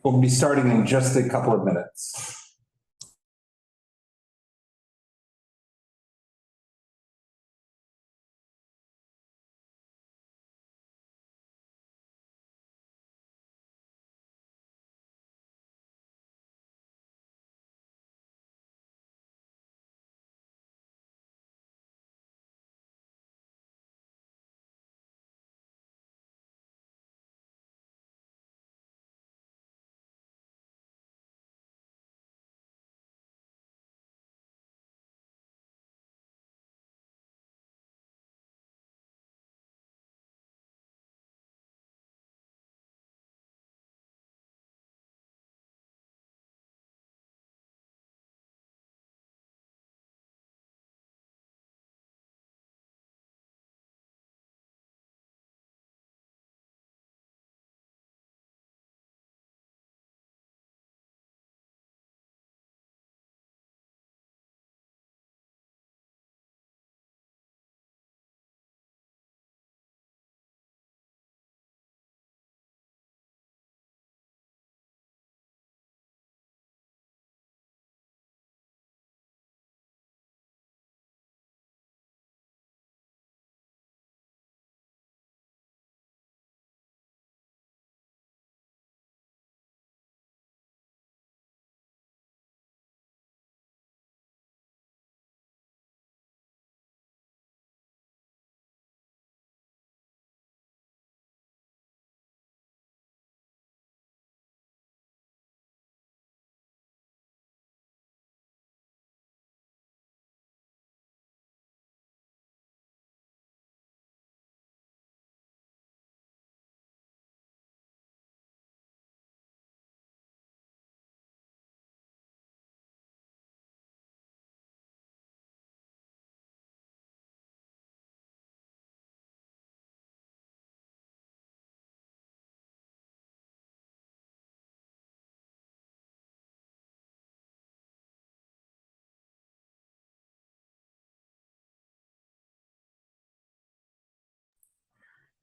We'll be starting in just a couple of minutes.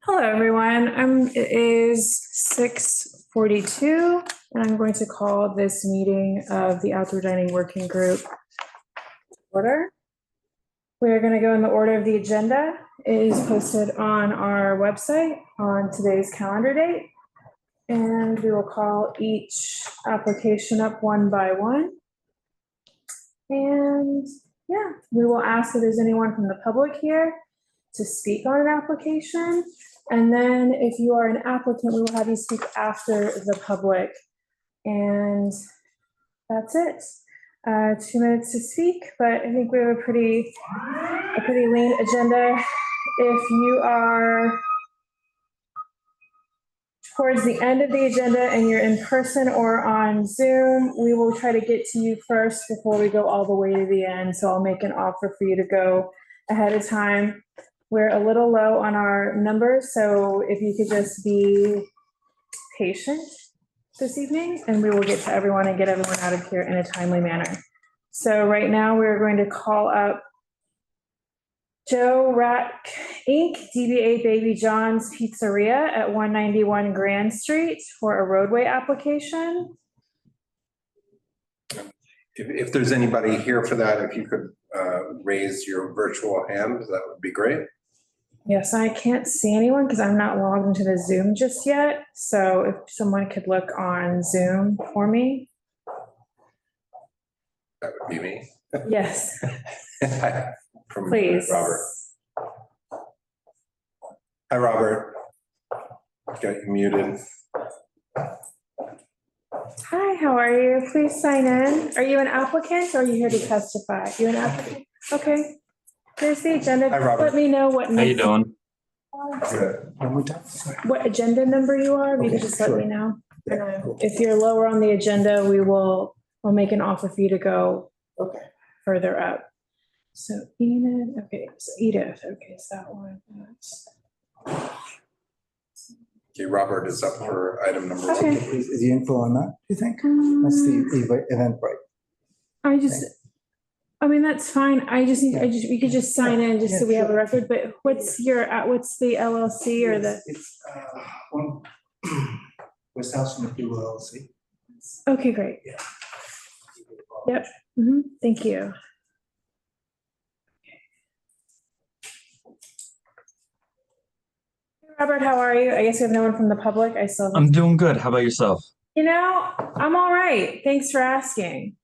Hello, everyone. It is 6:42, and I'm going to call this meeting of the Outdoor Dining Working Group to order. We're going to go in the order of the agenda. It is posted on our website on today's calendar date, and we will call each application up one by one. And yeah, we will ask if there's anyone from the public here to speak on an application. And then if you are an applicant, we will have you speak after the public. And that's it. 2 minutes to speak, but I think we have a pretty lean agenda. If you are towards the end of the agenda and you're in person or on Zoom, we will try to get to you first before we go all the way to the end. So I'll make an offer for you to go ahead of time. We're a little low on our numbers, so if you could just be patient this evening, and we will get to everyone and get everyone out of here in a timely manner. So right now, we're going to call up Joe Rack Inc., DBA Baby John's Pizzeria at 191 Grand Street for a roadway application. If there's anybody here for that, if you could raise your virtual hand, that would be great. Yes, I can't see anyone because I'm not logged into the Zoom just yet. So if someone could look on Zoom for me. That would be me. Yes. From Please. Robert. Hi, Robert. Got you muted. Hi, how are you? Please sign in. Are you an applicant or are you here to testify? You an applicant? Okay. Here's the agenda. Hi, Robert. Let me know what. How you doing? Good. What agenda number you are. You can just let me know. If you're lower on the agenda, we'll make an offer for you to go further up. So Enid, okay, so Edith, okay, it's that one. Okay, Robert is up for item number two. Okay. Is the info on that, do you think? That's the event, right? I mean, that's fine. We could just sign in just so we have a record, but what's the LLC or the? It's one West House MacDougal LLC. Okay, great. Yep, thank you. Robert, how are you? I guess we have no one from the public. I still have. I'm doing good. How about yourself? I'm all right. Thanks for asking.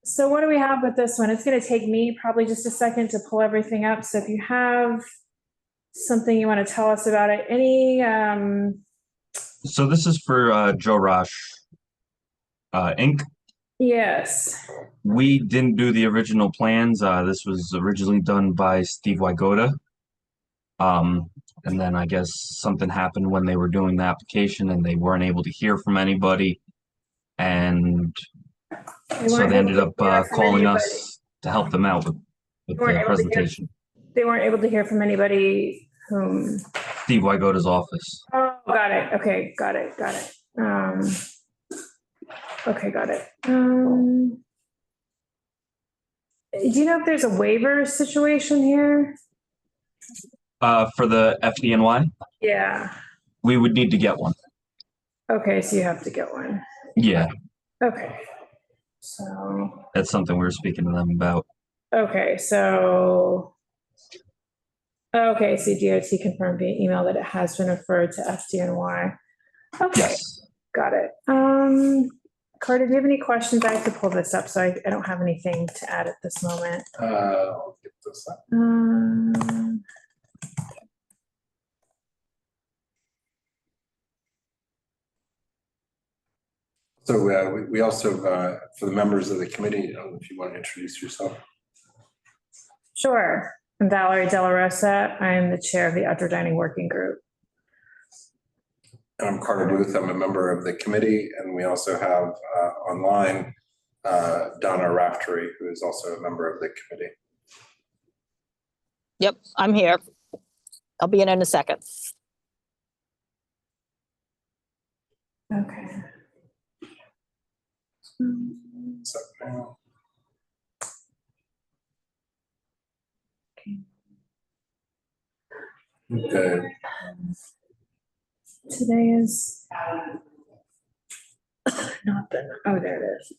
So what do we have with this one? It's gonna take me probably just a second to pull everything up. So if you have something you want to tell us about it, So this is for Joe Rosh Inc. yes. We didn't do the original plans. This was originally done by Steve Wygoda. And then I guess something happened when they were doing the application and they weren't able to hear from anybody. And so they ended up calling us to help them out with the presentation. They weren't able to hear from anybody whom? Steve Wygoda's office. Oh, got it. Okay, got it. Okay, got it. Do you know if there's a waiver situation here? For the FDNY, Yeah. we would need to get one. Okay, so you have to get one. Yeah, Okay. So. that's something we were speaking to them about. Okay, so. Okay, so DOT confirmed via email that it has been referred to FDNY. Okay, Yes. got it. Carter, do you have any questions? I have to pull this up, so I don't have anything to add at this moment. I'll get this up. So we also, for the members of the committee, I don't know if you want to introduce yourself. Sure. I'm Valerie De La Rosa. I am the chair of the Outdoor Dining Working Group. And I'm Carter Booth. I'm a member of the committee, and we also have online Donna Raftery, who is also a member of the committee. Yep, I'm here. I'll be in a second. Okay. So, okay. Today is not the, oh, there it is.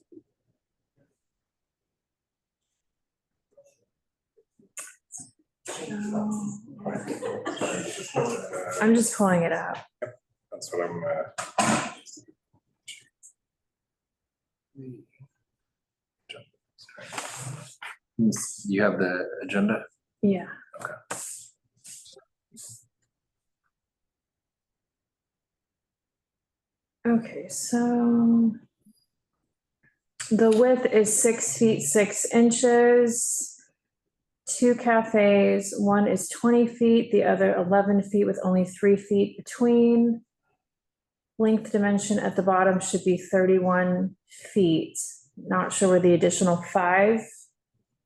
I'm just pulling it up. That's what I'm. You have the agenda? Yeah. Okay. Okay, so the width is 6 feet 6 inches. 2 cafes, one is 20 feet, the other 11 feet with only 3 feet between. Length dimension at the bottom should be 31 feet. Not sure where the additional 5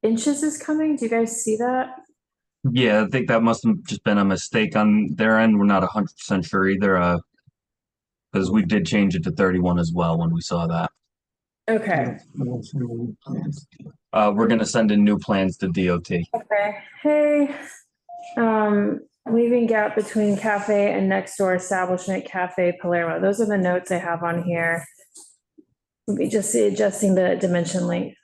inches is coming. Do you guys see that? Yeah, I think that must have just been a mistake on their end. We're not 100% sure either, because we did change it to 31 as well when we saw that. Okay. We're gonna send in new plans to DOT. Okay. Hey, leaving gap between cafe and next door establishment, Cafe Palermo. Those are the notes I have on here. Let me just see, adjusting the dimension length.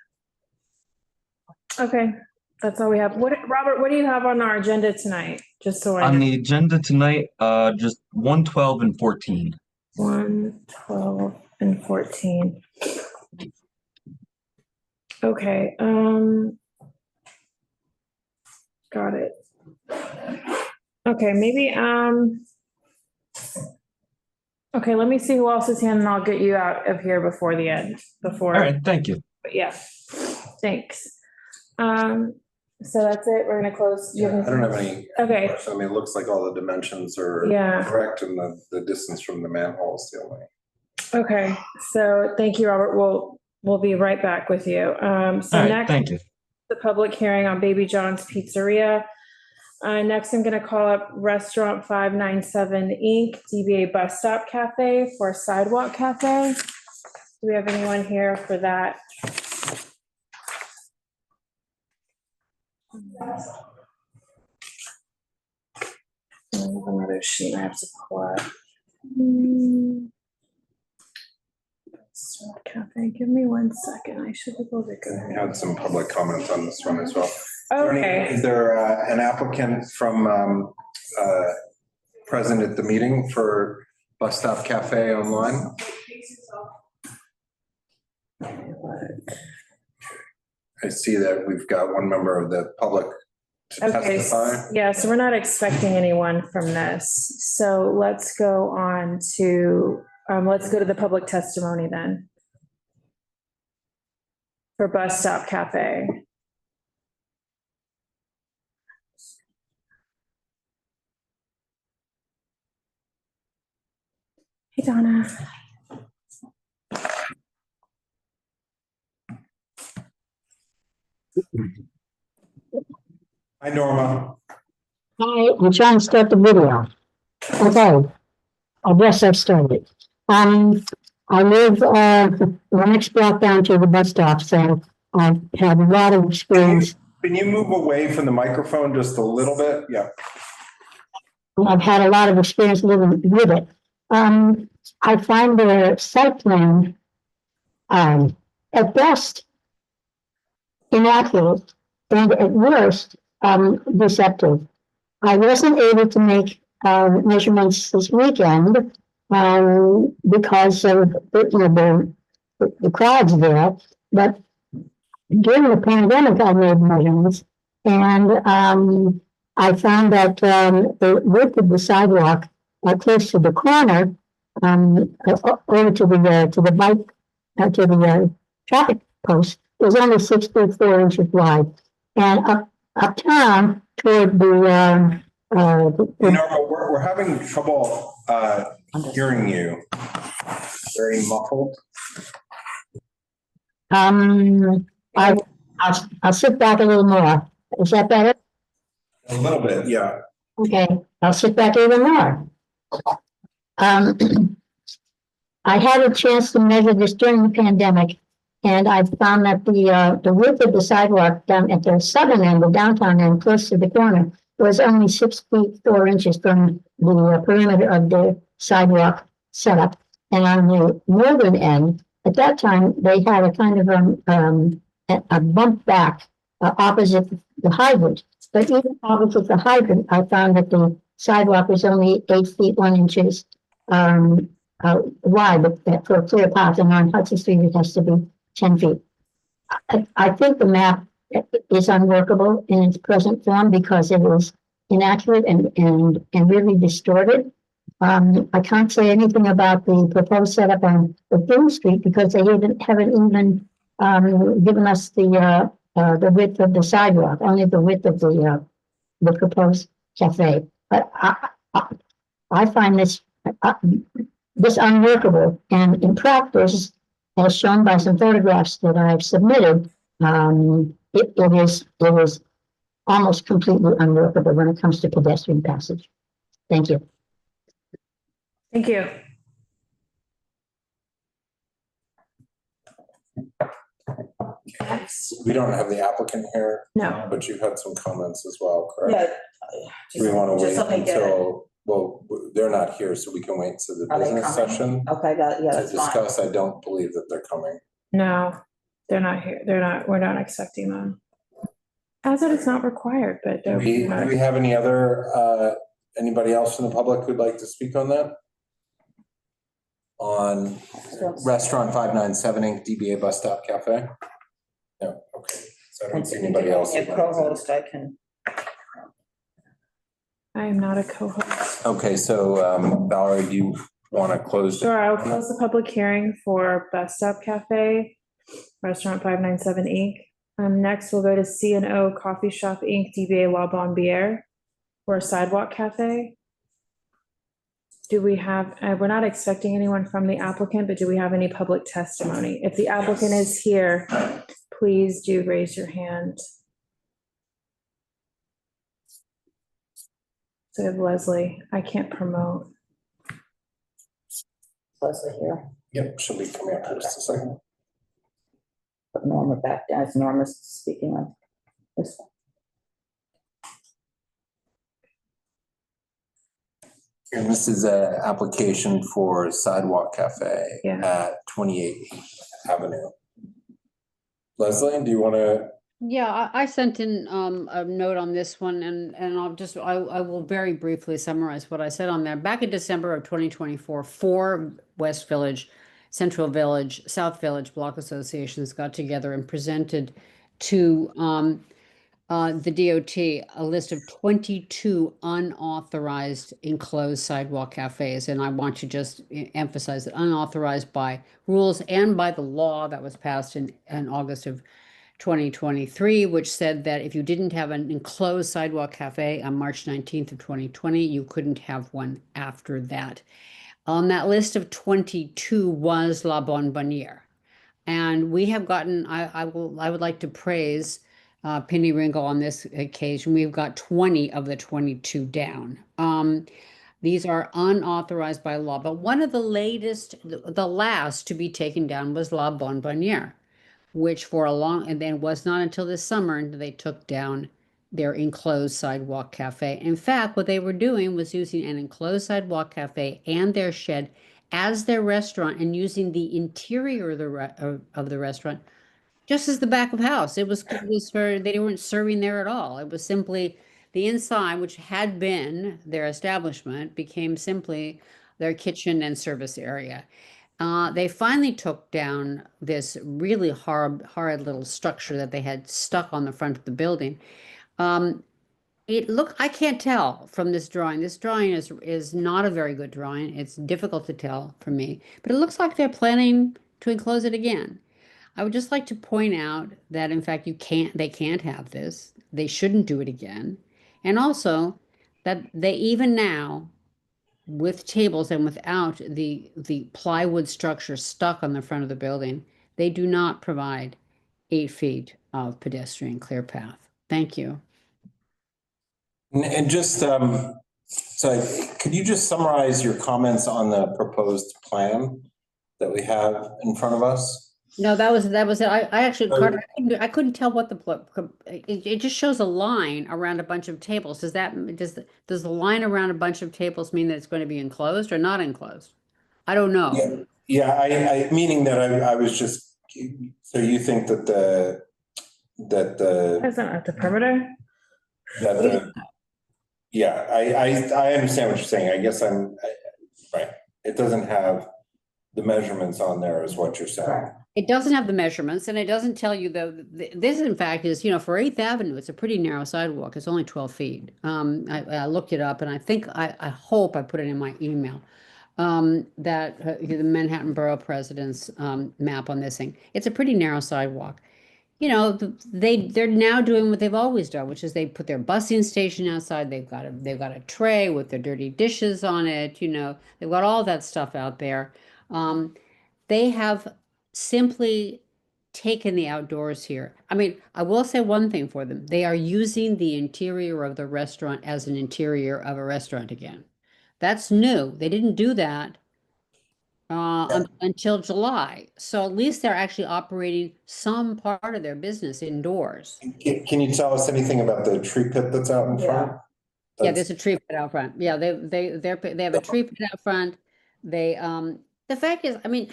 Okay, that's all we have. Robert, what do you have on our agenda tonight? Just so I On know. the agenda tonight, just 112 and 14. 1, 12, and 14. Okay, got it. Okay, maybe, okay, let me see who else is here and I'll get you out of here before the end, All right, thank you. but yeah, thanks. So that's it, we're gonna close. Do you have I don't have anything? any. Okay. questions. I mean, it looks like all the dimensions are Yeah. correct, and the distance from the manhole is the only. Okay, so thank you, Robert. We'll be right back with you. So All right, next, thank you. the public hearing on Baby John's Pizzeria. Next, I'm gonna call up Restaurant 597 Inc., DBA Bus Stop Cafe for Sidewalk Cafe. Do we have anyone here for that? I have another sheet I have to pull up. Cafe, give me 1 second. I should be able to go. We had some public comments on this one as well. Okay. Is there an applicant from present at the meeting for Bus Stop Cafe online? I see that we've got one member of the public to Okay, testify. yeah, so we're not expecting anyone from this. So let's go on to, let's go to the public testimony then. For Bus Stop Cafe. Hey, Donna. Hi, Norma. Hi, I'm trying to start the video. Okay, I guess I've started. I live, the next block down to the bus stop, so I've had a lot of experience. Can you move away from the microphone just a little bit? Yeah. I've had a lot of experience living with it. I find the site plan, at best, inaccurate, and at worst, deceptive. I wasn't able to make measurements this weekend because of the crowds there. But during the pandemic, I made measurements, and I found that the width of the sidewalk close to the corner, over to the bike to the traffic post was only 6.4 inches wide, and uptown toward the Norma, we're having trouble hearing you. Very muffled. I'll sit back a little more. Is that better? A little bit, yeah. Okay, I'll sit back even more. I had a chance to measure this during the pandemic, and I found that the width of the sidewalk down at the southern end, the downtown end, close to the corner, was only 6.4 inches from the perimeter of the sidewalk setup. And on the northern end, at that time, they had a kind of a bump back opposite the hydrant. But even opposite the hydrant, I found that the sidewalk was only 8 feet 1 inches wide, but for a clear path, and on Hudson Street, it has to be 10 feet. I think the map is unworkable in its present form because it was inaccurate and really distorted. I can't say anything about the proposed setup on the Greenwich Street because they haven't even given us the width of the sidewalk, only the width of the proposed cafe. But I find this unworkable, and in practice, as shown by some photographs that I've submitted, it is almost completely unworkable when it comes to pedestrian passage. Thank you. Thank you. Next. We don't have the applicant here, No. but you had some comments as well, correct? Yeah. Do we want to wait just let me get it. until, well, they're not here, so we can wait to the Are they business coming? session Okay, yeah, to that's fine. discuss. I don't believe that they're coming. No, they're not here. We're not accepting them. As that it's not required, but Do we have any other, anybody else in the public who'd like to speak on that? On Restaurant 597 Inc., DBA Bus Stop Cafe? No, okay. So I don't see anybody else. A co-host, I can. I am not a co-host. Okay, so Valerie, do you want to close? Sure, I'll close the public hearing for Bus Stop Cafe, Restaurant 597 Inc. Next, we'll go to C&O Coffee Shop Inc., DBA La Bonbonniere, or Sidewalk Cafe. Do we have, we're not expecting anyone from the applicant, but do we have any public testimony? If the applicant is here, please do raise your hand. So we have Leslie. I can't promote. Leslie here, Yep, she'll be coming up in just a second. put Norma back down, as Norma's speaking on this one. And this is a application for Sidewalk Cafe Yeah. at 28 Avenue. Leslie, do you want to? Yeah, I sent in a note on this one and I will very briefly summarize what I said on there. Back in December of 2024, 4 West Village, Central Village, South Village block associations got together and presented to the DOT a list of 22 unauthorized enclosed sidewalk cafes. And I want to just emphasize that unauthorized by rules and by the law that was passed in August of 2023, which said that if you didn't have an enclosed sidewalk cafe on March 19th of 2020, you couldn't have one after that. On that list of 22 was La Bonbonniere. And we have gotten, I would like to praise Penny Ringo on this occasion. We've got 20 of the 22 down. These are unauthorized by law, but one of the last to be taken down was La Bonbonniere, which and then was not until this summer until they took down their enclosed sidewalk cafe. In fact, what they were doing was using an enclosed sidewalk cafe and their shed as their restaurant and using the interior of the restaurant just as the back of house. It was they weren't serving there at all. It was simply the inside, which had been their establishment, became simply their kitchen and service area. They finally took down this really horrid little structure that they had stuck on the front of the building. I can't tell from this drawing. This drawing is not a very good drawing. It's difficult to tell for me, but it looks like they're planning to enclose it again. I would just like to point out that in fact they can't have this. They shouldn't do it again. And also that they even now, with tables and without the plywood structure stuck on the front of the building, they do not provide 8 feet of pedestrian clear path. Thank you. And just, so could you just summarize your comments on the proposed plan that we have in front of us? No, that was it. I actually, Carter, I couldn't tell what it just shows a line around a bunch of tables. Does the line around a bunch of tables mean that it's going to be enclosed or not enclosed? I don't know. Yeah, I meaning that I was just, so you think that the Isn't at the perimeter? Yeah, I understand what you're saying. I guess right. It doesn't have the measurements on there is what you're saying. It doesn't have the measurements, and it doesn't tell you this in fact is, for 8th Avenue, it's a pretty narrow sidewalk. It's only 12 feet. I looked it up and I think, I hope I put it in my email, that the Manhattan Borough President's map on this thing. It's a pretty narrow sidewalk. They're now doing what they've always done, which is they put their busing station outside. They've got a tray with their dirty dishes on it. They've got all that stuff out there. They have simply taken the outdoors here. I mean, I will say one thing for them. They are using the interior of the restaurant as an interior of a restaurant again. That's new. They didn't do that until July. So at least they're actually operating some part of their business indoors. Can you tell us anything about the tree pit that's out in front? Yeah, there's a tree pit out front. Yeah, they have a tree pit out front. The fact is, I mean,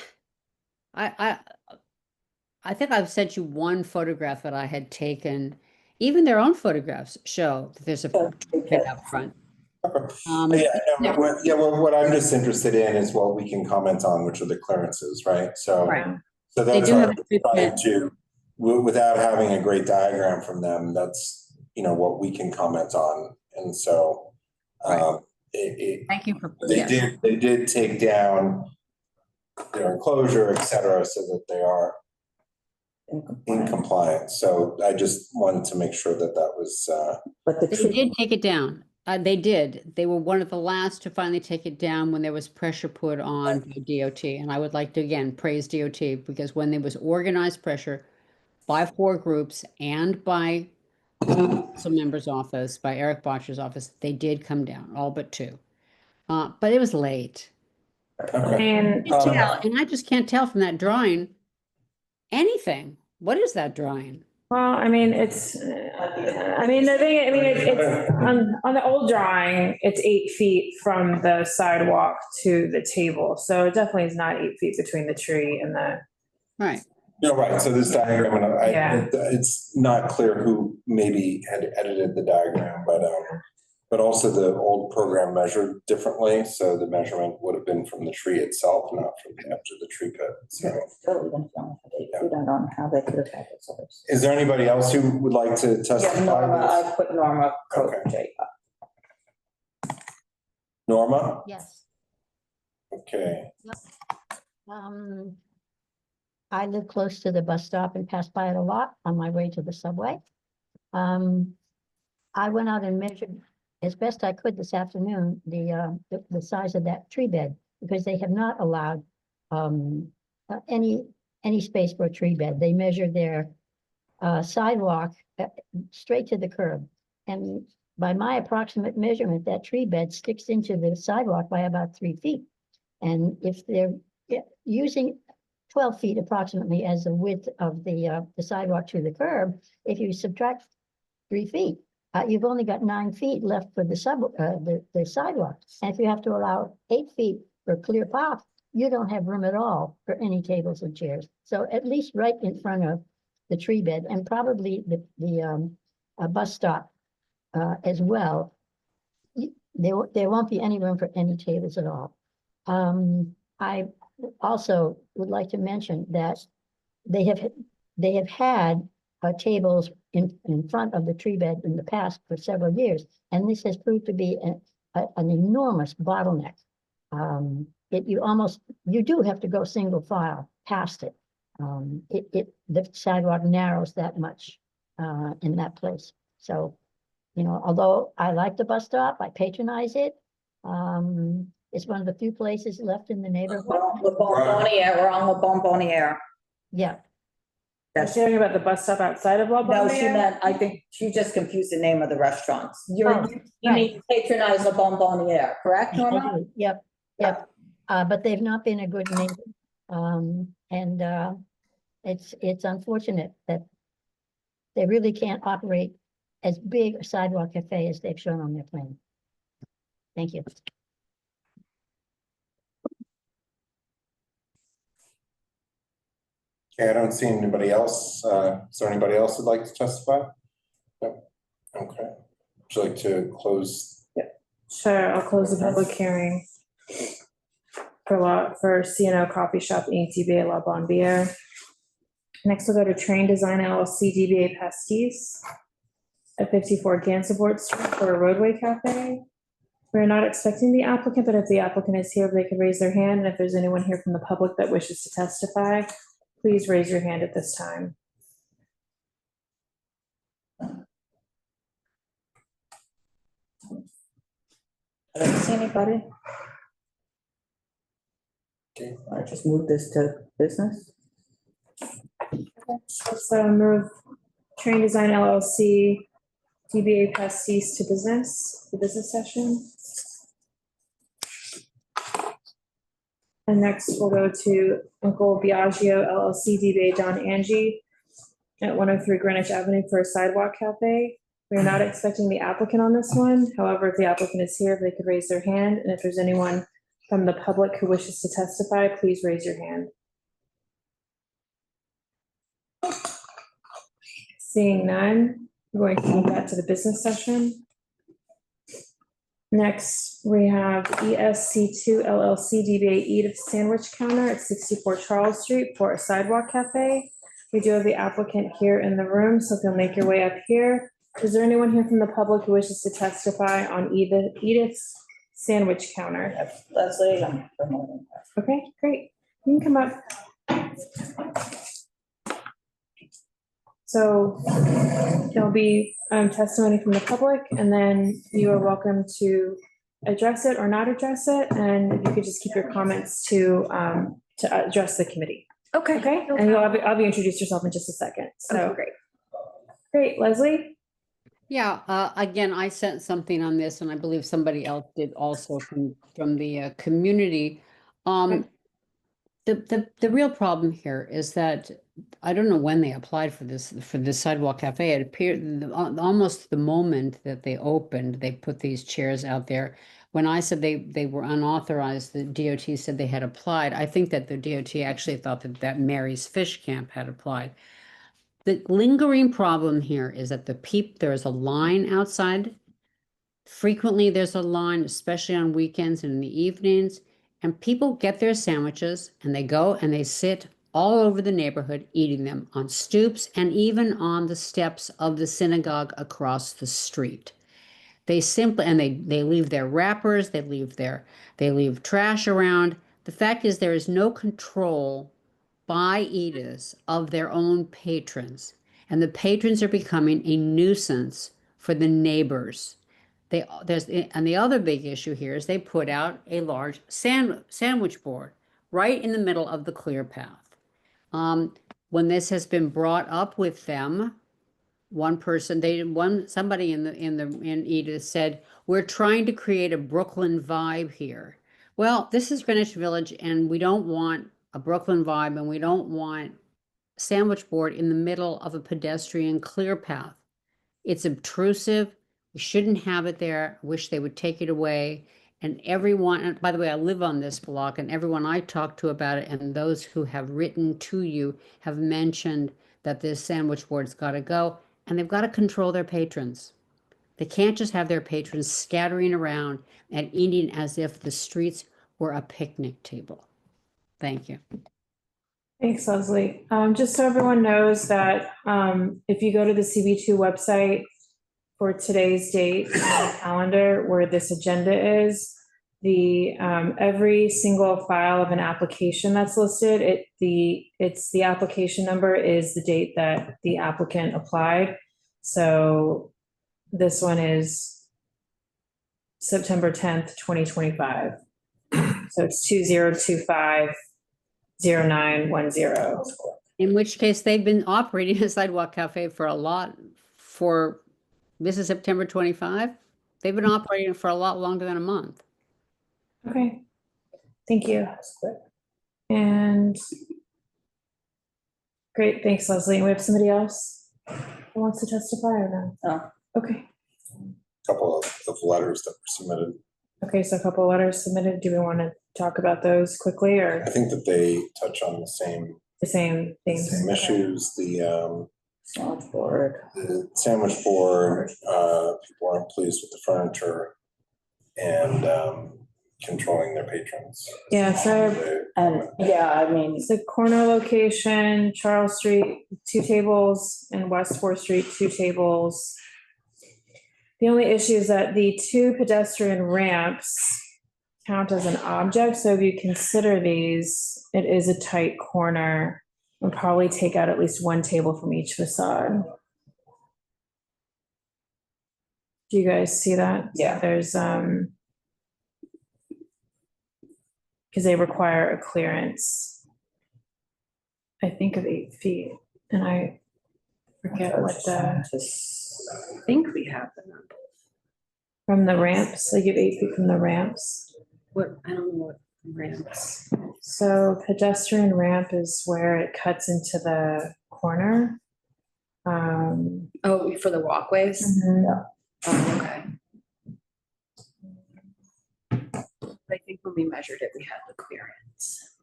I think I've sent you one photograph that I had taken. Even their own photographs show that there's a tree pit out front. Well, what I'm just interested in is what we can comment on, which are the clearances, right? So, right. So that's what I'm trying to, without having a great diagram from them, that's, what we can comment on. And so, thank you for, they did take down their enclosure, et cetera, so that they are in compliance. So I just wanted to make sure that was. But they did take it down. They did. They were one of the last to finally take it down when there was pressure put on by DOT. And I would like to, again, praise DOT, because when there was organized pressure by 4 groups and by some member's office, by Eric Botcher's office, they did come down, all but 2. But it was late. Okay. And And I just can't tell from that drawing anything. What is that drawing? Well, I mean, it's, I mean, the thing, I mean, it's, on the old drawing, it's 8 feet from the sidewalk to the table. So it definitely is not 8 feet between the tree and the, Right. No, right, so this diagram, and Yeah. it's not clear who maybe had edited the diagram, but also the old program measured differently, so the measurement would have been from the tree itself, not from the edge of the tree pit, so. Still, even if you only had 8 feet, I don't know how they could have had this others. Is there anybody else who would like to Yeah, testify? Norma, on I put Norma Okay. J. this? Norma? Yes. Okay, I live close to the bus stop and pass by it a lot on my way to the subway. I went out and measured as best I could this afternoon, the size of that tree bed, because they have not allowed any space for a tree bed. They measured their sidewalk straight to the curb. And by my approximate measurement, that tree bed sticks into the sidewalk by about 3 feet. And if they're using 12 feet approximately as the width of the sidewalk to the curb, if you subtract 3 feet, you've only got 9 feet left for the sidewalk. And if you have to allow 8 feet for clear path, you don't have room at all for any tables and chairs. So at least right in front of the tree bed, and probably the bus stop as well, there won't be any room for any tables at all. I also would like to mention that they have had tables in front of the tree bed in the past for several years, and this has proved to be an enormous bottleneck. You do have to go single file past it. The sidewalk narrows that much in that place. So, although I like the bus stop, I patronize it. It's one of the few places left in the neighborhood. The Bonbonniere, we're on the Bonbonniere. Yeah, is she talking about the bus stop outside of La No, she Bonbonniere? meant, I think she just confused the name of the restaurants. You right. need to patronize the Bonbonniere, correct, I Norma? do. Yep. But they've not been a good neighbor. It's unfortunate that they really can't operate as big a sidewalk cafe as they've shown on their plan. Thank you. okay, I don't see anybody else. Is there anybody else who'd like to testify? No. Okay. Would you like to close? Sure, I'll close the public hearing for CNO Coffee Shop Inc. DBA La Bonbonniere. Next, we'll go to Train Design LLC DBA Pastis at 54 Gansevoort Street for a Roadway Cafe. We're not expecting the applicant, but if the applicant is here, they can raise their hand. And if there's anyone here from the public that wishes to testify, please raise your hand at this time. I don't see anybody. Okay. I just move this to business. So move Train Design LLC DBA Pastis to business, the business session. And next we'll go to Uncle Biagio LLC DBA Don Angie at 103 Greenwich Avenue for a sidewalk cafe. We're not expecting the applicant on this one. However, if the applicant is here, if they could raise their hand, and if there's anyone from the public who wishes to testify, please raise your hand. Seeing none, we're going to move that to the business session. Next, we have ESC2 LLC DBA Edith Sandwich Counter at 64 Charles Street for a sidewalk cafe. We do have the applicant here in the room, so if you'll make your way up here. Is there anyone here from the public who wishes to testify on Edith's Sandwich Counter? Yes, Leslie. Okay, great. You can come up. So there'll be testimony from the public, and then you are welcome to address it or not address it. And if you could just keep your comments to address the committee. Okay. Okay, and I'll be introduce yourself in just a second. So Okay, great. Great, Leslie. Yeah, again, I sent something on this, and I believe somebody else did also from the community. The real problem here is that I don't know when they applied for this Sidewalk Cafe. It appeared almost the moment that they opened, they put these chairs out there. When I said they were unauthorized, the DOT said they had applied. I think that the DOT actually thought that Mary's Fish Camp had applied. The lingering problem here is that there is a line outside. Frequently, there's a line, especially on weekends and in the evenings, and people get their sandwiches and they go and they sit all over the neighborhood eating them on stoops and even on the steps of the synagogue across the street. They simply, and they leave their wrappers, they leave trash around. The fact is there is no control by Edith of their own patrons, and the patrons are becoming a nuisance for the neighbors. And the other big issue here is they put out a large sandwich board right in the middle of the clear path. When this has been brought up with them, somebody in Edith said, "We're trying to create a Brooklyn vibe here." Well, this is Greenwich Village, and we don't want a Brooklyn vibe, and we don't want a sandwich board in the middle of a pedestrian clear path. It's obtrusive. We shouldn't have it there. I wish they would take it away. And everyone, and by the way, I live on this block, and everyone I talk to about it, and those who have written to you have mentioned that this sandwich board's got to go, and they've got to control their patrons. They can't just have their patrons scattering around and eating as if the streets were a picnic table. Thank you. Thanks, Leslie. Just so everyone knows that if you go to the CB2 website for today's date on the calendar where this agenda is, every single file of an application that's listed, it's the application number is the date that the applicant applied. So this one is September 10th, 2025. So it's 2025-0910. In which case they've been operating a Sidewalk Cafe this is September 25. They've been operating for a lot longer than a month. Okay, thank you. And great, thanks, Leslie. We have somebody else who wants to testify or no? Oh. Okay. Couple of letters that were submitted. Okay, so a couple of letters submitted. Do we want to talk about those quickly or I think that they touch on the same same things? Same issues, the Sandwich board. the sandwich board, people aren't pleased with the furniture and controlling their patrons. Yeah, so And yeah, I mean, it's a corner location, Charles Street, 2 tables, and West 4th Street, 2 tables. The only issue is that the 2 pedestrian ramps count as an object, so if you consider these, it is a tight corner. We'll probably take out at least 1 table from each facade. Do you guys see that? Yeah. There's, because they require a clearance, I think of 8 feet, and I forget what I think we have the number. from the ramps, they give 8 feet from the ramps. What, I don't know what ramps. So pedestrian ramp is where it cuts into the corner. Oh, for the walkways? Mhm. Oh, okay. I think when we measured it, we had the clearance.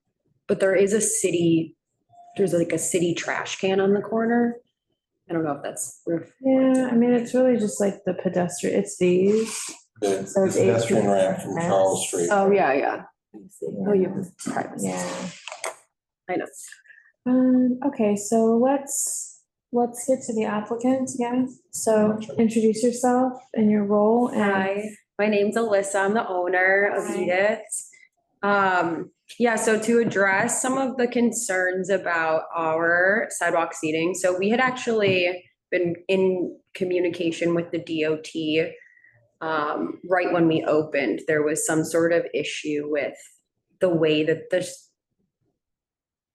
But there's like a city trash can on the corner. I don't know if that's. Yeah, I mean, it's really just like the pedestrian, it's these. The So it's 8 pedestrian feet ramp from from Charles Street. Oh, yeah. Oh, you have the privacy. Yeah. I know. Okay, so let's get to the applicant, yeah. So introduce yourself and your role and. Hi, my name's Alyssa. I'm the owner of Hi. Edith. Yeah, so to address some of the concerns about our sidewalk seating, so we had actually been in communication with the DOT right when we opened. There was some sort of issue with the way that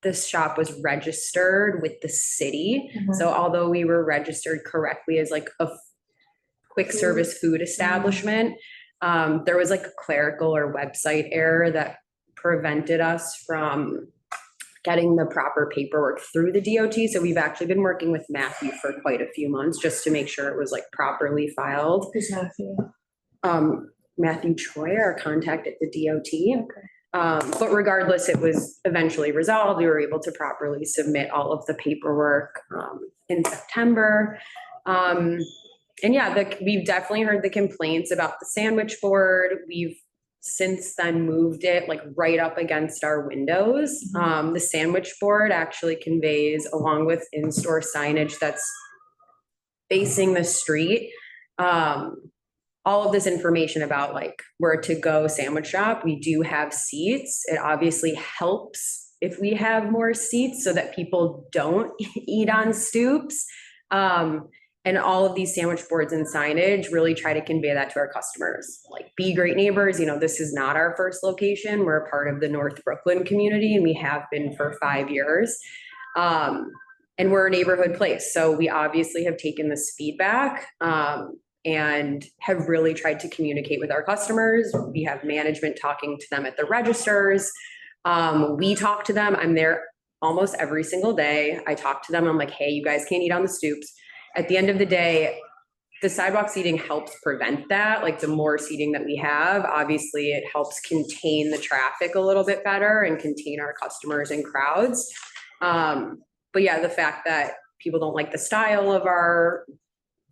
this shop was registered with the city. Mhm. So although we were registered correctly as like a quick service food establishment, there was like a clerical or website error that prevented us from getting the proper paperwork through the DOT. So we've actually been working with Matthew for quite a few months just to make sure it was like properly filed. Who's Matthew? Matthew Choi, our contact at the DOT. But regardless, it was eventually resolved. We were able to properly submit all of the paperwork in September. And yeah, we've definitely heard the complaints about the sandwich board. We've since then moved it like right up against our windows. The sandwich board actually conveys, along with in-store signage that's facing the street, all of this information about like where to go sandwich shop. We do have seats. It obviously helps if we have more seats so that people don't eat on stoops. And all of these sandwich boards and signage really try to convey that to our customers. Like, be great neighbors. You know, this is not our first location. We're a part of the North Brooklyn community, and we have been for 5 years. And we're a neighborhood place. So we obviously have taken this feedback and have really tried to communicate with our customers. We have management talking to them at the registers. We talk to them. I'm there almost every single day. I talk to them. I'm like, hey, you guys can't eat on the stoops. At the end of the day, the sidewalk seating helps prevent that. Like, the more seating that we have, obviously it helps contain the traffic a little bit better and contain our customers and crowds. But yeah, the fact that people don't like the style of our,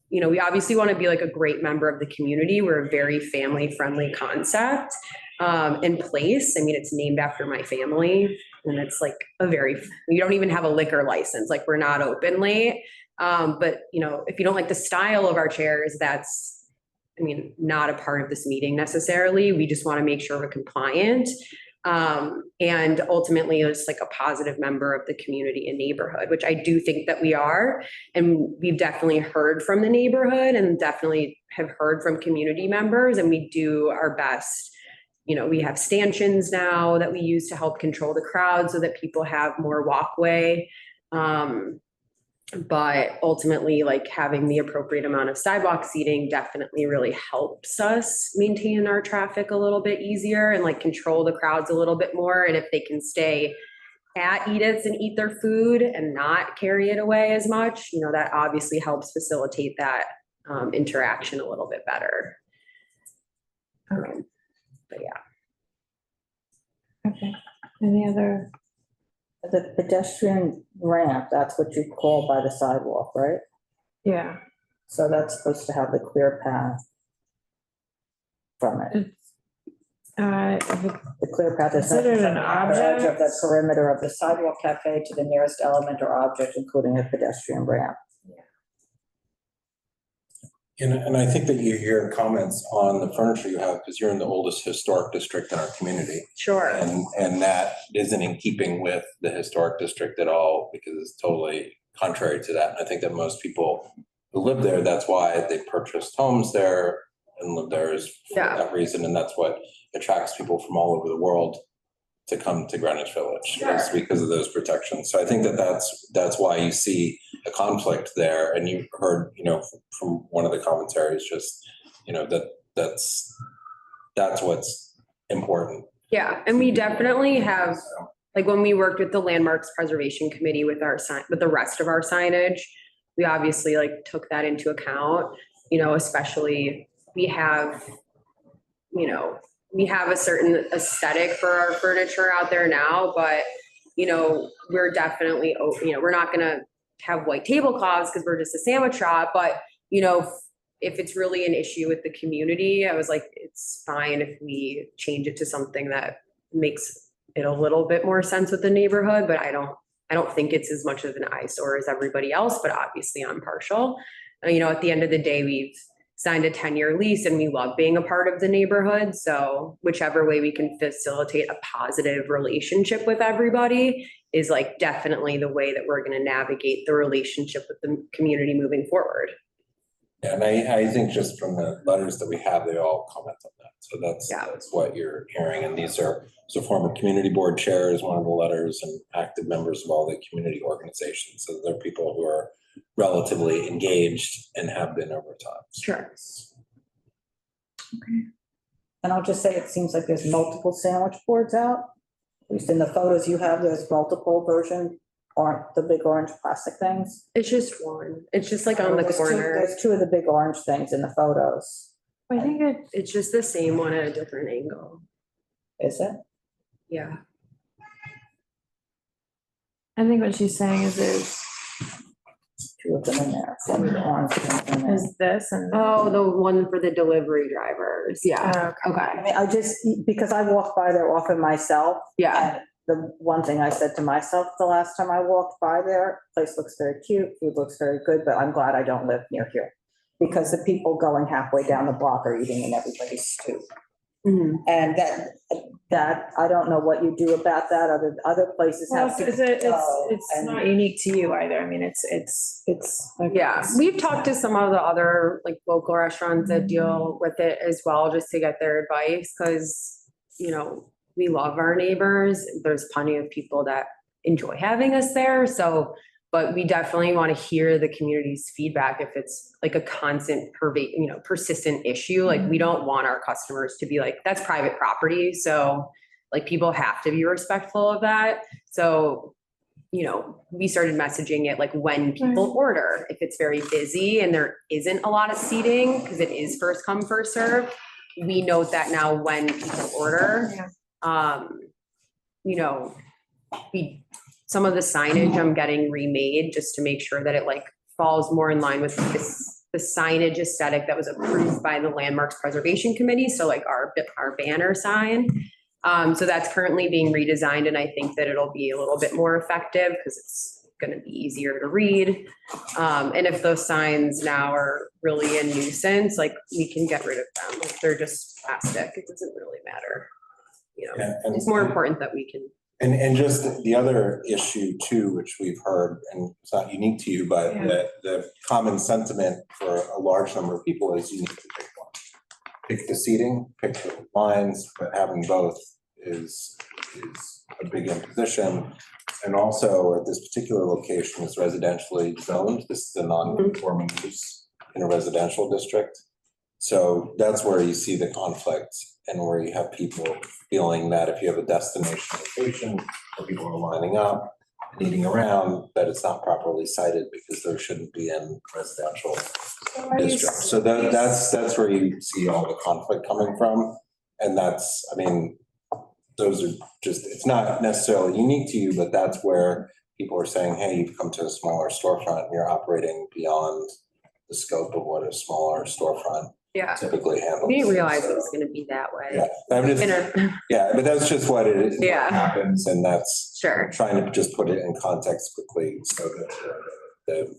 you know, we obviously want to be like a great member of the community. We're a very family-friendly concept and place. I mean, it's named after my family, and it's like we don't even have a liquor license. Like, we're not open late. But you know, if you don't like the style of our chairs, that's, I mean, not a part of this meeting necessarily. We just want to make sure we're compliant. And ultimately it's like a positive member of the community and neighborhood, which I do think that we are. And we've definitely heard from the neighborhood and definitely have heard from community members, and we do our best. You know, we have stanchions now that we use to help control the crowd so that people have more walkway. But ultimately, like, having the appropriate amount of sidewalk seating definitely really helps us maintain our traffic a little bit easier and like control the crowds a little bit more. And if they can stay at Edith's and eat their food and not carry it away as much, you know, that obviously helps facilitate that interaction a little bit better. But yeah. Okay. Any other? The pedestrian ramp, that's what you call by the sidewalk, right? Yeah. So that's supposed to have the clear path from it. The clear path is Considered an object? of the perimeter of the sidewalk cafe to the nearest element or object, including a pedestrian ramp. And I think that you hear comments on the furniture you have because you're in the oldest historic district in our community. Sure. And that isn't in keeping with the historic district at all, because it's totally contrary to that. And I think that most people who live there, that's why they purchased homes there and live there, is for that reason. And that's what attracts people from all over the world to come to Greenwich Village, is because of those protections. So I think that that's why you see a conflict there. And you heard, you know, from one of the commentaries, just, you know, that's what's important. Yeah, and we definitely have, like, when we worked with the Landmarks Preservation Committee with our with the rest of our signage, we obviously like took that into account, you know, especially we have, you know, we have a certain aesthetic for our furniture out there now, but, you know, we're definitely, you know, we're not going to have white tablecloths because we're just a sandwich shop. But, you know, if it's really an issue with the community, I was like, it's fine if we change it to something that makes it a little bit more sense with the neighborhood. But I don't think it's as much of an eyesore as everybody else, but obviously I'm partial. You know, at the end of the day, we've signed a 10-year lease and we love being a part of the neighborhood. So whichever way we can facilitate a positive relationship with everybody is like definitely the way that we're going to navigate the relationship with the community moving forward. Yeah, and I think just from the letters that we have, they all comment on that. So that's what you're hearing. And these are, so former community board chair is one of the letters, and active members of all the community organizations. So they're people who are relatively engaged and have been over time. Sure. And I'll just say, it seems like there's multiple sandwich boards out At least in the photos you have, there's multiple version, aren't the big orange plastic things? It's just one. It's just like on the There's two- corner. There's two of the big orange things in the photos. I think It's just the same one at a different angle. Is it? Yeah. what she's saying is there's, Two of them in there. One of the orange ones in there. is this and. Oh, the one for the delivery drivers. Yeah. Okay. I Okay. mean, I just, because I walk by there often myself. Yeah. And the one thing I said to myself the last time I walked by there, place looks very cute, food looks very good, but I'm glad I don't live near here. Because the people going halfway down the block are eating in everybody's stew. Mhm. And that, I don't know what you do about that, other places Well, have. it's not unique to you either. I mean, it's. Yeah, we've talked to some of the other like local restaurants that deal with it as well, just to get their advice, because, you know, we love our neighbors. There's plenty of people that enjoy having us there, so, but we definitely want to hear the community's feedback if it's like a constant persistent issue. Like, we don't want our customers to be like, that's private property, so like people have to be respectful of that. So, you know, we started messaging it like when people order, if it's very busy and there isn't a lot of seating, because it is first come, first serve. We note that now when people order. You know, some of the signage I'm getting remade just to make sure that it like falls more in line with the signage aesthetic that was approved by the Landmarks Preservation Committee. So like our banner sign. So that's currently being redesigned, and I think that it'll be a little bit more effective because it's going to be easier to read. And if those signs now are really a nuisance, like we can get rid of them. If they're just plastic, it doesn't really matter. You know, Yeah, and- it's more important that we can. And just the other issue too, which we've heard, and it's not unique to you, but the common sentiment for a large number of people is you need to pick one. Pick the seating, pick the lines, but having both is a big imposition. And also at this particular location is residentially zoned. This is a non-conforming use in a residential district. So that's where you see the conflict and where you have people feeling that if you have a destination location where people are lining up and eating around, that it's not properly cited because there shouldn't be in residential district. So that's where you see all the conflict coming from. And that's, I mean, those are just, it's not necessarily unique to you, but that's where people are saying, hey, you've come to a smaller storefront and you're operating beyond the scope of what a smaller storefront typically handles. We didn't realize it was gonna be that way. Yeah, I'm just, but that's just what it is. Yeah. What happens, and that's Sure. trying to just put it in context quickly so that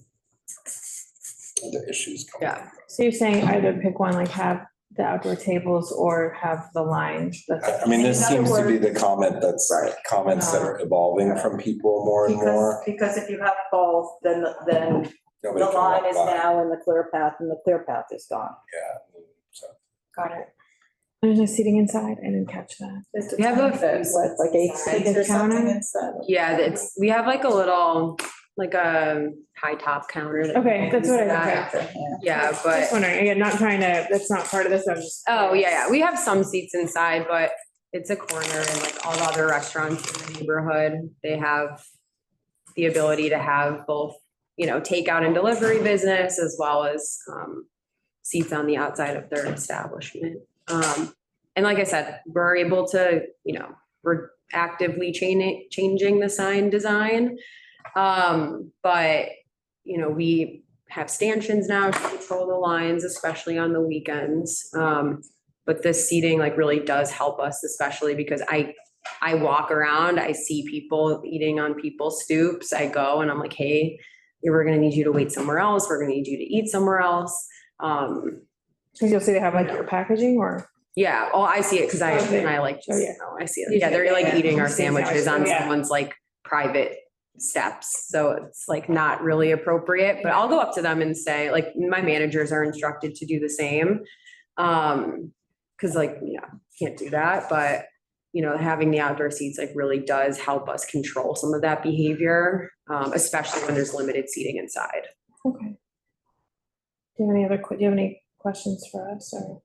the issues come. Yeah. So you're saying either pick one, like have the outdoor tables or have the lines. I mean, this seems to be the comment that's comments that are evolving from people more and more. Because if you have both, then the Nobody can line walk is by. now in the clear path and the clear path is gone. Yeah. So. Got it. There's no seating inside. I didn't catch that. We have a What, like 8 seats or something instead? Yeah, we have like a little, like a high top counter. that Okay, that's what I Yeah. thought. Yeah, but, Just wondering, again, not trying to, that's not part of this, I'm just. oh, yeah, we have some seats inside, but it's a corner, and like all the other restaurants in the neighborhood, they have the ability to have both, you know, takeout and delivery business, as well as seats on the outside of their establishment. And like I said, we're able to, you know, we're actively changing the sign design. But, you know, we have stanchions now to control the lines, especially on the weekends. But this seating like really does help us, especially because I walk around, I see people eating on people's stoops. I go and I'm like, hey, we're gonna need you to wait somewhere else. We're gonna need you to eat somewhere else. Because you'll see they have like your packaging or. Yeah, oh, I see it because I like, Oh, yeah. I see it. Yeah, they're like eating our sandwiches on Yeah. someone's like private steps. So it's like not really appropriate, but I'll go up to them and say, like, my managers are instructed to do the same. Cause like, yeah, can't do that, but you know, having the outdoor seats like really does help us control some of that behavior, especially when there's limited seating inside. Okay. Do you have any questions for us or?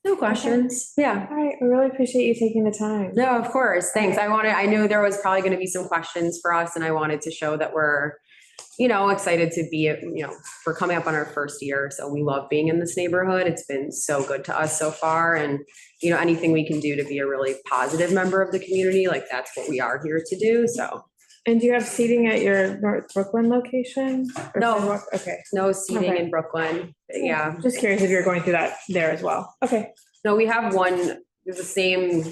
No questions. Yeah. All right, we really appreciate you taking the time. No, of course. Thanks. I knew there was probably going to be some questions for us and I wanted to show that we're, excited to be, we're coming up on our first year. So we love being in this neighborhood. It's been so good to us so far. And, anything we can do to be a really positive member of the community, like that's what we are here to do. So. And do you have seating at your North Brooklyn location? Or No. Sidewalk? Okay. No seating Okay. in Brooklyn. Yeah. Just curious if you're going through that there as well. Okay. No, we have the same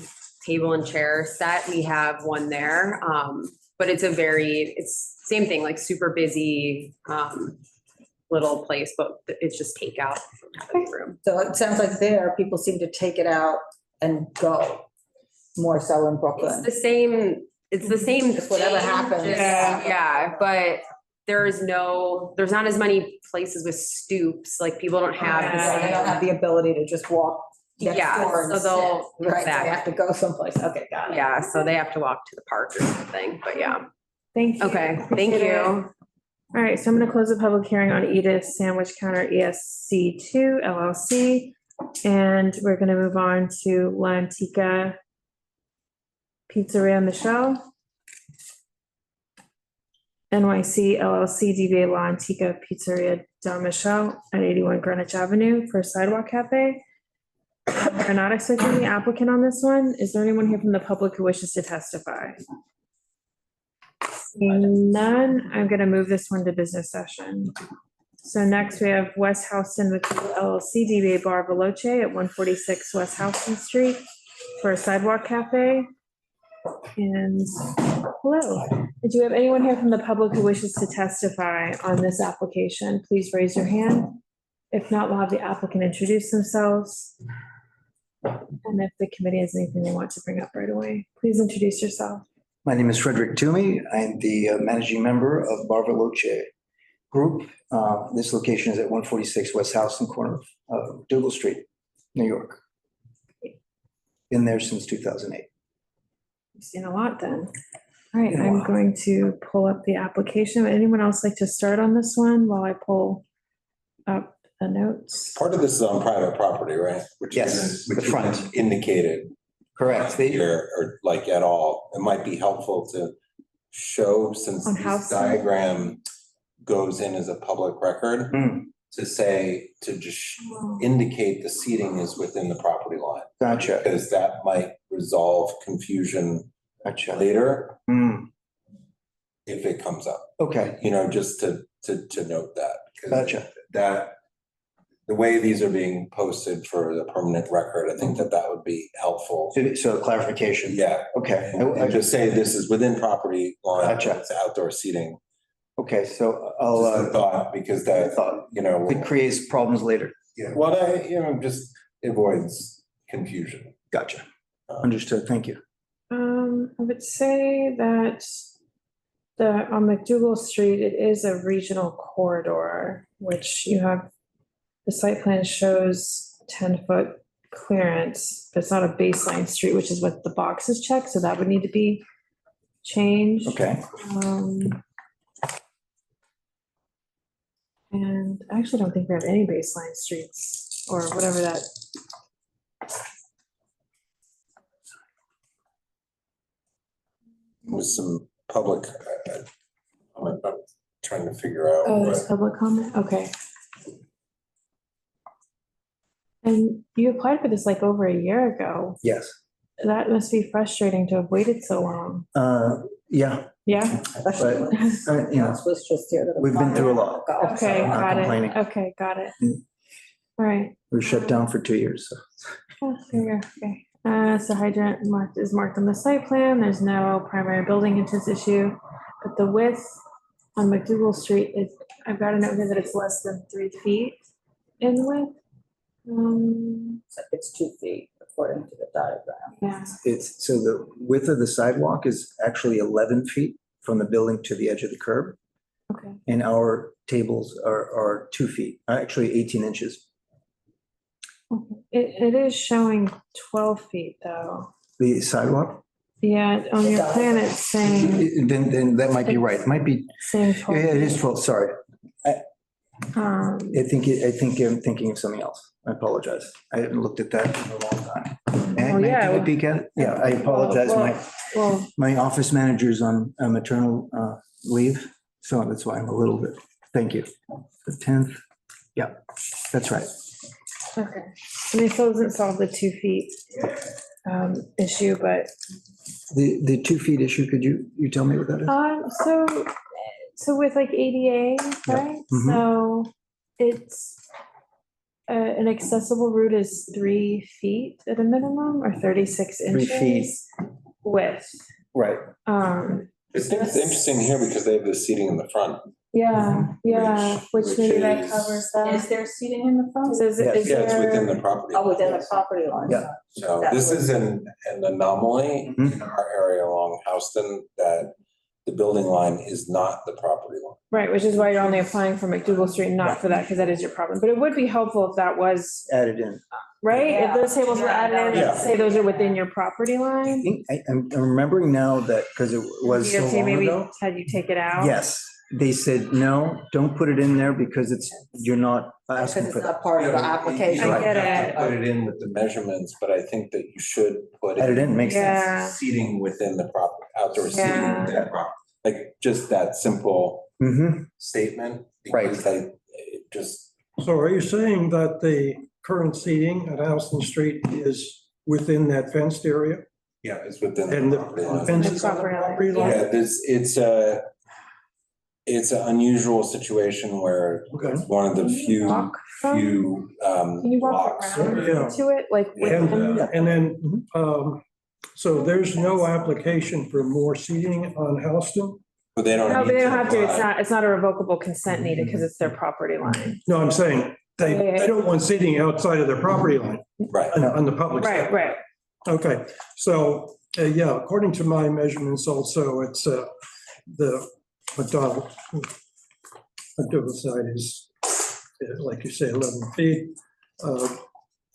table and chair set. We have one there. But it's same thing, like super busy, little place, but it's just takeout from having room. So it sounds like there, people seem to take it out and go, more so in Brooklyn. It's the same. Just whatever thing, happens. just- Yeah. Yeah, but there's not as many places with stoops, like people don't have. the Yeah, they don't have the ability to just walk next Yeah, door and so they'll- sit. Right, they exactly. have to go someplace. Okay, got it. Yeah, so they have to walk to the park or something, but yeah. Thank you. Okay, thank Appreciate it. you. All right, so I'm gonna close the public hearing on Edith Sandwich Counter ESC2 LLC. And we're gonna move on to La Antica Pizzeria Michele. NYC LLC DBA La Antica Pizzeria Don Michele at 81 Greenwich Avenue for a Sidewalk Cafe. We're not expecting the applicant on this one. Is there anyone here from the public who wishes to testify? Seeing none, I'm gonna move this one to business session. So next we have West Houston MacDougal LLC DBA Bar Veloce at 146 West Houston Street for a Sidewalk Cafe. And hello, do you have anyone here from the public who wishes to testify on this application? Please raise your hand. If not, we'll have the applicant introduce themselves. And if the committee has anything they want to bring up right away, please introduce yourself. My name is Frederick Toomey. I'm the managing member of Bar Veloce Group. This location is at 146 West Houston, corner of MacDougal Street, New York. Been there since 2008. You've seen a lot then. All right, I'm going to pull up the application. Would anyone else like to start on this one while I pull up the notes? Part of this is on private property, right? Which Yes, isn't- the which front. isn't indicated Correct. here or like at all. It might be helpful to show, since On this house. diagram goes in as a public record, Hmm, to just indicate the seating is within the property line. Gotcha, Because that might resolve confusion gotcha. later Hmm, if it comes up, okay, just to note that. 'Cause gotcha. that, the way these are being posted for the permanent record, I think that would be helpful. So clarification. Yeah, Okay. and just say this is within property line, Gotcha. it's outdoor seating. Okay, so Just a I'll, thought, because that, it creates problems later. yeah, well, just avoids confusion. Gotcha. Understood. Thank you. I would say that on MacDougal Street, it is a regional corridor, which you have, the site plan shows 10-foot clearance, but it's not a baseline street, which is what the box is checked, so that would need to be changed. Okay. And I actually don't think we have any baseline streets or whatever that. With some public, I'm trying to figure out. Oh, what- there's public comment, okay. And you applied for this like over a year ago. Yes. That must be frustrating to have waited so long. Yeah, Yeah, Especially when this was just here. that We've been through a lot. ago. okay, I'm not got complaining. it, okay, got it. Mm. All right. we were shut down for 2 years, so. Oh, there you go, okay. So hydrant is marked on the site plan, there's no primary building entrance issue, but the width on MacDougal Street is, I've got a note here that it's less than 3 feet in width. It's 2 feet according to the diagram. Yeah, So the width of the sidewalk is actually 11 feet from the building to the edge of the curb. okay, And our tables are 2 feet, actually 18 inches. okay. It is showing 12 feet though. The sidewalk, Yeah, on your plan, it's saying then that might be right. It might be, 12. yeah, it is 12, sorry. I think I'm thinking of something else. I apologize. I haven't looked at that in a long time. May I Oh, take yeah. a peek at it? Yeah, I apologize. Well, My office manager's on maternal leave, so that's why I'm a little bit, thank you. The 10th, yeah, that's right. okay. I mean, so doesn't solve the 2 feet issue, but The 2 feet issue, could you tell me what that is? so with like ADA, right? Mhm. So it's an accessible route is 3 feet at a minimum or 36 3 feet. inches width. Right. It's interesting here because they have the seating in the front. Yeah, which maybe that is- covers that. Is there seating in the front? Is Yes. Yeah, it's within there? the property. Oh, within the property line. Yeah. So this is an anomaly Mhm. in our area along Houston that the building line is not the property line. Right, which is why you're only applying for MacDougal Street, not for that, because that is your problem. But it would be helpful if that was, Added in. right? If Yeah. those tables were added in, Yeah. and say those are within your property I line. think, I'm remembering now that, because it was so DOT long maybe ago. had you take it out. Yes, they said, no, don't put it in there because you're not Because asking it's for that. not part of the application. I get You have it. to Put it in with the measurements, but I think that you should put Add it in, makes sense. Yeah, seating within the property, outdoor seating Yeah. within the property. Like just that simple Mm-hmm, statement. Right. Because it just, So are you saying that the current seating at Houston Street is within that fenced area? yeah, it's within And the the property line. fence is on the property line? Yeah, it's an unusual situation where Okay. it's one of the few, walk from, can you walk blocks. around Yeah. to it, like And, within? and then, so there's no application for more seating on Houston? But they don't. No, but they need don't have to, apply. it's not a revocable consent needed because it's their property line. No, I'm saying they don't want seating outside of their property line Right. on the public side. Right. Okay, so, yeah, according to my measurements also, it's the MacDougal side is, like you say, 11 feet.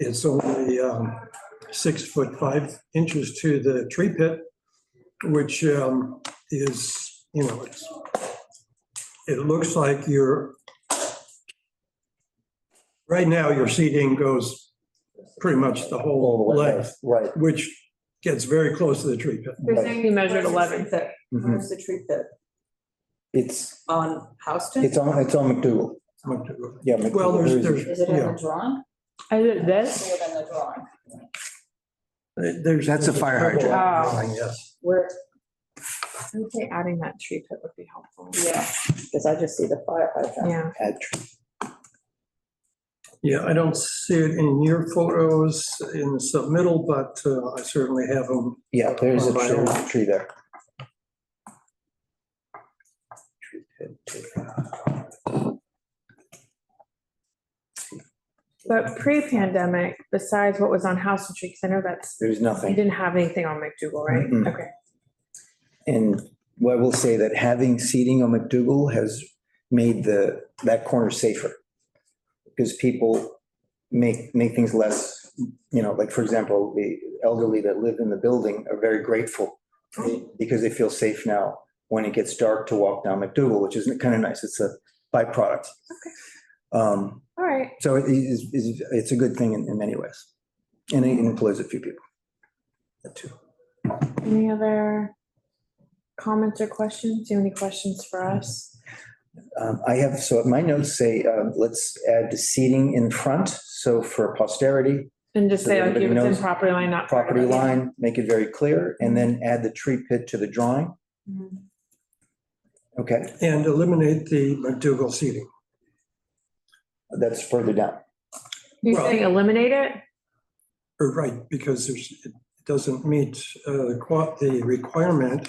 It's only 6'5" to the tree pit, which is, it looks like right now your seating goes pretty much the whole length, right. which gets very close to the tree pit. You're saying you measured 11. Mhm. Where's the tree pit? It's On Houston? on MacDougal. Yeah. Well, MacDougal. there's, Is it in yeah, the drawing? I did this, More than the drawing. there's. That's a fire hydrant. Oh. Yes. Where, I would say adding that tree pit would be helpful. yeah, because I just see the fire hydrant. Yeah, Add tree. Yeah, I don't see it in your photos in the submittal, but I certainly have them. Yeah, there's a tree there. but pre-pandemic, besides what was on Houston Street, because I know There's you nothing. didn't have anything on MacDougal, right? Mm-mm. Okay. And what I will say that having seating on MacDougal has made that corner safer. Because people make things less, like, for example, the elderly that live in the building are very grateful because they feel safe now when it gets dark to walk down MacDougal, which is kind of nice. It's a byproduct. All right. So it's a good thing in many ways. And it employs a few people. That too. Any other comments or questions? Do you have any questions for us? I have, so my notes say, let's add the seating in front. So for posterity, And just say like everybody you're within knows property line, not. part of property it. line, make it very clear, and then add the tree pit to the drawing. Mhm. Okay, And eliminate the MacDougal seating. that's further down. You're Well- saying eliminate it? Right, because it doesn't meet the requirement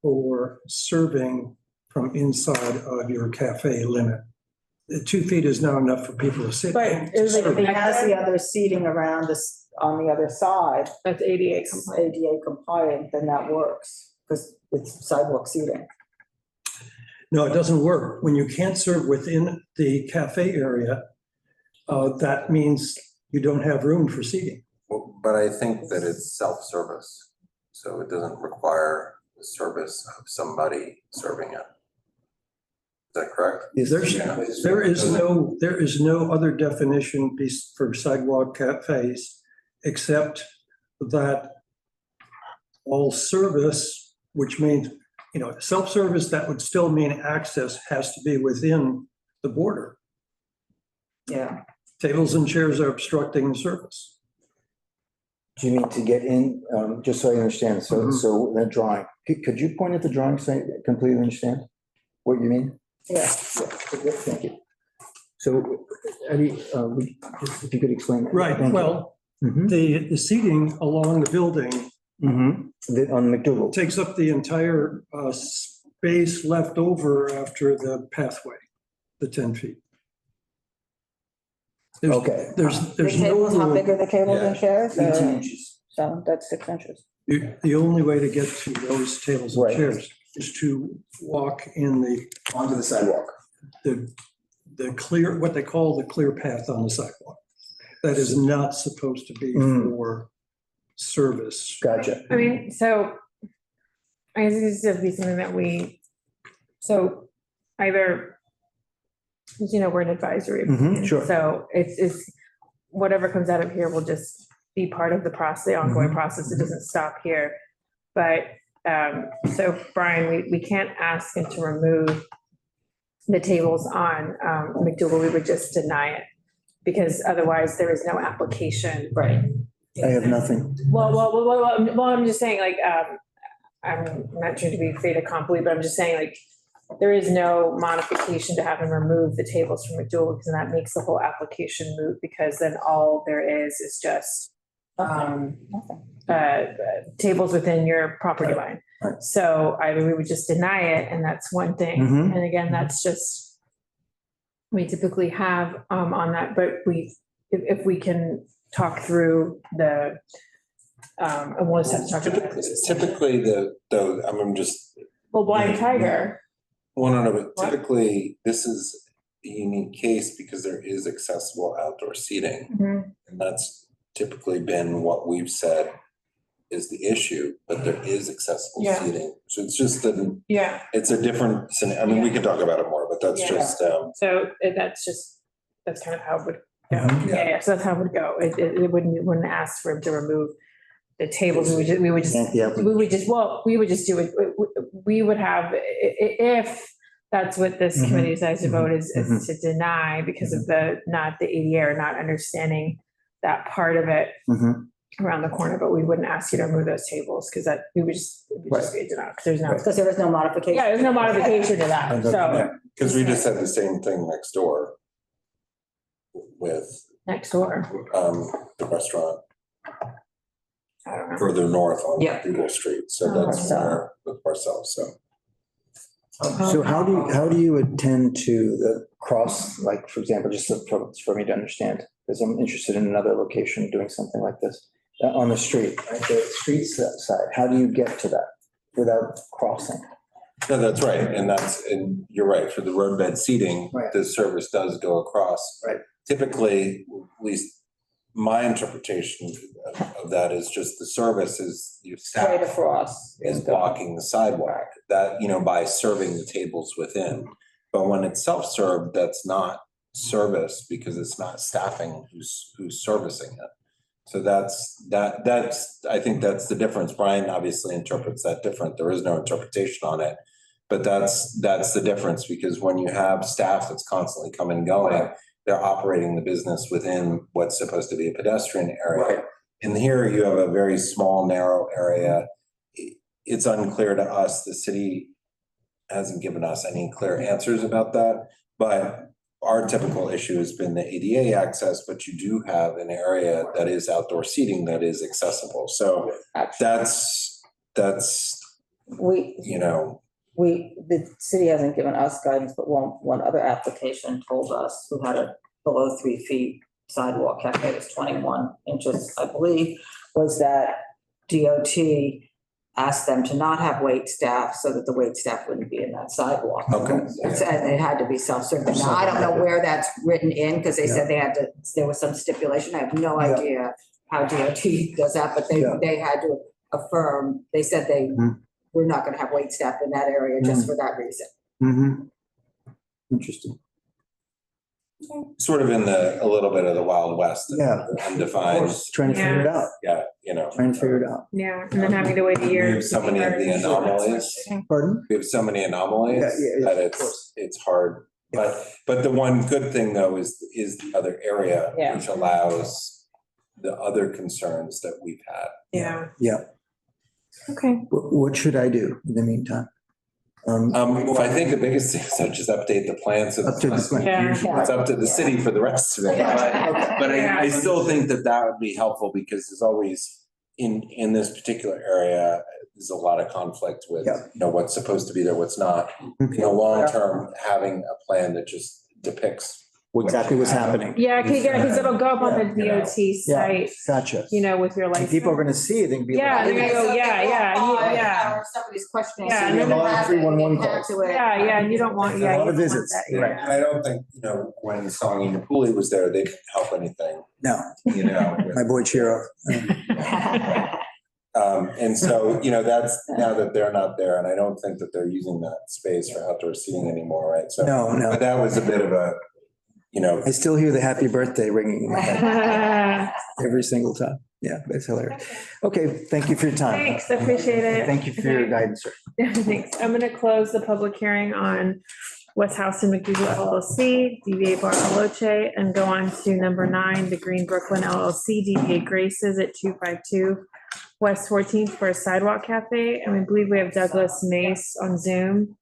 for serving from inside of your cafe limit. The 2 feet is not enough for people to sit. But and it was like serve. It has the other seating around this, on the other side, That's ADA it's compliant. ADA compliant, then that works, because it's sidewalk seating. No, it doesn't work. When you can't serve within the cafe area, that means you don't have room for seating. Well, but I think that it's self-service, so it doesn't require the service of somebody serving it. that correct? There is no other definition for sidewalk cafes except that all service, which means, self-service, that would still mean access has to be within the border. Yeah. Tables and chairs are obstructing the service. Do you mean to get in, just so I understand, so that drawing, could you point at the drawing so I completely understand what you mean? Yeah. Thank you. So, Eddie, if you could explain. that. Right, Thank you. well, Mhm. the seating along the building On MacDougal. takes up the entire space left over after the pathway, the 10 feet. There's- Okay. There's The no tables, how big room. are the tables and chairs? 18 inches. So that's 6 inches. The only way to get to those tables and Right. chairs is to walk in Onto the sidewalk. the clear, what they call the clear path on the sidewalk. That is not supposed to be for service. Gotcha. I mean, so I guess this would be something that so either, we're an advisory. opinion, sure. So it's whatever comes out of here will just be part of the process, the ongoing process. It doesn't stop here. But, so Brian, we can't ask him to remove the tables on MacDougal. We would just deny it because otherwise there is no application. Right. I have nothing. Well, I'm just saying, like, I'm not trying to be fait accompli, but I'm just saying, like, there is no modification to have him remove the tables from MacDougal, because that makes the whole application moot, because then all there is just tables within your property line. Right. So either we would just deny it, and that's one thing. Mhm. And again, that's just, we typically have on that, but if we can talk through the, and we'll just have to talk about it. Typically, I'm just, Well, Blind Tiger. well, no, but What? typically, this is a unique case because there is accessible outdoor seating. Mhm. And that's typically been what we've said is the issue, but there is accessible Yeah. seating. So it's just, Yeah, it's a different, I mean, we can talk about it more, but that's Yeah. just, so that's kind of how it would go. Mhm. Yeah, so that's how it would go. It wouldn't ask for him to remove the tables. We would just Thank you. we would just do it. We would have, if that's what this Mhm. committee decides to vote is Mhm. to deny because of not the ADA or not understanding that part of it Mhm. around the corner, but we wouldn't ask you to remove those tables because it would just be a denial, because there's no, Because there is no modification. yeah, there's no modification to that, so because we just had the same thing next door with next door. the restaurant I don't know. further north on Yeah. Google Street. So Oh, that's so- where with ourselves, so. So how do you attend to the cross, like, for example, just for me to understand, because I'm interested in another location doing something like this, on the street, right, the street side, how do you get to that without crossing? No, that's right. And you're right, for the roadbed seating, Right. the service does go across. Right. Typically, at least my interpretation of that is just the service is your Straight staff across. is blocking the sidewalk, that, by serving the tables within. But when it's self-served, that's not service because it's not staffing who's servicing it. So that's, I think that's the difference. Brian obviously interprets that different. There is no interpretation on it. But that's the difference, because when you have staff that's constantly coming and going, they're operating the business within what's supposed to be a pedestrian area. Right. And here you have a very small, narrow area. It's unclear to us, the city hasn't given us any clear answers about that, but our typical issue has been the ADA access, but you do have an area that is outdoor seating that is accessible. So that's, The city hasn't given us guidance, but one other application told us who had a below 3 feet sidewalk cafe was 21 inches, I believe, was that DOT asked them to not have wait staff so that the wait staff wouldn't be in that sidewalk. Okay. And it had to be self-serving. Now, I don't know where that's written in, because they said there was some stipulation. I have no idea how DOT does that, but they had to affirm, they said we're not gonna have wait staff in that area just for that reason. Mhm. Interesting. Sort of in a little bit of the Wild West. Yeah. Undefined, Trying to figure it out, yeah, trying to figure it out. Yeah, and then having to wait a we year. have so many of the anomalies. Pardon? We have so many anomalies Yeah, that of course. it's hard. But the one good thing though is the other area, Yeah. which allows the other concerns that we've had. Yeah, Yeah. okay. What should I do in the meantime? Well, I think the biggest thing is I just update the plan, so Up to the it's plan. Yeah. it's up to the city for the rest of it. But I still think that would be helpful because there's always, in this particular area, there's a lot of conflict with, what's supposed to be there, what's not. Long term, having a plan that just depicts Exactly what's happening. Yeah, because it'll go up on the DOT site, Gotcha. with your And license. people are gonna see it and be Yeah, like. they're gonna go, yeah. Or somebody's questioning. Yeah, so and you then- have to 311 adhere calls. to it. Yeah, and you don't want, A yeah. lot you of don't want visits, that, right. yeah. And I don't think, when Songy and Napoli was there, they didn't help anything, No, with- my boy Chiro. And so, that's now that they're not there, and I don't think that they're using that space for outdoor seating anymore, right? So, No. but that was a bit of a, I still hear the happy birthday ringing in my head every single time. Yeah, that's hilarious. Okay, thank you for your time. Thanks, I appreciate it. Thank you for your guidance, sir. Thanks. I'm gonna close the public hearing on West Houston MacDougal LLC, DBA Bar Veloce, and go on to number 9, the Green Brooklyn LLC, DBA Graces at 252 West 14th for a sidewalk cafe. And we believe we have Douglas Mace on Zoom,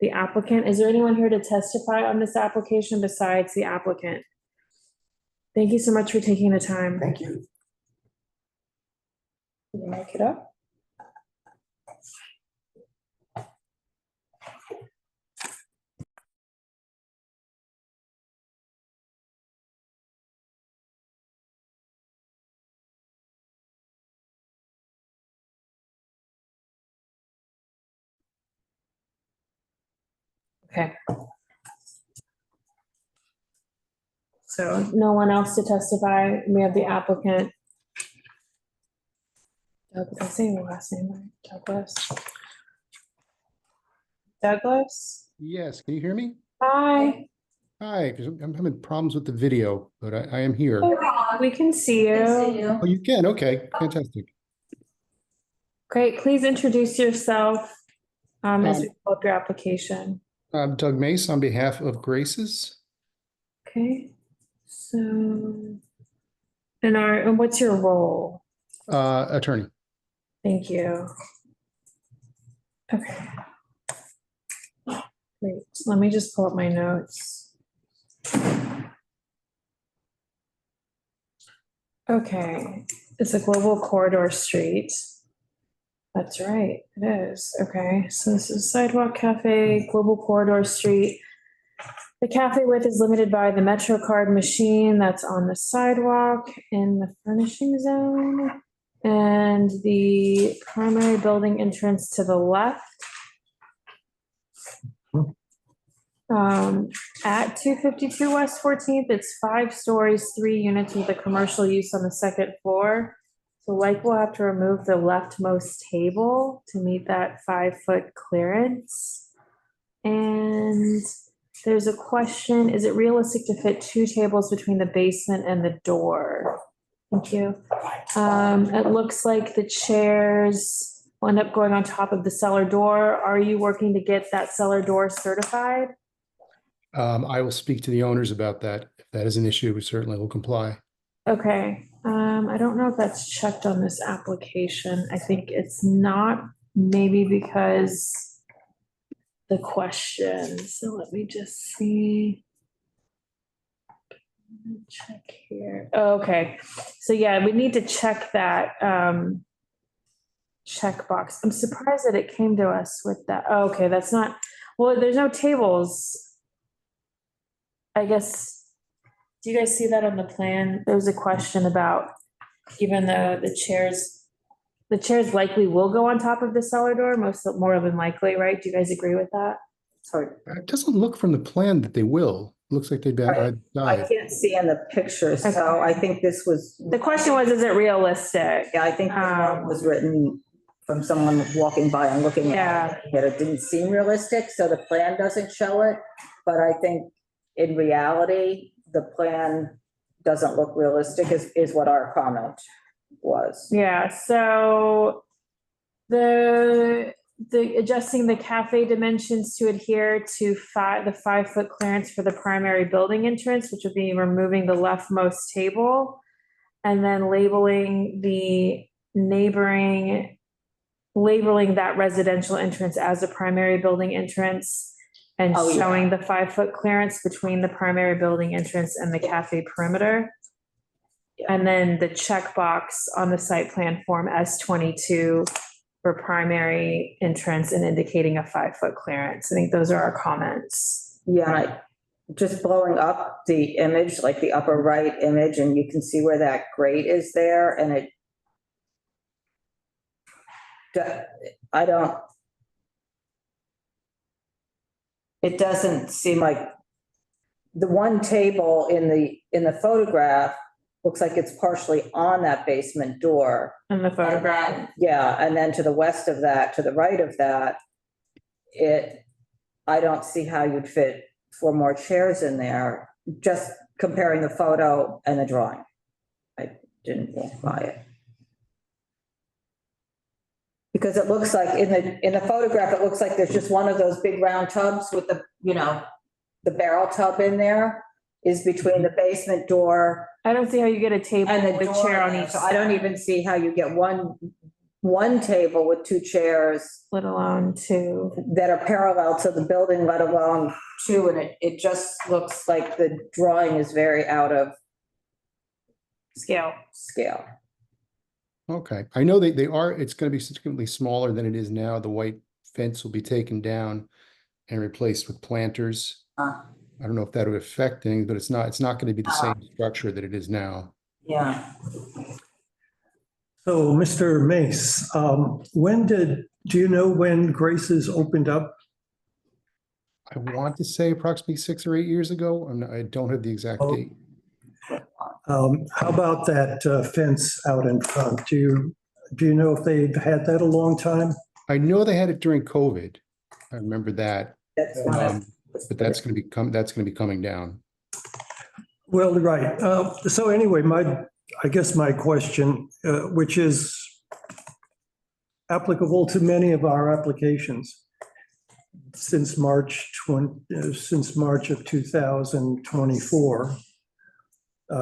the applicant. Is there anyone here to testify on this application besides the applicant? Thank you so much for taking the time. Thank you. Can you mic it up? Okay. So no one else to testify. We have the applicant. Did I say your last name right? Douglas? Douglas? Yes, can you hear me? Hi. Hi, because I'm having problems with the video, but I am here. We can see you. Oh, you can? Okay, fantastic. Great. Please introduce yourself as we pull up your application. I'm Doug Mace on behalf of Graces. Okay. So, and what's your role? Attorney. Thank you. Okay. Great. Let me just pull up my notes. Okay. It's a global corridor street. That's right. It is. Okay. So this is Sidewalk Cafe, global corridor street. The cafe width is limited by the MetroCard machine that's on the sidewalk in the furnishing zone. And the primary building entrance to the left. At 252 West 14th, it's 5 stories, 3 units with a commercial use on the second floor. So like we'll have to remove the leftmost table to meet that 5-foot clearance. And there's a question, is it realistic to fit 2 tables between the basement and the door? Thank you. It looks like the chairs will end up going on top of the cellar door. Are you working to get that cellar door certified? I will speak to the owners about that. If that is an issue, we certainly will comply. Okay, I don't know if that's checked on this application. I think it's not, maybe because the question. So let me just see. Check here. Okay, so yeah, we need to check that checkbox. I'm surprised that it came to us with that. Oh, okay, that's not, well, there's no tables. I guess, do you guys see that on the plan? There was a question about, even though the chairs likely will go on top of the cellar door, more than likely, right? Do you guys agree with that? Sorry, It doesn't look from the plan that they will. Looks like they've been I died. can't see in the picture, so I think this was. The question was, is it realistic? Yeah, I think the note was written from someone walking by and looking at it. It didn't seem realistic, so the plan doesn't show it. but I think in reality, the plan doesn't look realistic is what our comment was. Yeah, so the adjusting the cafe dimensions to adhere to the 5-foot clearance for the primary building entrance, which would be removing the leftmost table, and then labeling that residential entrance as a primary building entrance, and Oh, yeah. showing the 5-foot clearance between the primary building entrance and the cafe perimeter. And then the checkbox on the site plan form S22 for primary entrance and indicating a 5-foot clearance. I think those are our comments. Yeah, just blowing up the image, like the upper right image, and you can see where that grate is there, and it doesn't seem like the one table in the photograph looks like it's partially on that basement door. In the photograph. Yeah, and then to the west of that, to the right of that, I don't see how you'd fit 4 more chairs in there, just comparing the photo and the drawing. I didn't walk by it. Because it looks like in the photograph, it looks like there's just one of those big round tubs with the barrel tub in there is between the basement door. I don't see how you get a table and with a chair on each So side. I don't even see how you get one table with 2 chairs, let alone 2 that are parallel to the building, let alone 2. And it just looks like the drawing is very out of scale. Okay, I know they are, it's going to be significantly smaller than it is now. The white fence will be taken down and replaced with planters. I don't know if that would affect things, but it's not going to be the same structure that it is now. Yeah. So, Mr. Mace, do you know when Grace's opened up? I want to say approximately 6 or 8 years ago. I don't have the exact date. How about that fence out in front? Do you know if they've had that a long time? I know they had it during COVID. I remember that. But that's going to be coming down. Well, right. So anyway, I guess my question, which is applicable to many of our applications since March of 2024,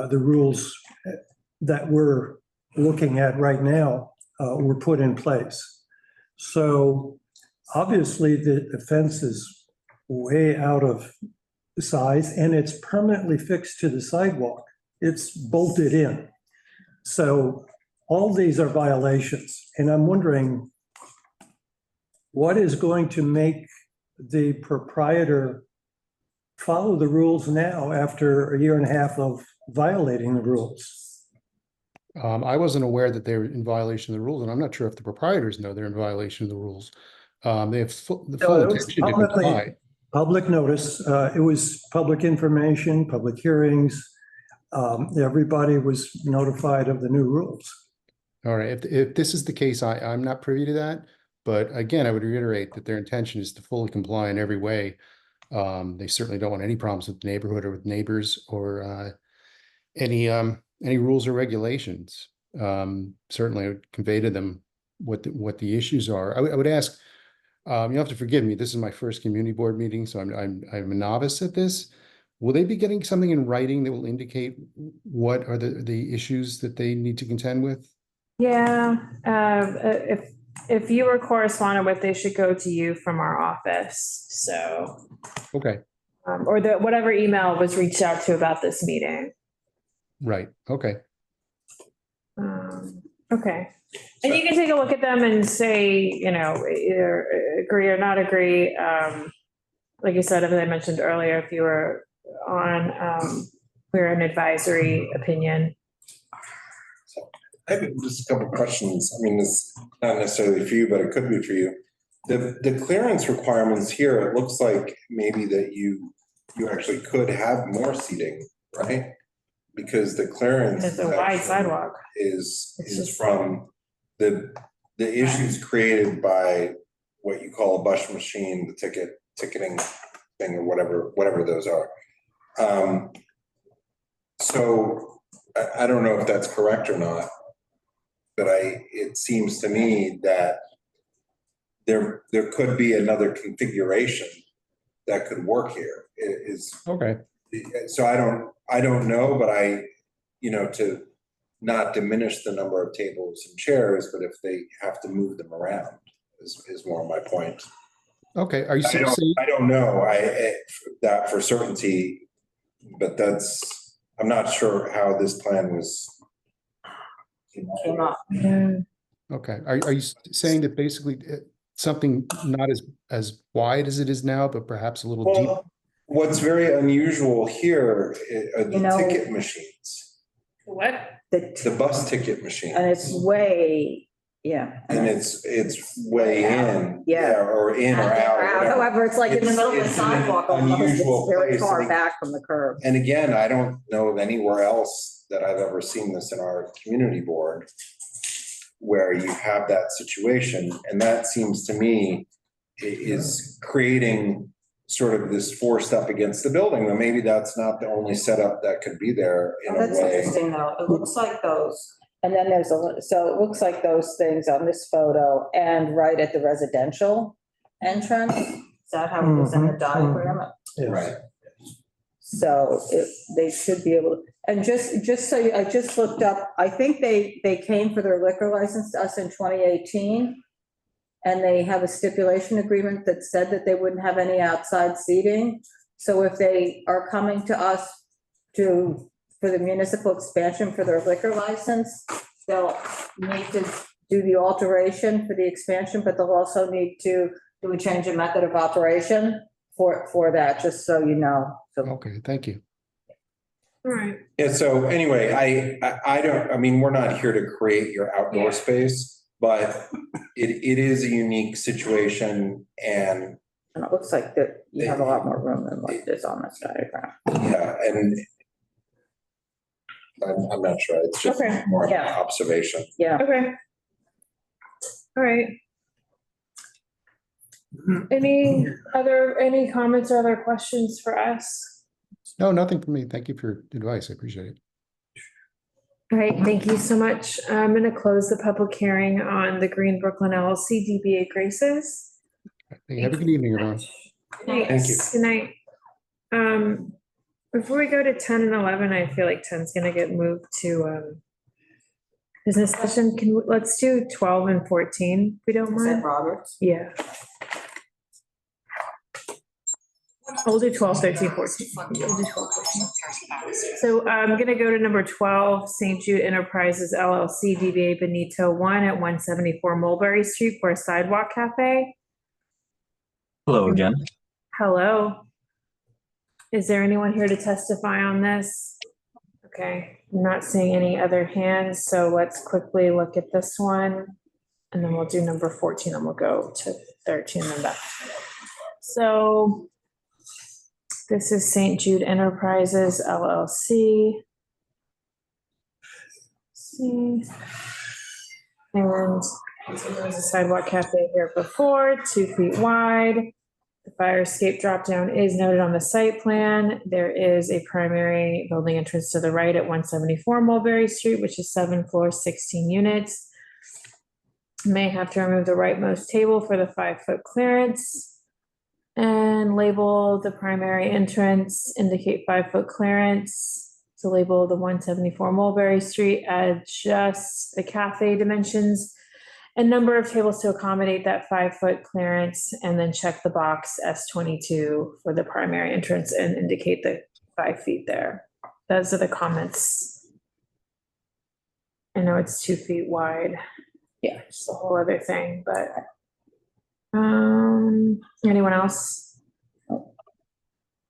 the rules that we're looking at right now were put in place. So obviously the fence is way out of size, and it's permanently fixed to the sidewalk. It's bolted in. So all these are violations, and I'm wondering what is going to make the proprietor follow the rules now after 1.5 years of violating the rules? I wasn't aware that they were in violation of the rules, and I'm not sure if the proprietors know they're in violation of the rules. They have the full intention to comply. Public notice, it was public information, public hearings. Everybody was notified of the new rules. All right, if this is the case, I'm not privy to that. But again, I would reiterate that their intention is to fully comply in every way. They certainly don't want any problems with the neighborhood or with neighbors or any rules or regulations. Certainly I would convey to them what the issues are. I would ask, you have to forgive me, this is my first community board meeting, so I'm a novice at this. Will they be getting something in writing that will indicate what are the issues that they need to contend with? Yeah, if you were corresponded with, they should go to you from our office, so. Okay. Or whatever email was reached out to about this meeting. Right, okay. Okay. And you can take a look at them and say, either agree or not agree. Like you said, as I mentioned earlier, if you were on, we're an advisory opinion. I have just a couple of questions. I mean, it's not necessarily for you, but it could be for you. The clearance requirements here, it looks like maybe that you actually could have more seating, right? Because the clearance. It's a wide sidewalk. Is from the issues created by what you call a bush machine, the ticketing thing or whatever those are. So I don't know if that's correct or not, but it seems to me that there could be another configuration that could work here. Okay. So I don't know, but to not diminish the number of tables and chairs, but if they have to move them around is more my point. Okay. Are you saying? I don't know that for certainty, but I'm not sure how this plan was. Came up. Okay. Are you saying that basically something not as wide as it is now, but perhaps a little deeper? Well, what's very unusual here are the ticket machines. What? The bus ticket machine. And it's way, And it's way in. Yeah. Or in or out. However, it's like in the middle of the It's an sidewalk, almost. unusual It's very place. far back from the curb. And again, I don't know of anywhere else that I've ever seen this in our community board where you have that situation. And that seems to me is creating sort of this forced up against the building. But maybe that's not the only setup that could be there in a way. That's interesting though. It looks like those. And then so it looks like those things on this photo and right at the residential entrance. Is that how it was in the diagram? Right. So they should be able to, and just so I just looked up, I think they came for their liquor license to us in 2018. And they have a stipulation agreement that said that they wouldn't have any outside seating. So if they are coming to us for the municipal expansion for their liquor license, they'll need to do the alteration for the expansion, but they'll also need to do a change in method of operation for that, just so you know. So, Okay, thank you. All right. Yeah, so anyway, we're not here to create your outdoor space, but it is a unique situation and it looks like that you have a lot more room than what is on this diagram. yeah, and I'm not sure. It's just Okay. more of an observation. Yeah. Okay. All right. Any comments or other questions for us? No, nothing for me. Thank you for your advice. I appreciate it. All right, thank you so much. I'm going to close the public hearing on the Green Brooklyn LLC DBA Graces. Have a good evening, everyone. Good night. Thank you. Good night. Before we go to 10 and 11, I feel like 10 is going to get moved to business session. Let's do 12 and 14, if we don't Is that mind. Roberts? Yeah. We'll do 12, 13, 14. We'll do 12, 14. So I'm going to go to number 12, St. Jude Enterprises LLC, DBA Benito 1 at 174 Mulberry Street for a sidewalk cafe. Hello again. Hello. Is there anyone here to testify on this? Okay, I'm not seeing any other hands, so let's quickly look at this one. And then we'll do number 14 and we'll go to 13 and back. So this is St. Jude Enterprises LLC. See. And there was a sidewalk cafe here before, 2 feet wide. The fire escape drop down is noted on the site plan. There is a primary building entrance to the right at 174 Mulberry Street, which is 7 floors, 16 units. May have to remove the rightmost table for the 5-foot clearance. And label the primary entrance, indicate 5-foot clearance. So label the 174 Mulberry Street, adjust the cafe dimensions and number of tables to accommodate that 5-foot clearance, and then check the box S22 for the primary entrance and indicate the 5 feet there. Those are the comments. I know it's 2 feet wide. Yeah, it's a whole other thing, but anyone else?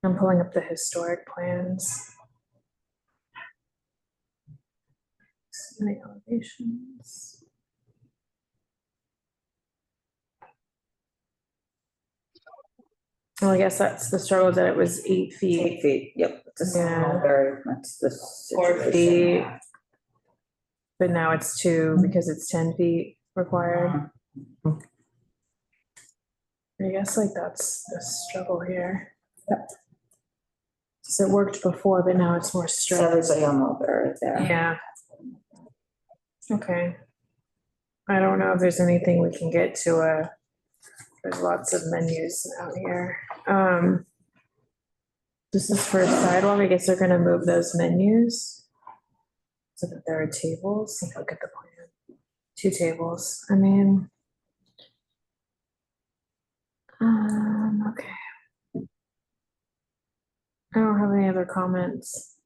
I'm pulling up the historic plans. So many elevations. Well, I guess that's the struggle, that it was 8 feet. 8 feet, yep. It's a Yeah. small, very, that's the 4 situation. feet. But now it's 2 because it's 10 feet required. I guess like that's the struggle here. So it worked before, but now it's more So strict. everybody on Mulberry there. Yeah. Okay. I don't know if there's anything we can get to there's lots of menus out here. This is for sidewalk. I guess they're gonna move those menus so that there are tables. Look at the plan. 2 tables. I mean, okay. I don't have any other comments.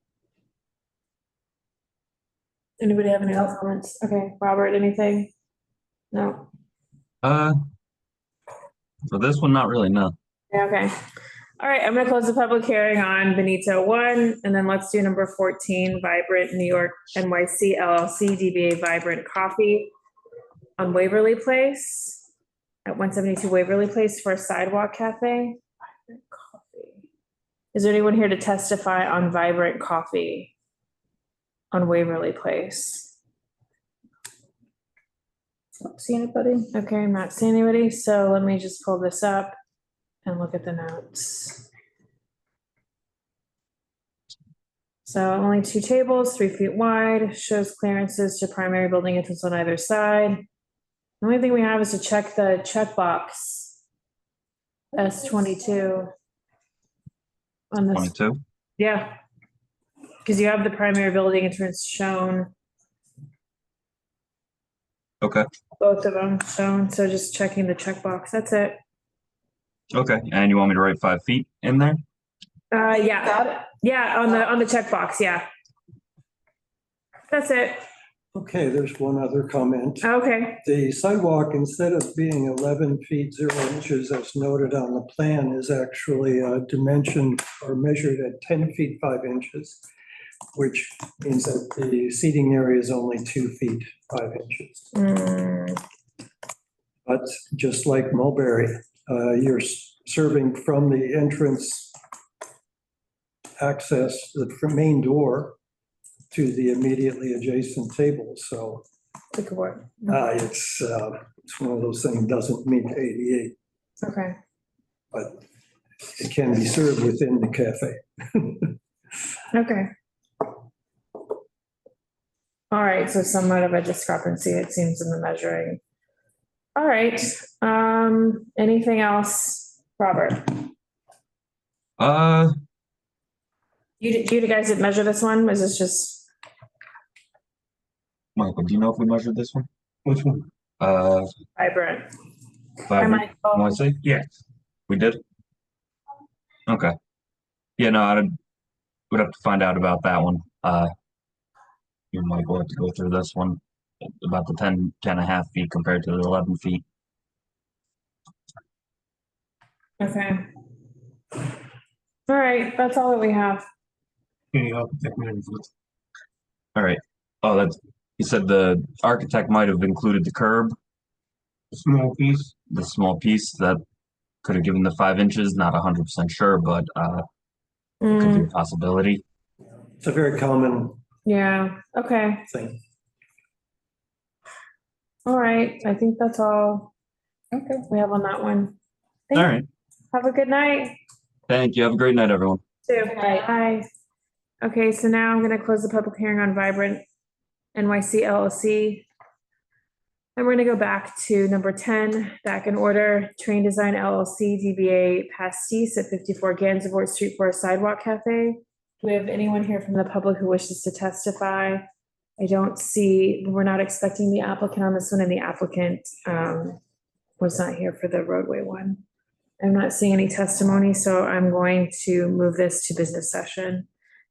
Anybody have any other comments? Okay, Robert, anything? No? For this one, not really, no. Yeah, okay. All right, I'm gonna close the public hearing on Benito 1, and then let's do number 14, Vibrant New York NYC LLC, DBA Vibrant Coffee on Waverly Place, at 172 Waverly Place for a sidewalk cafe. Vibrant Coffee. Is there anyone here to testify on Vibrant Coffee on Waverly Place? Don't see anybody. Okay, I'm not seeing anybody, so let me just pull this up and look at the notes. So only 2 tables, 3 feet wide, shows clearances to primary building entrance on either side. The only thing we have is to check the checkbox. S22. On this, 22? yeah. Because you have the primary building entrance shown, Okay, both of them shown, so just checking the checkbox, that's it. okay. And you want me to write 5 feet in there? Yeah, Got it? yeah, on the checkbox, yeah. That's it, Okay, there's one other comment. okay. The sidewalk, instead of being 11 feet 0 inches as noted on the plan, is actually dimensioned or measured at 10 feet 5 inches, which means that the seating area is only 2 feet 5 inches. But just like Mulberry, you're serving from the entrance access, the main door, to the immediately adjacent table. So Take a word. it's one of those things, doesn't meet ADA, Okay, but it can be served within the cafe. okay. All right, so somewhat of a discrepancy, it seems, in the measuring. All right, anything else, Robert? You guys didn't measure this one? Was this just? Michael, do you know if we measured this one? Which one? Vibrant. Vibrant, want to say? Yes. We did? Okay. Yeah, no, would have to find out about that one. You might have to go through this one, about the 10 and a half feet compared to the 11 feet. Okay. All right, that's all that we have. All right. Oh, that's, you said the architect might have included the curb. The small piece that could have given the 5 inches, not 100% sure, but it could be a possibility. It's a very common Yeah, okay. thing. All right, I think that's all. Okay. We have on that one. All right. Have a good night. Thank you. Have a great night, everyone. Too. Bye. Okay, so now I'm gonna close the public hearing on Vibrant NYC LLC. And we're gonna go back to number 10, back in order, Train Design LLC, DBA Pastis at 54 Gansevoort Street for a sidewalk cafe. Do we have anyone here from the public who wishes to testify? I don't see, we're not expecting the applicant on this one, and the applicant was not here for the roadway one. I'm not seeing any testimony, so I'm going to move this to business session.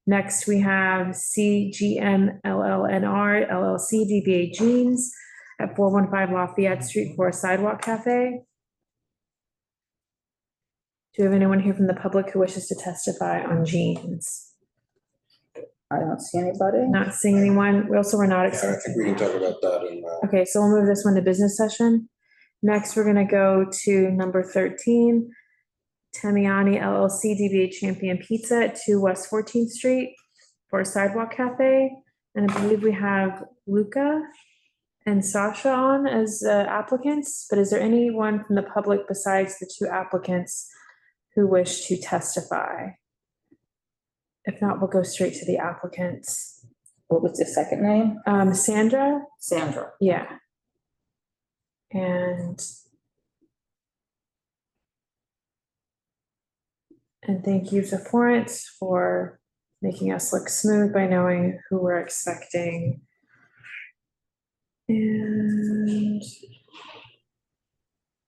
Next, we have CGM LLNR LLC, DBA Jeans at 415 Lafayette Street for a sidewalk cafe. Do we have anyone here from the public who wishes to testify on Jeans? I don't see anybody. Not seeing anyone. We also were not I accepting. think we can talk about that in, Okay, so we'll move this one to business session. Next, we're gonna go to number 13, Tamiani LLC, DBA Champion Pizza at 2 West 14th Street for a sidewalk cafe. And I believe we have Luca and Sasha on as applicants, but is there anyone from the public besides the 2 applicants who wish to testify? If not, we'll go straight to the applicants. What was the second name? Sandra? Sandra. Yeah. And thank you to Florence for making us look smooth by knowing who we're expecting. And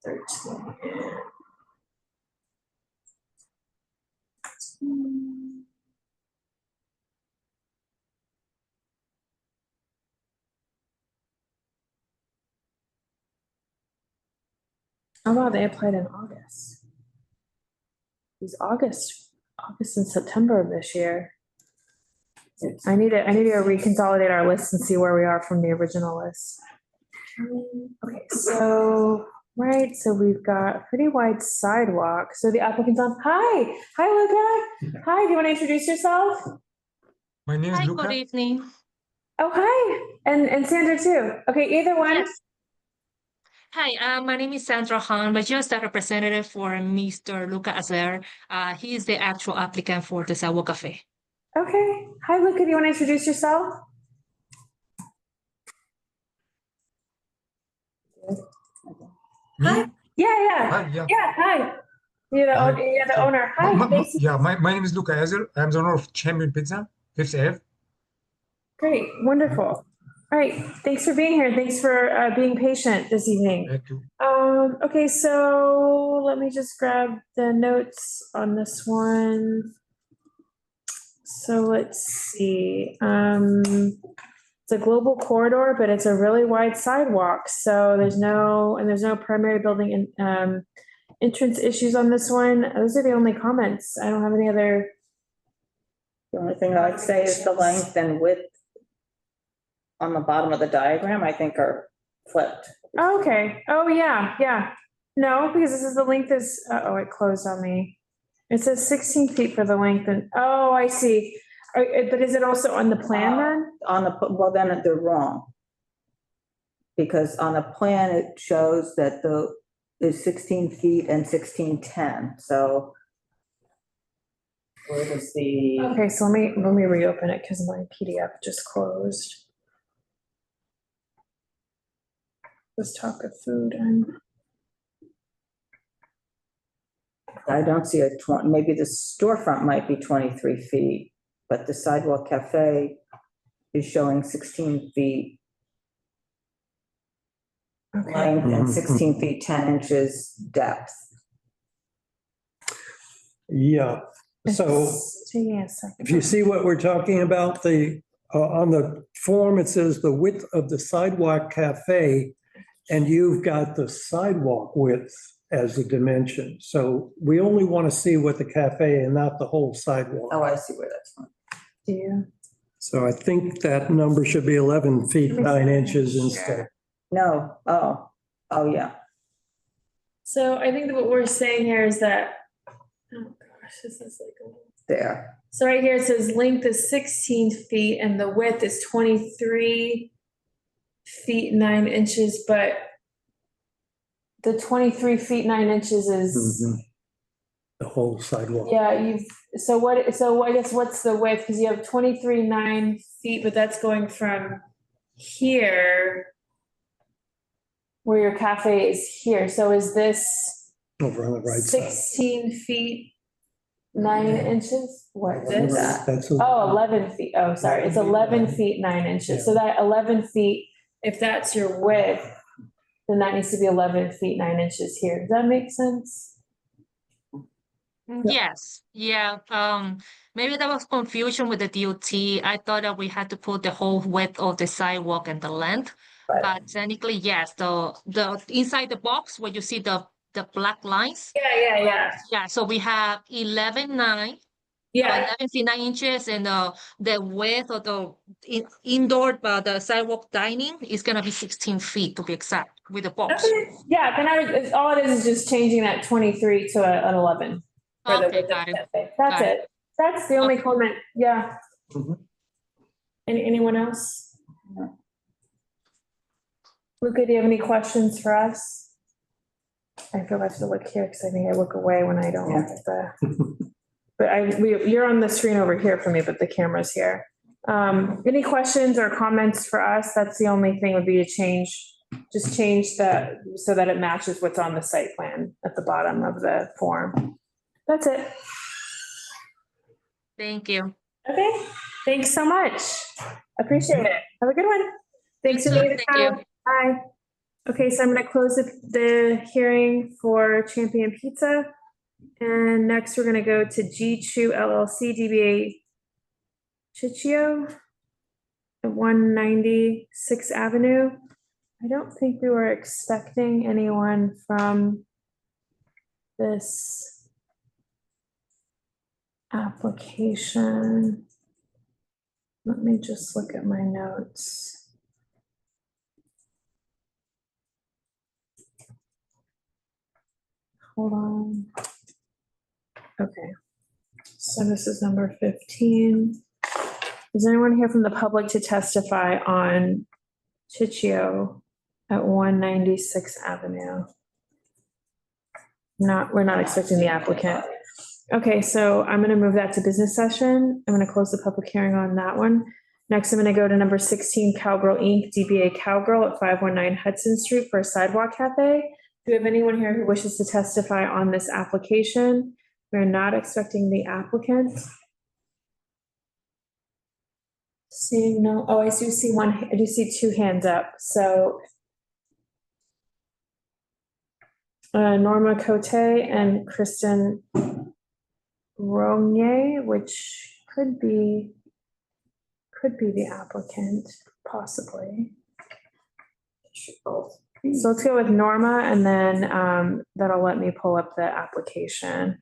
13. Oh, wow, they applied in August. It was August and September of this year. I need to reconsolidate our list and see where we are from the original list. Okay, so, right, so we've got a pretty wide sidewalk. So the applicant's on, hi, Luca. Hi, do you want to introduce yourself? My name is Hi, Luca. good evening. Oh, hi, and Sandra too. Okay, either one. Yes. Hi, my name is Sandra Han, but just a representative for Mr. Luca Azer. He is the actual applicant for the Sidewalk Cafe. Okay, hi, Luca, do you want to introduce yourself? Me? Hi. Yeah. Hi, yeah. Yeah, hi. You're the owner. Hi. My name is Luca Ezer. I'm the owner of Champion Pizza, 5th Ave. Great, wonderful. All right, thanks for being here. Thanks for being patient this evening. Thank you. Okay, so let me just grab the notes on this one. So let's see. It's a global corridor, but it's a really wide sidewalk. So there's no primary building and entrance issues on this one. Those are the only comments. I don't have any other. The only thing I'd say is the length and width on the bottom of the diagram, I think are flipped. Oh, okay. Oh, yeah. No, because this is the length is, it closed on me. It says 16 feet for the length and, oh, I see. But is it also on the plan then? Well, then they're wrong. Because on the plan, it shows that is 16 feet and 1610, so. Where does the? Okay, so let me reopen it because my PDF just closed. Let's talk of food and. I don't see maybe the storefront might be 23 feet, but the Sidewalk Cafe is showing 16 feet length and 16 feet, 10 inches depth. Yeah, so if you see what we're talking about, on the form, it says the width of the Sidewalk Cafe, and you've got the sidewalk width as a dimension. So we only want to see what the cafe and not the whole sidewalk. Oh, I see where that's from. Yeah. So I think that number should be 11 feet, 9 inches instead. No, oh, yeah. So I think that what we're saying here is that, oh gosh, this is like there. So right here it says length is 16 feet and the width is 23 feet 9 inches, but the 23 feet 9 inches is the whole sidewalk. Yeah, so I guess what's the width? Because you have 23 9 feet, but that's going from here where your cafe is here. So is this Over on the right side. 16 feet 9 inches? What is this? That's 11 feet. Oh, sorry. It's 11 feet 9 inches. So that 11 feet, if that's your width, then that needs to be 11 feet 9 inches here. Does that make sense? Yes, yeah. Maybe there was confusion with the DOT. I thought that we had to put the whole width of the sidewalk and the length. But technically, yes, the inside the box where you see the black lines. Yeah. Yeah, so we have 11 feet 9 inches, and the width of the indoor the sidewalk dining is gonna be 16 feet to be exact with the box. Okay. Yeah, then all it is just changing that 23 to an 11. Okay, got it. That's it. That's the only comment. Yeah. Anyone else? Luca, do you have any questions for us? I feel I have to look here because I think I look away when I don't look at the, but you're on the screen over here for me, but the camera's here. Any questions or comments for us? That's the only thing would be to just change that so that it matches what's on the site plan at the bottom of the form. That's it. Thank you. Okay, thanks so much. Appreciate it. Have a good one. Thanks for being Thank you. Bye. Okay, so I'm gonna close the hearing for Champion Pizza. And next we're gonna go to G2 LLC DBA Chichio at 196 Avenue. I don't think we were expecting anyone from this application. Let me just look at my notes. Hold on. Okay. So this is number 15. Is anyone here from the public to testify on Chichio at 196 Avenue? We're not expecting the applicant. Okay, so I'm going to move that to business session. I'm going to close the public hearing on that one. Next, I'm going to go to number 16, Cowgirl Inc., DBA Cowgirl at 519 Hudson Street for a sidewalk cafe. Do we have anyone here who wishes to testify on this application? We're not expecting the applicant. Seeing no, oh, I do see one, I do see two hands up. So Norma Cote and Kristen Rognier, which could be the applicant, possibly. So let's go with Norma, and then that'll let me pull up the application.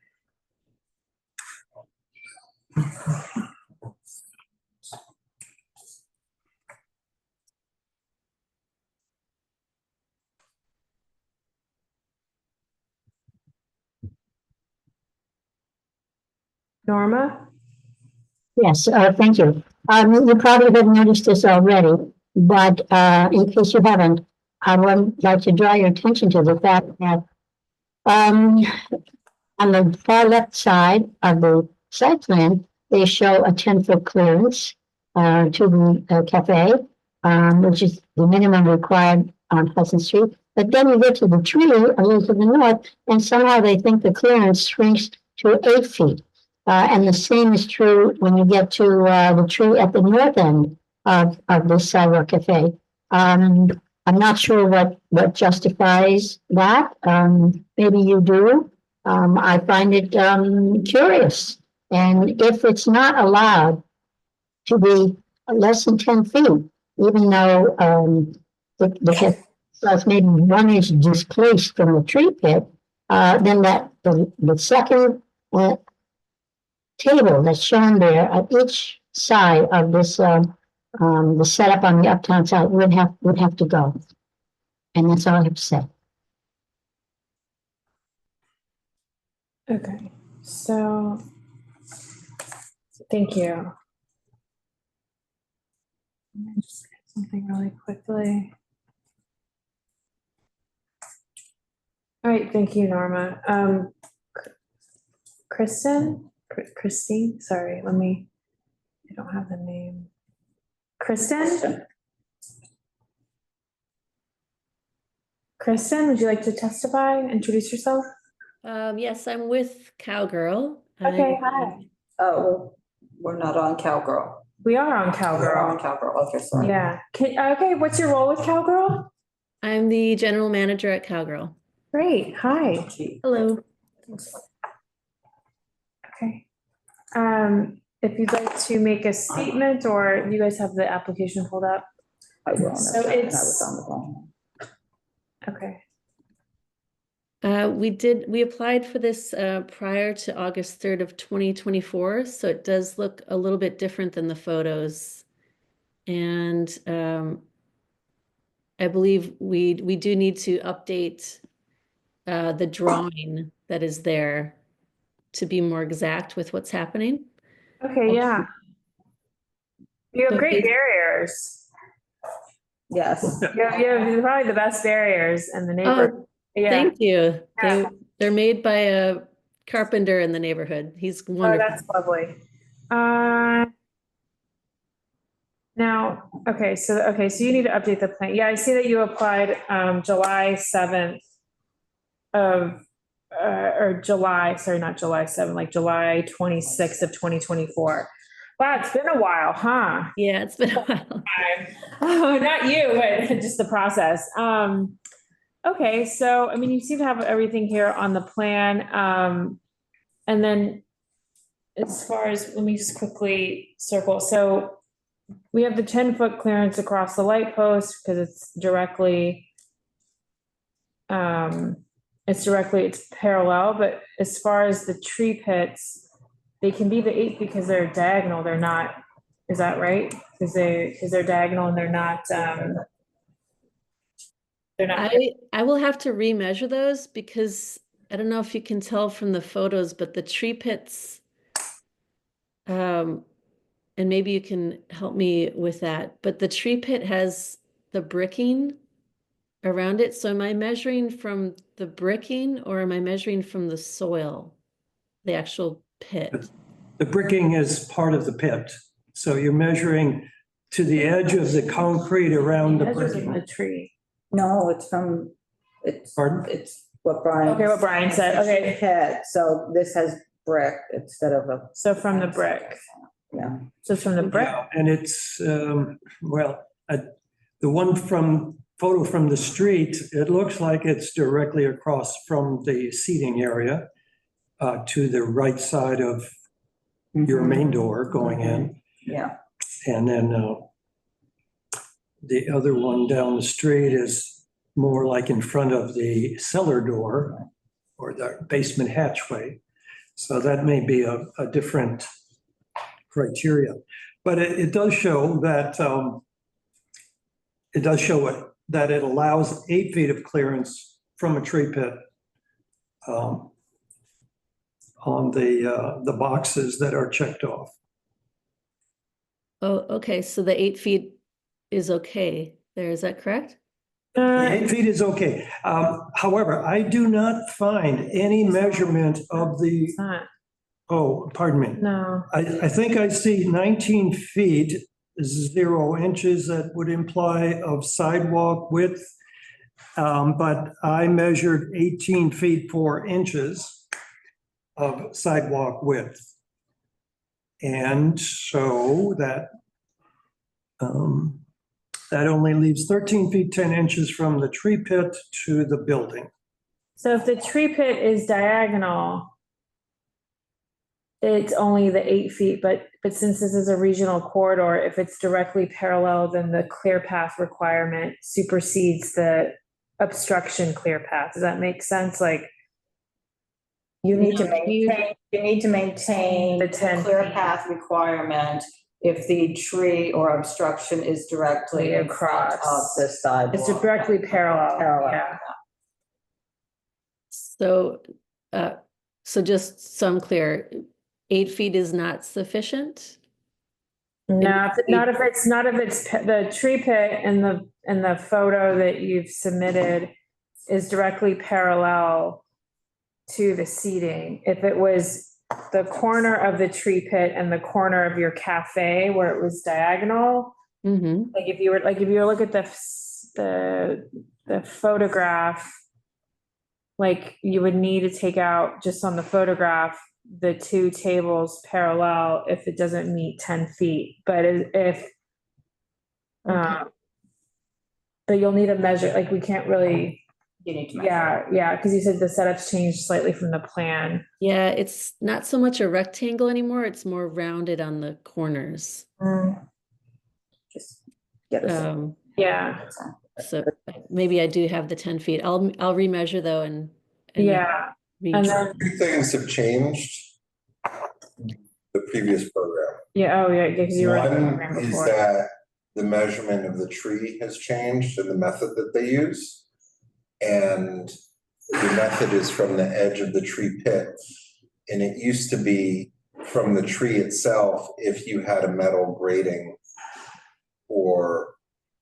Norma? Yes, thank you. You probably have noticed this already, but in case you haven't, I would like to draw your attention to the fact that on the far left side of the site plan, they show a 10-foot clearance to the cafe, which is the minimum required on Hudson Street. But then you get to the tree a little to the north, and somehow they think the clearance shrinks to 8 feet. And the same is true when you get to the tree at the north end of this sidewalk cafe. I'm not sure what justifies that. Maybe you do. I find it curious. And if it's not allowed to be less than 10 feet, even though the that's maybe 1 inch displaced from the tree pit, then that the second table that's shown there at each side of this the setup on the uptown side would have to go. And that's all I have to say. Okay, so thank you. Let me just get something really quickly. All right, thank you, Norma. Christine, sorry, I don't have the name. Kristen, would you like to testify? Introduce yourself. Yes, I'm with Cowgirl. Okay, hi. Oh, we're not on Cowgirl. We are on We're Cowgirl. on Cowgirl, okay, sorry. Yeah. Okay, what's your role with Cowgirl? I'm the general manager at Cowgirl. Great, hi. Hello. Okay. If you'd like to make a statement, or you guys have the application pulled up? I will, in a So second. I it's- was on the phone. Okay. We applied for this prior to August 3rd of 2024, so it does look a little bit different than the photos. And I believe we do need to update the drawing that is there to be more exact with what's happening. Okay, yeah. You have great barriers. Yes. You have probably the best barriers in the neighborhood. Yeah. Thank you. Yeah. They're made by a carpenter in the neighborhood. He's Oh, wonderful. that's lovely. Now, okay, so you need to update the plan. Yeah, I see that you applied July 7th of or July, sorry, not July 7th, like July 26th of 2024. Wow, it's been a while, huh? Yeah, it's been a while. Oh, not you, but just the process. Okay, so I mean, you seem to have everything here on the plan. And then as far as, let me just quickly circle. So we have the 10-foot clearance across the light post because it's directly, it's parallel, but as far as the tree pits, they can be the 8 because they're diagonal. They're not, is that right? Because they're diagonal and they're not. I will have to remeasure those because I don't know if you can tell from the photos, but the tree pits, and maybe you can help me with that, but the tree pit has the bricking around it. So am I measuring from the bricking or am I measuring from the soil, the actual pit? The bricking is part of the pit. So you're measuring to the edge of the concrete around the bricking. The tree. No, it's what Brian. Okay, what Brian said, okay. Pit, so this has brick instead of a. So from the brick. Yeah. So from the brick. Yeah, and it's, the one photo from the street, it looks like it's directly across from the seating area to the right side of your main door going in. Yeah. And then the other one down the street is more like in front of the cellar door or the basement hatchway. So that may be a different criteria, but it does show that that it allows 8 feet of clearance from a tree pit on the boxes that are checked off. Oh, okay. So the 8 feet is okay there. Is that correct? 8 feet is okay. However, I do not find any measurement of the. It's not. Oh, pardon me. No. I think I see 19 feet, 0 inches that would imply of sidewalk width. But I measured 18 feet 4 inches of sidewalk width. And so that only leaves 13 feet 10 inches from the tree pit to the building. So if the tree pit is diagonal, it's only the 8 feet, but since this is a regional corridor, if it's directly parallel, then the clear path requirement supersedes the obstruction clear path. Does that make sense? Like, You need to maintain The the 10 clear feet. path requirement if the tree or obstruction is directly in front of the sidewalk. it's directly parallel. Parallel. Yeah. So, so just so I'm clear, 8 feet is not sufficient? No, not if it's the tree pit and the photo that you've submitted is directly parallel to the seating. If it was the corner of the tree pit and the corner of your cafe where it was diagonal, Mm-hmm. like if you were look at the photograph, like you would need to take out just on the photograph the 2 tables parallel if it doesn't meet 10 feet. But if but you'll need a measure, like we can't really. You need to measure. Yeah, because you said the setup's changed slightly from the plan. Yeah, it's not so much a rectangle anymore. It's more rounded on the corners. Just get us. Yeah. So maybe I do have the 10 feet. I'll remeasure though and Yeah. And then, 2 things have changed the previous program. yeah, because you were in the One program is before. that the measurement of the tree has changed and the method that they use. And the method is from the edge of the tree pit. And it used to be from the tree itself if you had a metal grating or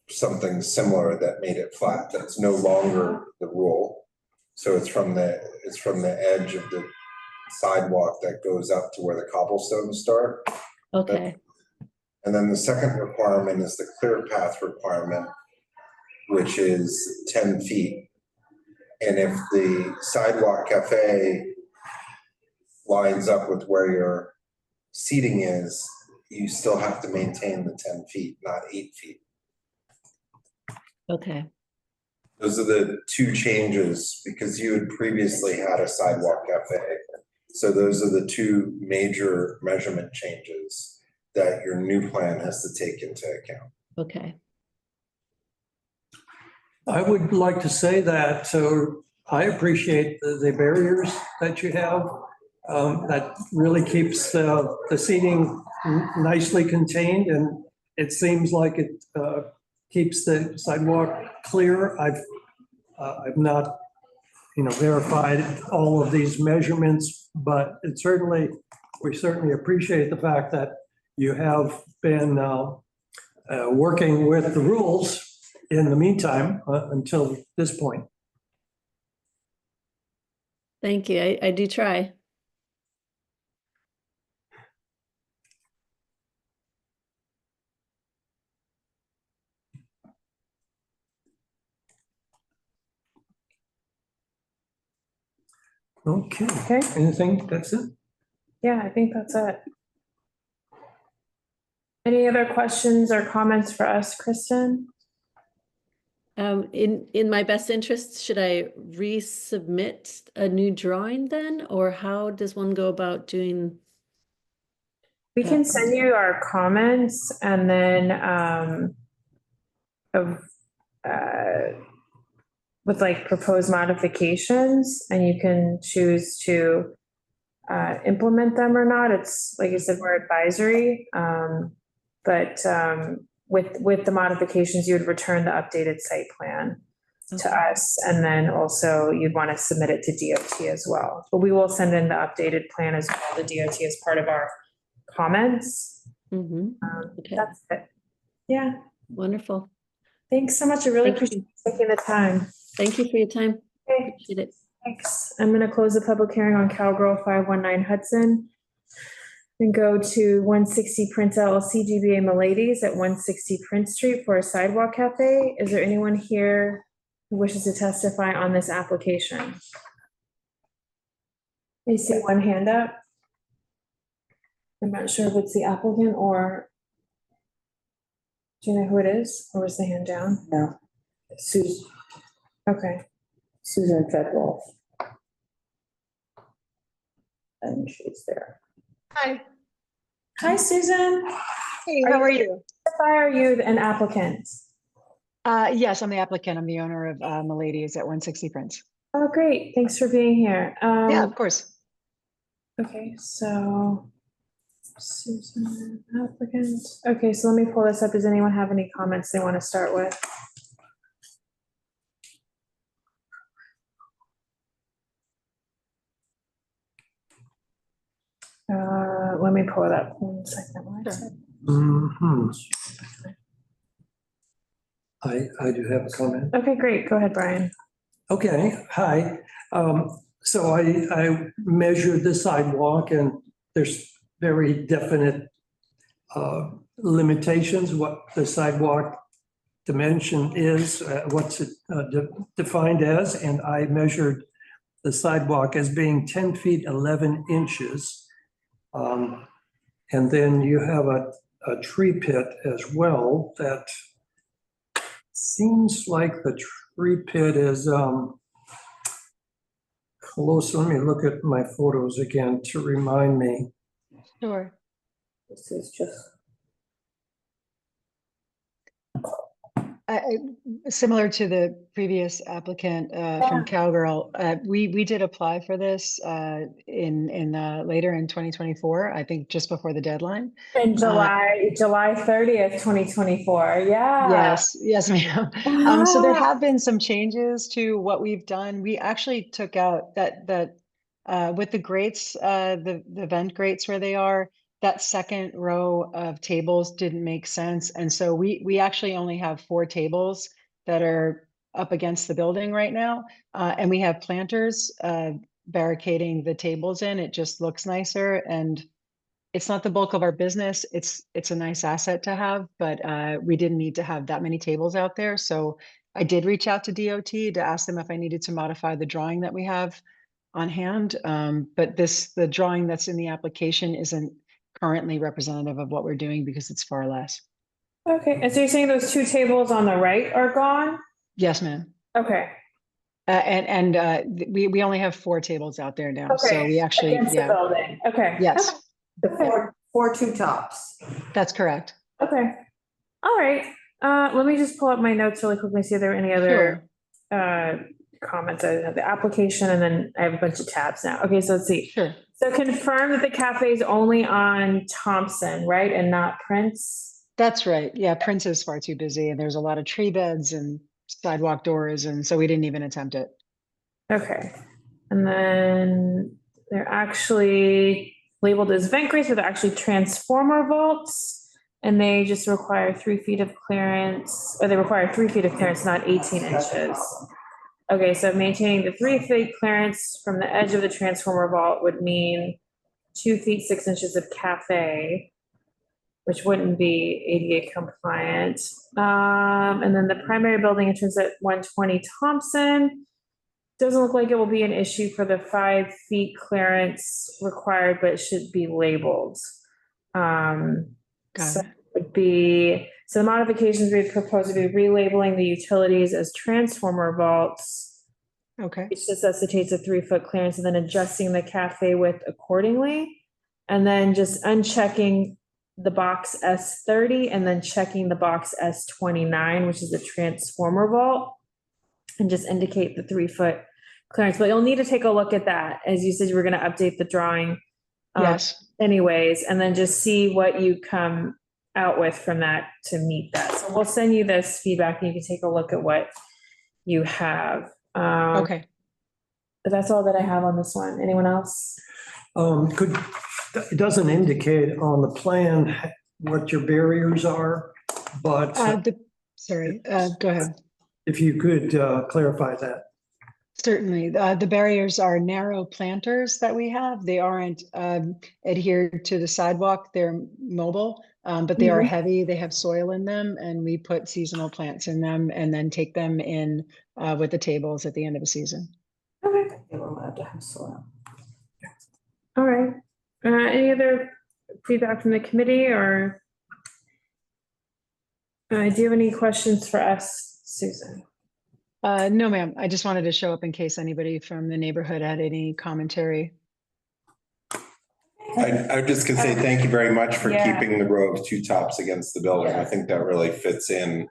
something similar that made it flat. That's no longer the rule. So it's from the edge of the sidewalk that goes up to where the cobblestones start. Okay, And then the second requirement is the clear path requirement, which is 10 feet. And if the sidewalk cafe lines up with where your seating is, you still have to maintain the 10 feet, not 8 feet. okay, Those are the two changes, because you had previously had a sidewalk cafe. So those are the two major measurement changes that your new plan has to take into account. okay. I would like to say that, so I appreciate the barriers that you have. That really keeps the seating nicely contained, and it seems like it keeps the sidewalk clear. I've not, verified all of these measurements, but we certainly appreciate the fact that you have been working with the rules in the meantime until this point. Thank you. I do try. Okay, Okay, anything? That's it? yeah, I think that's it. Any other questions or comments for us, Kristen? In my best interest, should I resubmit a new drawing then, or how does one go about doing? We can send you our comments and then with like proposed modifications, and you can choose to implement them or not. It's like I said, we're advisory, but with the modifications, you would return the updated site plan to us, and then also you'd want to submit it to DOT as well. But we will send in the updated plan as well to DOT as part of our comments. Okay. That's it. Yeah. Wonderful. Thanks so much. I really Thank appreciate you. you taking the time. Thank you for your time. Okay. Appreciate it. Thanks. I'm going to close the public hearing on Cowgirl 519 Hudson and go to 160 Prince LLC DBA Milady's at 160 Prince Street for a sidewalk cafe. Is there anyone here who wishes to testify on this application? I see one hand up. I'm not sure if it's the applicant or do you know who it is, or was the hand down? No. Susan. Okay. Susan Fedwolf. And she's there. Hi. Hi, Susan. Hey, how are you? Are you an applicant? Yes, I'm the applicant. I'm the owner of Milady's at 160 Prince. Oh, great. Thanks for being here. Yeah, of course. Okay, so Susan, applicant. Okay, so let me pull this up. Does anyone have any comments they want to start with? Let me pull it up 1 second. I do have a comment. Okay, great. Go ahead, Brian. Okay, hi. So I measured the sidewalk, and there's very definite limitations, what the sidewalk dimension is, what's it defined as, and I measured the sidewalk as being 10 feet 11 inches. And then you have a tree pit as well that seems like the tree pit is close. Let me look at my photos again to remind me. Sure. This is just. Similar to the previous applicant from Cowgirl, we did apply for this in later in 2024, I think just before the deadline. In July 30th, 2024. Yeah. Yes, ma'am. So there have been some changes to what we've done. We actually took out that with the grates, the vent grates where they are, that second row of tables didn't make sense. And so we actually only have 4 tables that are up against the building right now. And we have planters barricading the tables in. It just looks nicer, and it's not the bulk of our business. It's a nice asset to have, but we didn't need to have that many tables out there. So I did reach out to DOT to ask them if I needed to modify the drawing that we have on hand. But the drawing that's in the application isn't currently representative of what we're doing because it's far less. Okay, and so you're saying those two tables on the right are gone? Yes, ma'am. Okay. We only have 4 tables out there now. So Okay, we actually, against the building. Okay. Yes, The four two tops. that's correct. Okay. All right. Let me just pull up my notes really quickly, see if there are any other comments. I have the application, and then I have a bunch of tabs now. Okay, so let's see. Sure. So confirm that the cafe is only on Thompson, right? And not Prince? That's right. Yeah, Prince is far too busy, and there's a lot of tree beds and sidewalk doors, and so we didn't even attempt it. Okay. And then they're actually labeled as vent grates, but they're actually transformer vaults. And they just require 3 feet of clearance, or they require 3 feet of clearance, not 18 inches. Okay, so maintaining the 3 feet clearance from the edge of the transformer vault would mean 2 feet 6 inches of cafe, which wouldn't be ADA compliant. And then the primary building entrance at 120 Thompson. Doesn't look like it will be an issue for the 5 feet clearance required, but it should be labeled. So it would be, so the modifications we propose to be relabeling the utilities as transformer vaults, Okay. which necessitates a 3 foot clearance, and then adjusting the cafe width accordingly. And then just unchecking the box S30 and then checking the box S29, which is a transformer vault, and just indicate the 3 foot clearance. But you'll need to take a look at that. As you said, you were going to update the drawing. Yes. Anyways, and then just see what you come out with from that to meet that. So we'll send you this feedback and you can take a look at what you have. Okay. But that's all that I have on this one. Anyone else? It doesn't indicate on the plan what your barriers are, but go ahead. if you could clarify that. Certainly. The barriers are narrow planters that we have. They aren't adhered to the sidewalk. They're mobile, but they are heavy. They have soil in them, and we put seasonal plants in them and then take them in with the tables at the end of the season. Okay. They were allowed to have soil. All right. Any other feedback from the committee, or do you have any questions for us, Susan? No, ma'am. I just wanted to show up in case anybody from the neighborhood had any commentary. I was just gonna say thank you very much for keeping the row of 2 tops against the building. I think that really fits in,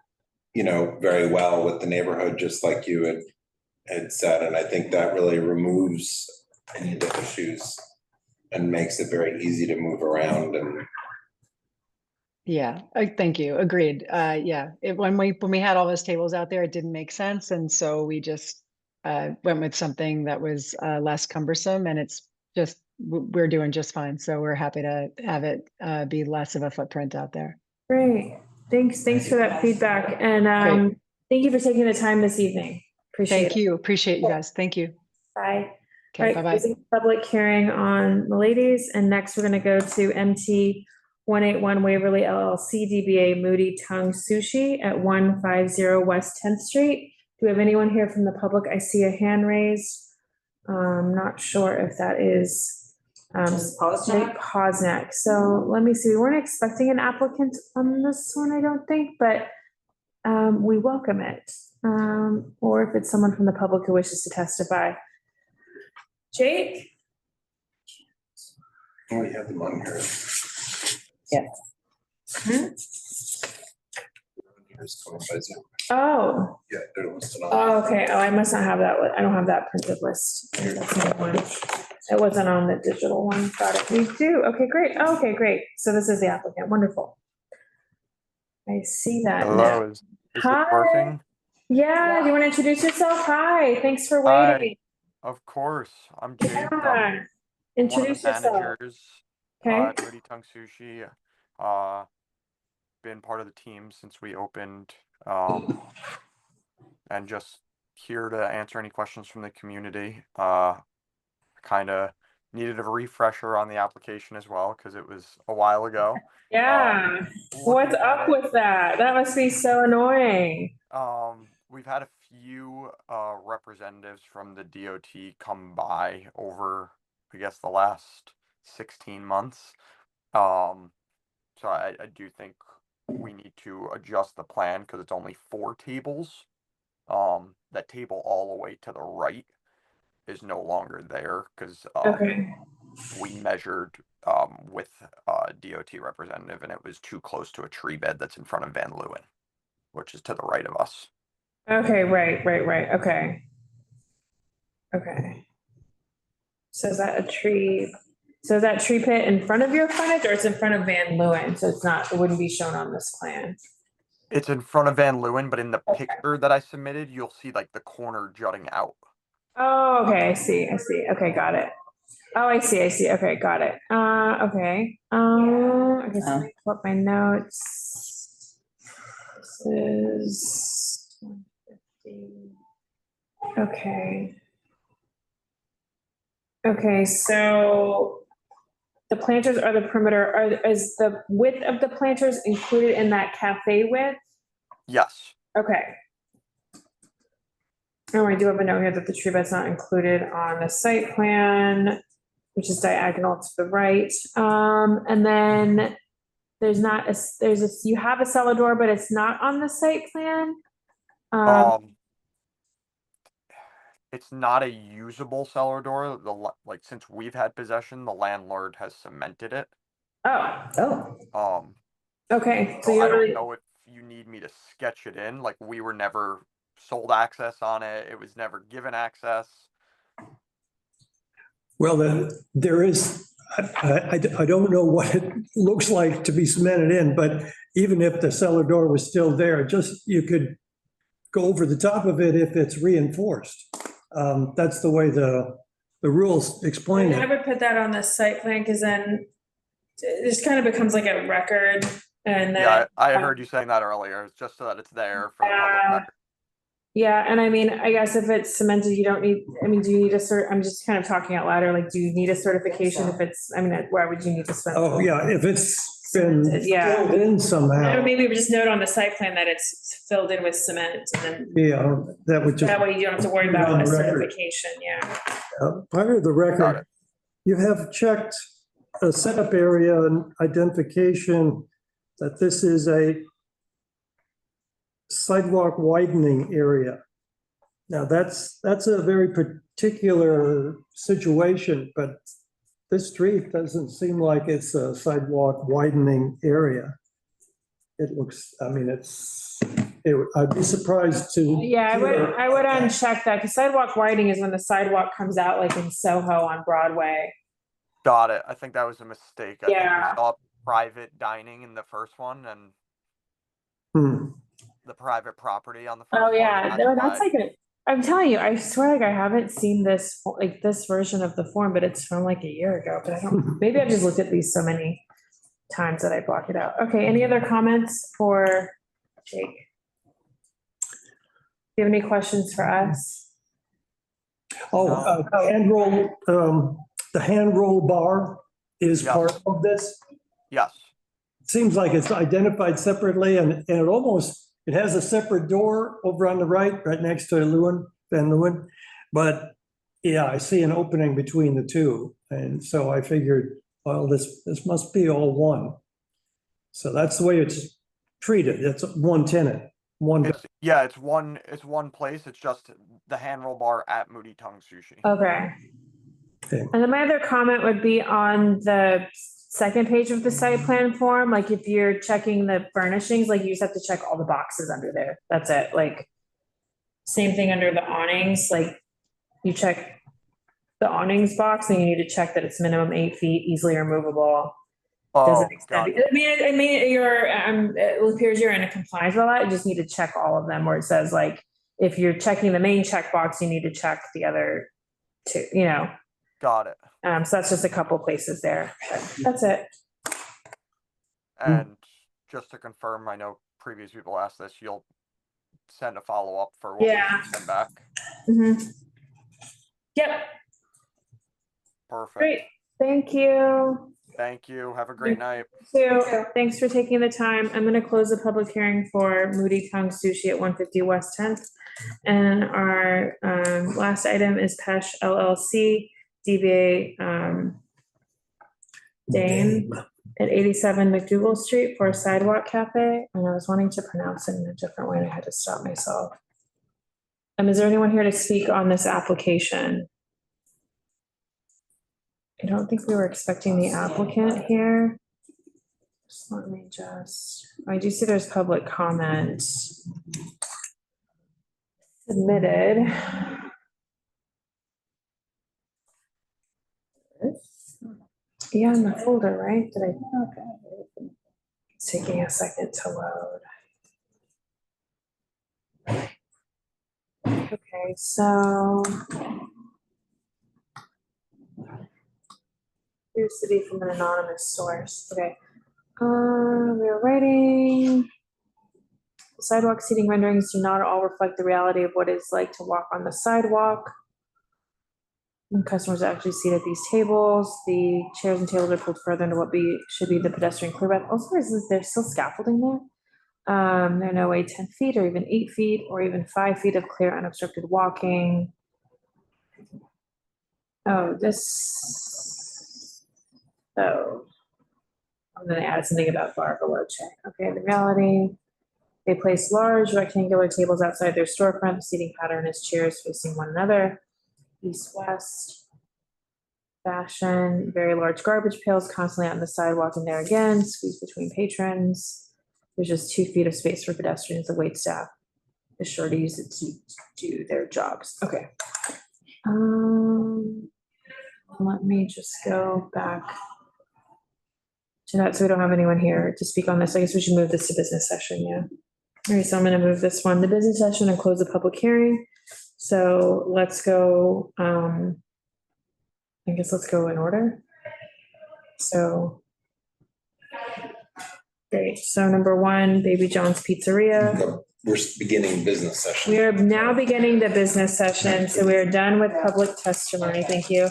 very well with the neighborhood, just like you had said. And I think that really removes any of the issues and makes it very easy to move around. And Yeah, thank you. Agreed. When we had all those tables out there, it didn't make sense. And so we just went with something that was less cumbersome, and it's just, we're doing just fine. So we're happy to have it be less of a footprint out there. Great. Thanks for that feedback. And thank you for taking the time this evening. Appreciate it. Thank you. Appreciate you guys. Thank you. Bye. Okay, All right, bye-bye. closing public hearing on the ladies, and next we're going to go to MT 181 Waverly LLC, DBA Moody Tongue Sushi at 150 West 10th Street. Do we have anyone here from the public? I see a hand raised. Not sure if that is Nate Posnack. So let me see. We weren't expecting an applicant on this one, I don't think, but we welcome it. Or if it's someone from the public who wishes to testify. Jake? oh, you have them on here. Yeah. Here's coming by Zoom. Oh. Yeah, they're listed on. Oh, okay. Oh, I must not have that. I don't have that printed list. That's not one. It wasn't on the digital one. Got it. We do. Okay, great. Okay, great. So this is the applicant. Wonderful. I see that. Hello, now. is it Hi. working? Yeah, you want to introduce yourself? Hi, thanks for Hi, waiting. of course. I'm Jake. Yeah. I'm Introduce one of the yourself. managers Okay. at Moody Tongue Sushi. Been part of the team since we opened. and just here to answer any questions from the community. Kind of needed a refresher on the application as well, because it was a while ago. Yeah. What's Looking at up it, with that? That must be so annoying. we've had a few representatives from the DOT come by over, I guess, the last 16 months. So I do think we need to adjust the plan because it's only 4 tables. That table all the way to the right is no longer there because Okay. we measured with a DOT representative and it was too close to a tree bed that's in front of Van Leeuwen, which is to the right of us. Okay, right. Okay. Okay. So is that a tree? So is that tree pit in front of your frontage or it's in front of Van Leeuwen? So it's not, it wouldn't be shown on this plan. It's in front of Van Leeuwen, but in the picture that I submitted, you'll see like the corner jutting out. Oh, okay, I see. Okay, got it. Oh, I see. Okay, got it. Okay. I guess let me pull up my notes. This is 150. Okay. Okay, so the planters are the perimeter. Is the width of the planters included in that cafe width? Yes. Okay. Oh, I do have a note here that the tree bed's not included on the site plan, which is diagonal to the right. And then you have a cellar door, but it's not on the site plan. It's not a usable cellar door. Like since we've had possession, the landlord has cemented it. Oh. Okay. So I don't know if you need me to sketch it in. Like we were never sold access on it. It was never given access. Well, there is, I don't know what it looks like to be cemented in, but even if the cellar door was still there, you could go over the top of it if it's reinforced. That's the way the rules explain I it. would put that on the site plan because then it just kind of becomes like a record. And then, Yeah, I heard you saying that earlier, just so that it's there for the public record. Yeah, and I mean, I guess if it's cemented, you don't need, I mean, do you need I'm just kind of talking out louder, like, do you need a certification if it's, I mean, why would you need to spend? Oh, yeah, if it's been Yeah. filled in somehow. Or maybe we just note on the site plan that it's filled in with cement and then Yeah, that would just. that way you don't have to worry put it about on a the record. certification, yeah. Part of the record, you have checked a setup area and identification that this is a sidewalk widening area. Now, that's a very particular situation, but this street doesn't seem like it's a sidewalk widening area. It looks, I mean, I'd be surprised to. Yeah, I would uncheck that because sidewalk widening is when the sidewalk comes out like in Soho on Broadway. Got it. I think that was a mistake. I think Yeah. we saw private dining in the first one and the private property on the first one. Oh, yeah, no, that's like I'm telling you, I swear like I haven't seen this, like this version of the form, but it's from like a year ago, but I don't, maybe I've just looked at these so many times that I block it out. Okay, any other comments for Jake? Do you have any questions for us? Hand roll, the hand roll bar is part of this? Yes. Seems like it's identified separately and it has a separate door over on the right next to Van Leeuwen. But yeah, I see an opening between the two. And so I figured, well, this must be all one. So that's the way it's treated. It's one tenant, one. It's one place. It's just the hand roll bar at Moody Tongue Sushi. Okay. And then my other comment would be on the second page of the site plan form, like if you're checking the furnishings, like you just have to check all the boxes under there. That's it. Like same thing under the awnings, like you check the awnings box and you need to check that it's minimum 8 feet, easily removable. Doesn't extend. I mean, it appears you're in a compliance with that. You just need to check all of them where it says like, if you're checking the main checkbox, you need to check the other two, you know. Got it. So that's just a couple places there. That's it. And just to confirm, I know previous people asked this, send a follow-up for what we Yeah. send back. Yep, Perfect. great. Thank you. Thank you. Have a great night. So, thanks for taking the time. I'm gonna close the public hearing for Moody Tongue Sushi at 150 West 10th. And our last item is Pesh LLC, DBA Dame at 87 MacDougal Street for a Sidewalk Cafe. And I was wanting to pronounce it in a different way and I had to stop myself. Is there anyone here to speak on this application? I don't think we were expecting the applicant here. So let me I do see there's public comment submitted. Yeah, in the folder, right? Did I? Okay. It's taking a second to load. Okay, so appears to be from an anonymous source. Okay. We are writing. Sidewalk seating renderings do not all reflect the reality of what it's like to walk on the sidewalk. When customers are actually seated at these tables, the chairs and tables are pulled further into what should be the pedestrian clear path. Also, there's still scaffolding there. There are no way 10 feet or even 8 feet or even 5 feet of clear unobstructed walking. Oh, I'm gonna add something about Bar Veloce. Okay, the reality, they place large rectangular tables outside their storefront. The seating pattern is chairs facing one another, east-west fashion, very large garbage pails constantly out on the sidewalk and there again, squeezed between patrons. There's just 2 feet of space for pedestrians. The wait staff is sure to use it to do their jobs. Okay. Let me just go back to that so we don't have anyone here to speak on this. I guess we should move this to business session, yeah. All right, so I'm gonna move this one to business session and close the public hearing. So let's go, I guess let's go in order. So, great, so number 1, Baby John's Pizzeria. We're beginning business session. We are now beginning the business session, so we are done with public testimony, thank you.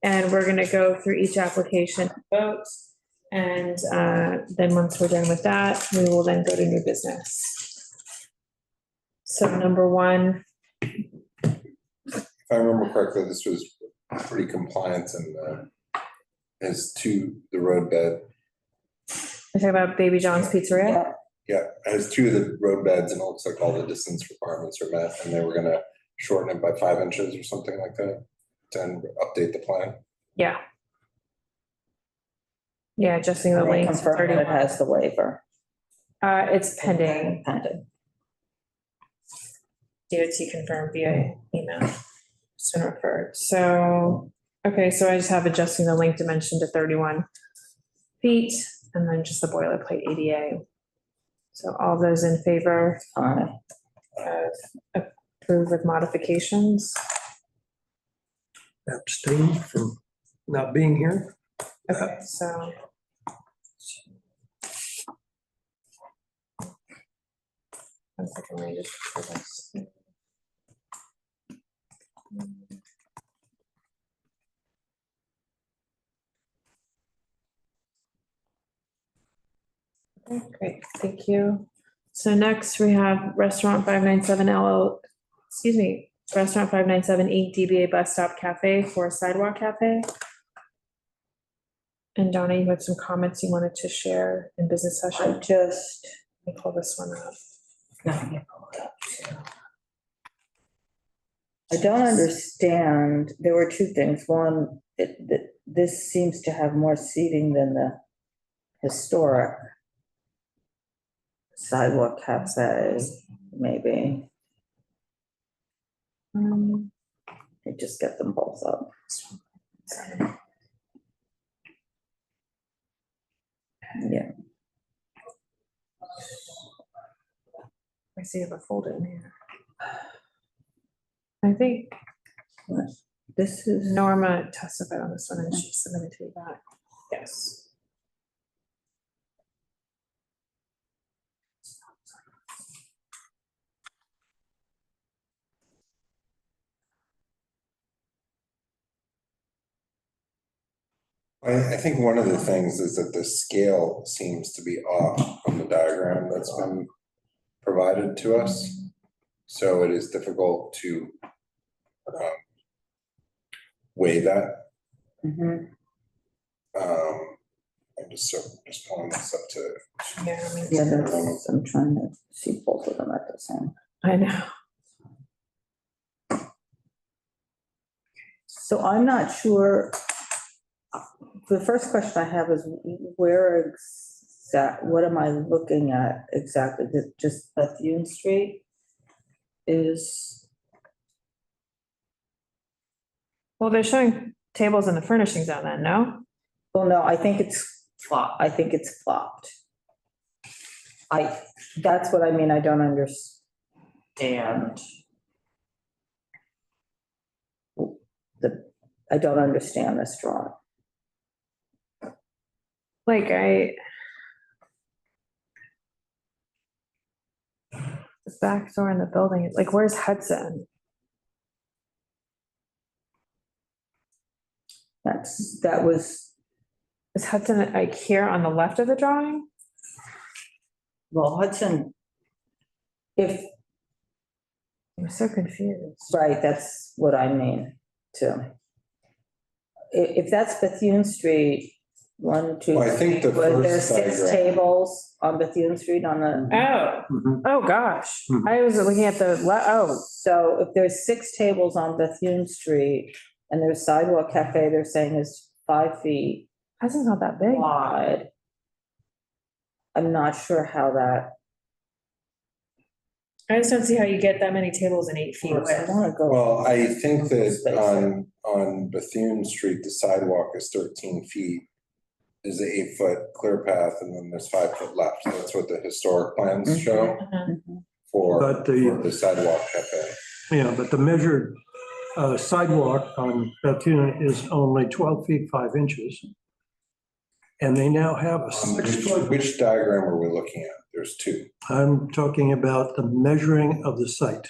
And we're gonna go through each application, vote. And then once we're done with that, we will then go to new business. So number 1. If I remember correctly, this was pretty compliant and as to the road bed. We're talking about Baby John's Pizzeria? Yeah, it has 2 of the road beds and it looks like all the distance requirements are met and they were gonna shorten it by 5 inches or something like that to update the plan. Yeah. Yeah, adjusting the They length. confirm that it has the waiver. It's pending. Pending. DOT confirmed via email. Soon referred. So, okay, so I just have adjusting the length dimension to 31 feet and then just the boilerplate ADA. So all those in favor approve with modifications? Abstain from not being here. Okay, so. One second, let me just do this. Okay, great, thank you. So next we have Restaurant 597 Restaurant 597 DBA Bus Stop Cafe for a Sidewalk Cafe. And Donna, you had some comments you wanted to share in business session. Let me pull this one up. I don't understand. There were 2 things. One, this seems to have more seating than the historic Sidewalk Cafe, maybe. You just get them both up. Yeah. I see if I fold it in here. I think this is Norma testified on this one and she submitted to you back. Yes. I think one of the things is that the scale seems to be off from the diagram that's been provided to us. So it is difficult to weigh that. Mhm. I'm just pulling this up to. Yeah, I mean, Yeah, that's, I'm trying to see both of them at the same. I know. So I'm not sure. The first question I have is where what am I looking at exactly? Just Bethune Street is, Well, they're showing tables and the furnishings on that, no? well, no, I think it's flopped. That's what I mean, I don't understand. I don't understand this drawing. Like the back door in the building, like where's Hudson? That was, Is Hudson like here on the left of the drawing? well, Hudson, I'm so confused. right, that's what I mean too. If that's Bethune Street, 1, 2, Well, I think the was there first 6 diagram- tables on Bethune Street on the? Oh gosh, I was looking at So if there's 6 tables on Bethune Street and there's Sidewalk Cafe, they're saying is 5 feet Hudson's not that big. wide. I'm not sure how that. I just don't see how you get that many tables in 8 feet I width. wanna go. Well, I think that on Bethune Street, the sidewalk is 13 feet. There's an 8-foot clear path and then there's 5 foot left. That's what the historic plans show for But the sidewalk cafe. Yeah, but the measured sidewalk on Bethune is only 12 feet 5 inches. And they now have a 6-foot. Which diagram are we looking at? There's 2. I'm talking about the measuring of the site.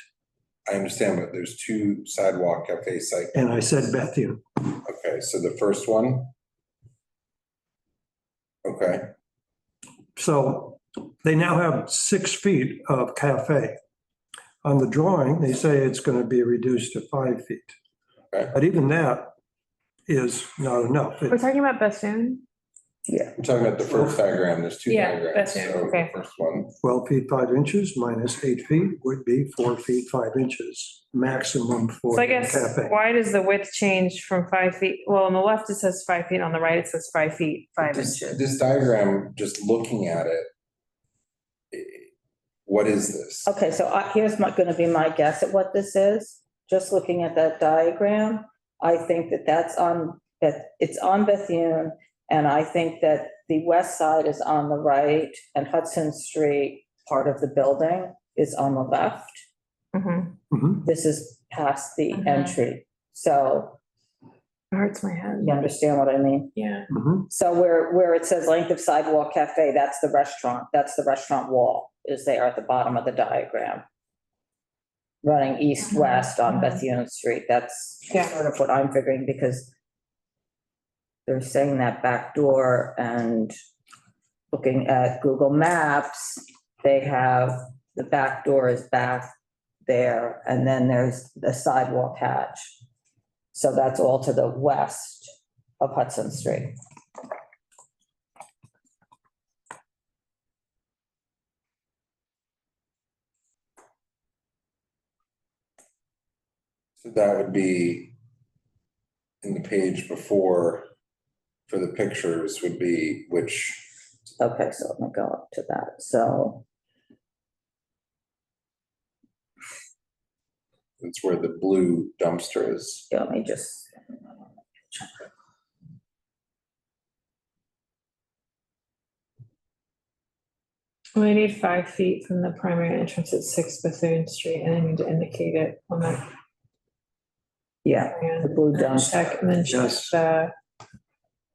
I understand, but there's 2 sidewalk cafe sites. And I said Bethune. Okay, so the first one. Okay, So they now have 6 feet of cafe. On the drawing, they say it's going to be reduced to 5 feet. Okay. But even that is not enough. We're talking about Bethune? Yeah. I'm talking about the first diagram. There's 2 Yeah, diagrams. that's it, So okay. the first one. 12 feet 5 inches minus 8 feet would be 4 feet 5 inches, maximum for So I the guess, cafe. why does the width change from 5 feet? Well, on the left, it says 5 feet, on the right, it says 5 feet, 5 inches. This diagram, just looking at it, what is this? Okay, so here's gonna be my guess at what this is. Just looking at that diagram, I think it's on Bethune, and I think that the west side is on the right, and Hudson Street, part of the building, is on the left. This is past the entry, so. It hurts my head. You understand what I mean? Yeah. So where it says length of sidewalk cafe, that's the restaurant wall is there at the bottom of the diagram. Running east-west on Bethune Street, that's sort of what I'm figuring, because they're saying that back door, and looking at Google Maps, they have, the back door is back there, and then there's the sidewalk hatch. So that's all to the west of Hudson Street. So that would be in the page before for the pictures would be which. Okay, so let me go up to that. So it's where the blue dumpster is. yeah, let me just. We need 5 feet from the primary entrance at 6 Bethune Street, and I need to indicate it on that. Yeah, the blue And then dumpster. check, and then check Yes. the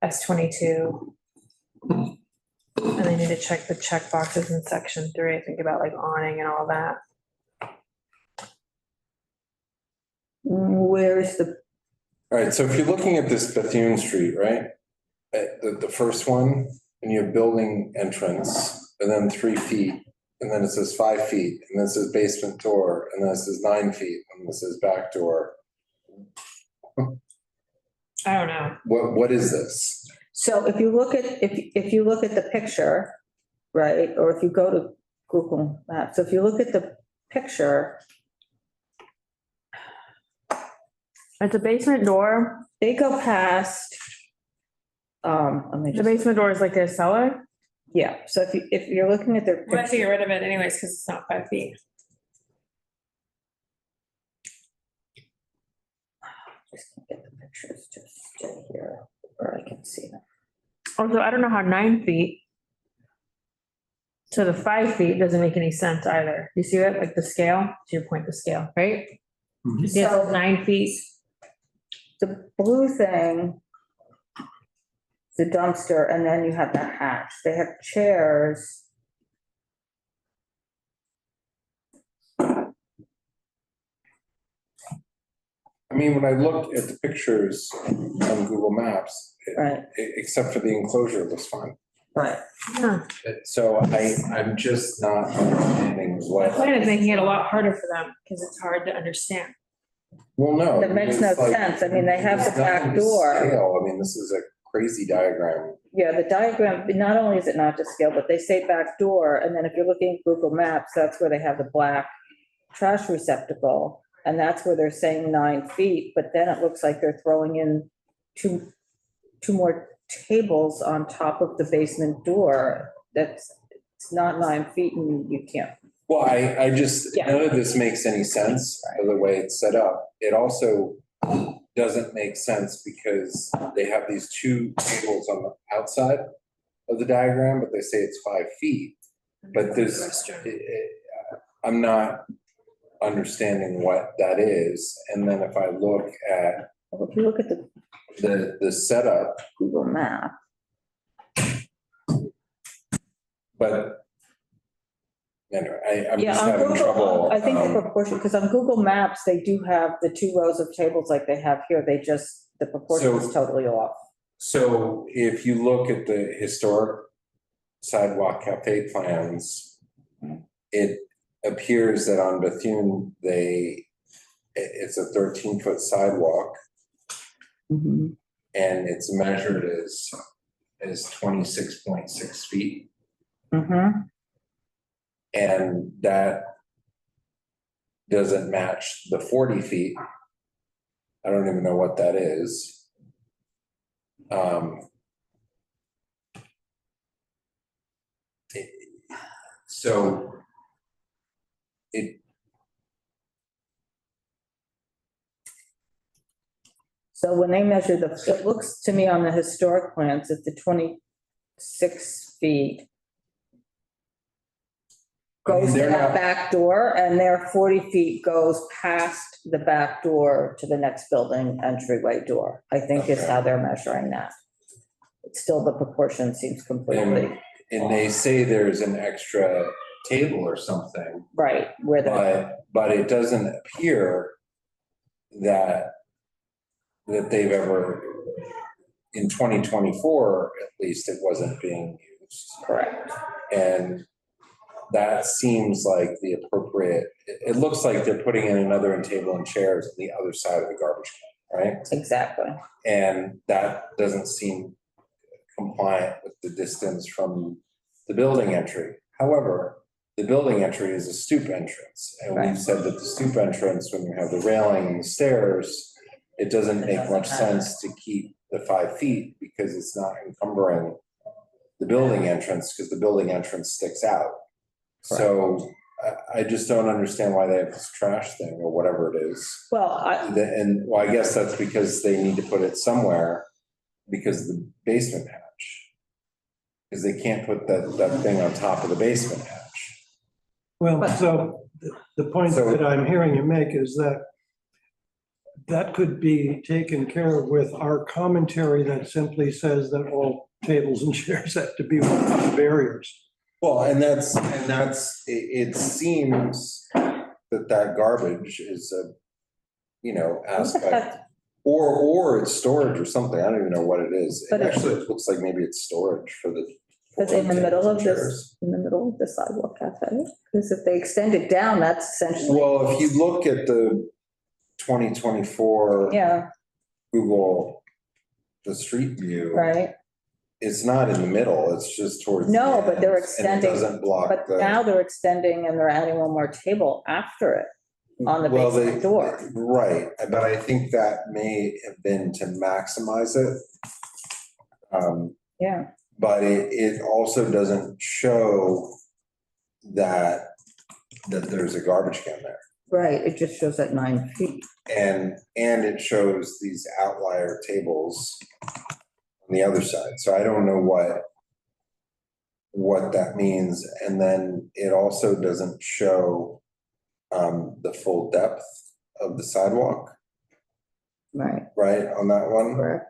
S22. And they need to check the check boxes in section 3, think about like awning and all that. Where's the, All right, so if you're looking at this Bethune Street, right? the first one, and you have building entrance, and then 3 feet, and then it says 5 feet, and then it says basement door, and then it says 9 feet, and it says back door. I don't know. What is this? So if you look at, if you look at the picture, right, or if you go to Google Maps, so if you look at the picture, It's a basement door. they go past, let me The just, basement door is like their cellar. yeah, so if you're looking at their I'm gonna have to get picture, rid of it anyways, because it's not 5 feet. just can't get the pictures to stay here where I can see them. Also, I don't know how 9 feet to the 5 feet doesn't make any sense either. You see that, like the scale, to your point, the scale, right? Mhm. Yeah, 9 feet. The blue thing, the dumpster, and then you have the hatch. They have chairs. I mean, when I looked at the pictures on Google Maps, Right. except for the enclosure, it looks fine. Right. Yeah. So I'm just not understanding My what, point is making it a lot harder for them because it's hard to understand. well, no. That makes no it's like- sense. I mean, they have the there's nothing back to door. scale. I mean, this is a crazy diagram. Yeah, the diagram, not only is it not to scale, but they say back door, and then if you're looking at Google Maps, that's where they have the black trash receptacle, and that's where they're saying 9 feet, but then it looks like they're throwing in two more tables on top of the basement door. It's not 9 feet and you can't. Well, I just, Yeah. none of this makes any sense by the way it's set up. It also doesn't make sense because they have these 2 tables on the outside of the diagram, but they say it's 5 feet. But there's, I'm not understanding what that is. And then if I look at If you look at the setup, Google Map, but anyway, I'm yeah, just on having Google, trouble. I think the proportion, because on Google Maps, they do have the 2 rows of tables like they have here, the proportion is totally off. So if you look at the historic sidewalk cafe plans, it appears that on Bethune, it's a 13-foot sidewalk. Mhm. And it's measured as 26.6 feet. Mhm. And that doesn't match the 40 feet. I don't even know what that is. So So when they measure it looks to me on the historic plans that the 26 feet goes to they're that not- back door, and their 40 feet goes past the back door to the next building entryway door, I think is how they're measuring that. It's still, the proportion seems completely, and they say there's an extra table or something, right, where the, but it doesn't appear that they've ever, in 2024, at least, it wasn't being used. correct. And that seems like the appropriate, it looks like they're putting in another table and chairs on the other side of the garbage can, right? Exactly. And that doesn't seem compliant with the distance from the building entry. However, the building entry is a stoop entrance. And we've said that the stoop entrance, when you have the railing and the stairs, it doesn't make much sense to keep the 5 feet because it's not encumbering the building entrance, because the building entrance sticks out. So I just don't understand why they have this trash thing or whatever it is. Well, And well, I guess that's because they need to put it somewhere because of the basement hatch. Because they can't put that thing on top of the basement hatch. Well, so the point that I'm hearing you make is that that could be taken care of with our commentary that simply says that all tables and chairs have to be without barriers. Well, and it seems that garbage is a, aspect. Or it's storage or something. I don't even know what it is. But Actually, it looks like maybe it's storage for the. Because in the middle of chairs. this, in the middle of the sidewalk cafe, because if they extend it down, that's essentially. Well, if you look at the 2024 Yeah, Google, the street view. right. It's not in the middle, it's just towards. No, the but they're end, and extending. it doesn't block But the. now they're extending and they're adding one more table after it on the Well, basement door. Right, but I think that may have been to maximize it. Yeah, But it also doesn't show that there's a garbage can there. right. It just shows at 9 feet. And it shows these outlier tables on the other side. So I don't know what that means. And then it also doesn't show the full depth of the sidewalk. Right. Right, on that one. Correct.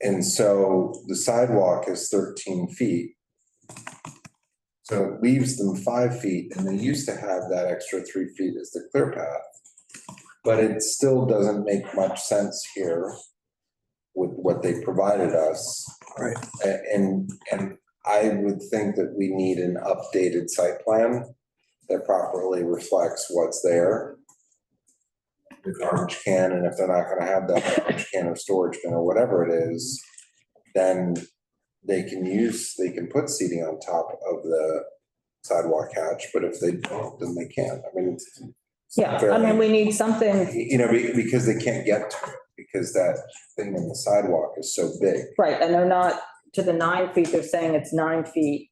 And so the sidewalk is 13 feet. So it leaves them 5 feet, and they used to have that extra 3 feet as the clear path. But it still doesn't make much sense here with what they provided us. Right. And I would think that we need an updated site plan that properly reflects what's there. The garbage can, and if they're not gonna have that garbage can or storage bin or whatever it is, then they can put seating on top of the sidewalk hatch, but if they don't, then they can't. I mean, it's Yeah, I mean, we need something, because they can't get to it, because that thing in the sidewalk is so big. right, and they're not to the 9 feet, they're saying it's 9 feet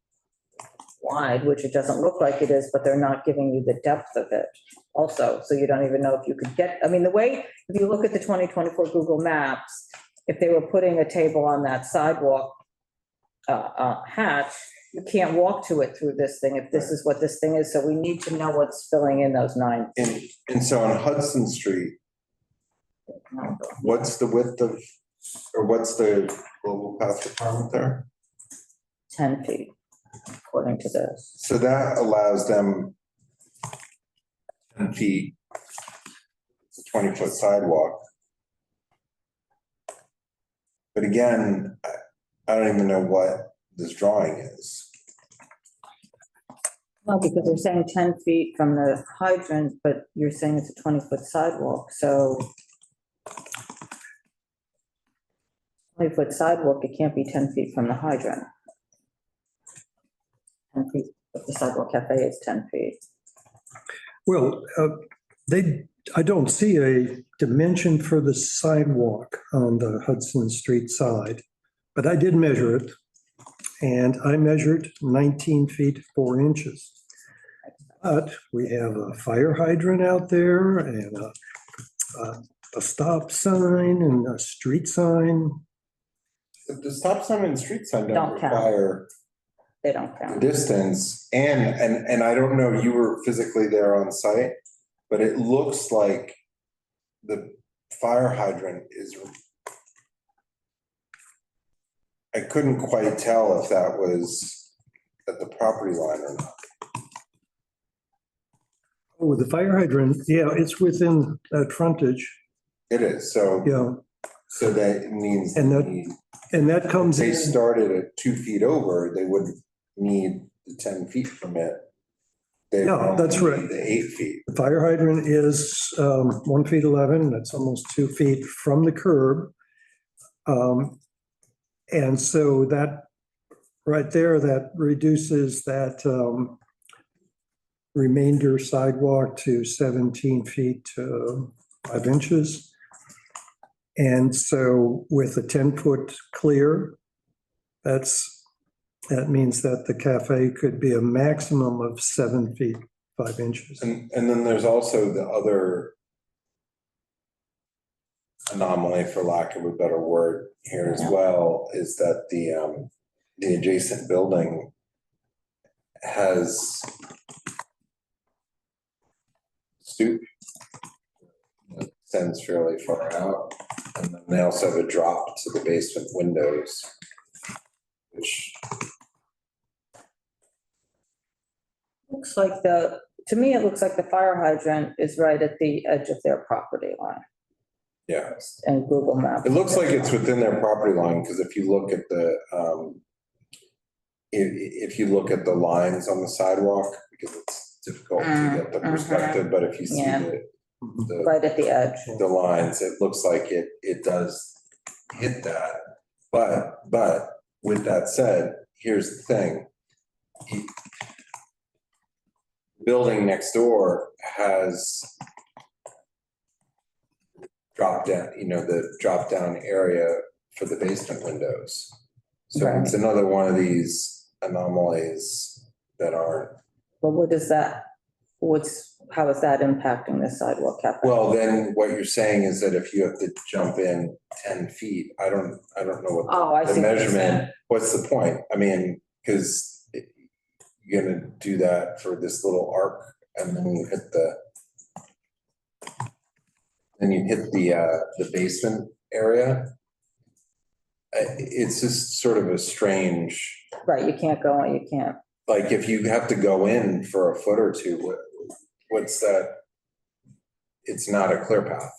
wide, which it doesn't look like it is, but they're not giving you the depth of it also, so you don't even know if you could get, I mean, the way, if you look at the 2024 Google Maps, if they were putting a table on that sidewalk hatch, you can't walk to it through this thing if this is what this thing is, so we need to know what's filling in those 9 feet. And so on Hudson Street, what's the width of, or what's the global path requirement there? 10 feet, according to this. So that allows them 10 feet, it's a 20-foot sidewalk. But again, I don't even know what this drawing is. Well, because they're saying 10 feet from the hydrant, but you're saying it's a 20-foot sidewalk, so 20-foot sidewalk, it can't be 10 feet from the hydrant. 10 feet, if the sidewalk cafe is 10 feet. Well, I don't see a dimension for the sidewalk on the Hudson Street side, but I did measure it. And I measured 19 feet, 4 inches. But we have a fire hydrant out there and a stop sign and a street sign. The stop sign and street sign Don't don't count. require They don't count. distance. And I don't know, you were physically there on site, but it looks like the fire hydrant is. I couldn't quite tell if that was at the property line or not. Oh, the fire hydrant, yeah, it's within that frontage, It is, so, yeah. so that means. And that If comes they in, started at 2 feet over, they wouldn't need the 10 feet from it. They Yeah, that's would right. need The 8 feet. the fire hydrant is 1 feet 11, that's almost 2 feet from the curb. And so that, right there, that reduces that remainder sidewalk to 17 feet 5 inches. And so with a 10-foot clear, that means that the cafe could be a maximum of 7 feet 5 inches. And then there's also the other anomaly, for lack of a better word, here as well, is that the adjacent building has stoop that extends fairly far out, and then they also have a drop to the basement windows, which Looks like to me, it looks like the fire hydrant is right at the edge of their property line. Yeah. and Google Maps. It looks like it's within their property line, because if you look at the, if you look at the lines on the sidewalk, because it's difficult to get the perspective, but if you see Yeah. the Right at the edge. the lines, it looks like it does hit that. But with that said, here's the thing. Building next door has drop down, the drop down area for the basement windows. So it's another one of these anomalies that aren't. But how is that impacting the sidewalk cafe? Well, then what you're saying is that if you have to jump in 10 feet, I don't know what the measurement, what's the point? I mean, because you're gonna do that for this little arc and then you hit the basement area. It's just sort of a strange. Right, you can't go in, you can't. Like if you have to go in for a foot or two, what's that? It's not a clear path.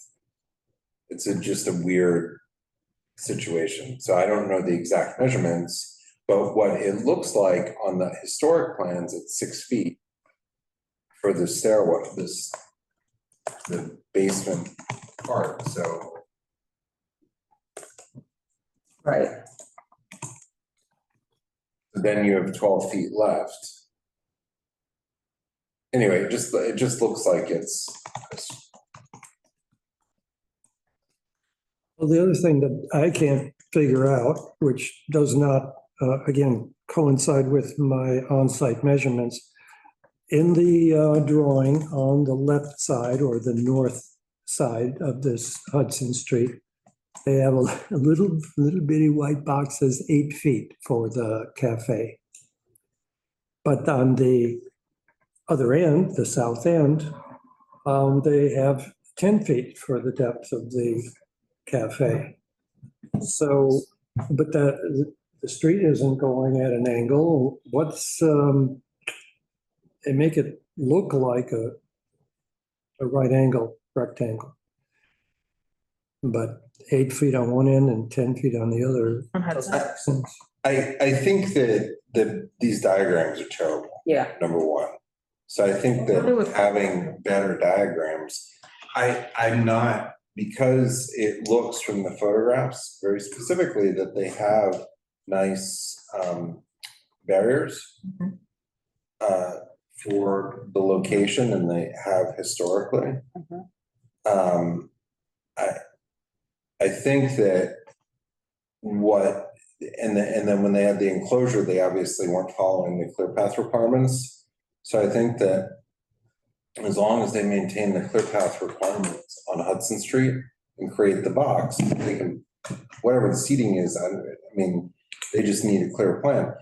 It's just a weird situation. So I don't know the exact measurements, but what it looks like on the historic plans, it's 6 feet for the stairwell, the basement part, so. Right. Then you have 12 feet left. Anyway, it just looks like it's. Well, the other thing that I can't figure out, which does not, again, coincide with my on-site measurements, in the drawing on the left side or the north side of this Hudson Street, they have a little bitty white box that says 8 feet for the cafe. But on the other end, the south end, they have 10 feet for the depth of the cafe. So, but the street isn't going at an angle. They make it look like a right angle rectangle. But 8 feet on one end and 10 feet on the other. I think that these diagrams are terrible. Yeah. Number one. So I think that having better diagrams, I'm not, because it looks from the photographs very specifically that they have nice barriers for the location, and they have historically. I think that and then when they had the enclosure, they obviously weren't following the clear path requirements. So I think that as long as they maintain the clear path requirements on Hudson Street and create the box, they can, whatever the seating is, I mean, they just need a clear plan.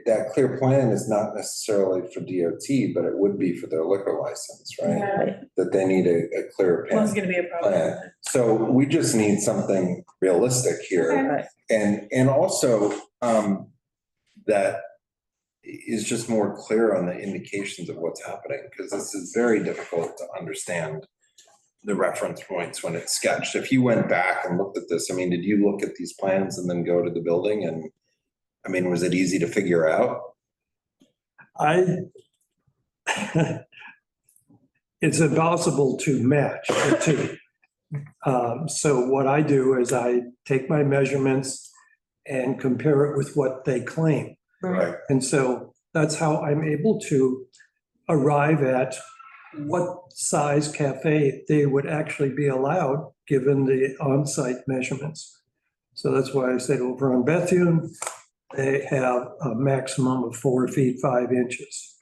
That clear plan is not necessarily for DOT, but it would be for their liquor license, right? Yeah. That they need a clear plan. Well, it's gonna be a problem. So we just need something realistic here. Okay. And also that is just more clear on the indications of what's happening, because this is very difficult to understand the reference points when it's sketched. If you went back and looked at this, I mean, did you look at these plans and then go to the building? And I mean, was it easy to figure out? It's impossible to match the two. So what I do is I take my measurements and compare it with what they claim. Right. And so that's how I'm able to arrive at what size cafe they would actually be allowed, given the on-site measurements. So that's why I said over on Bethune, they have a maximum of 4 feet 5 inches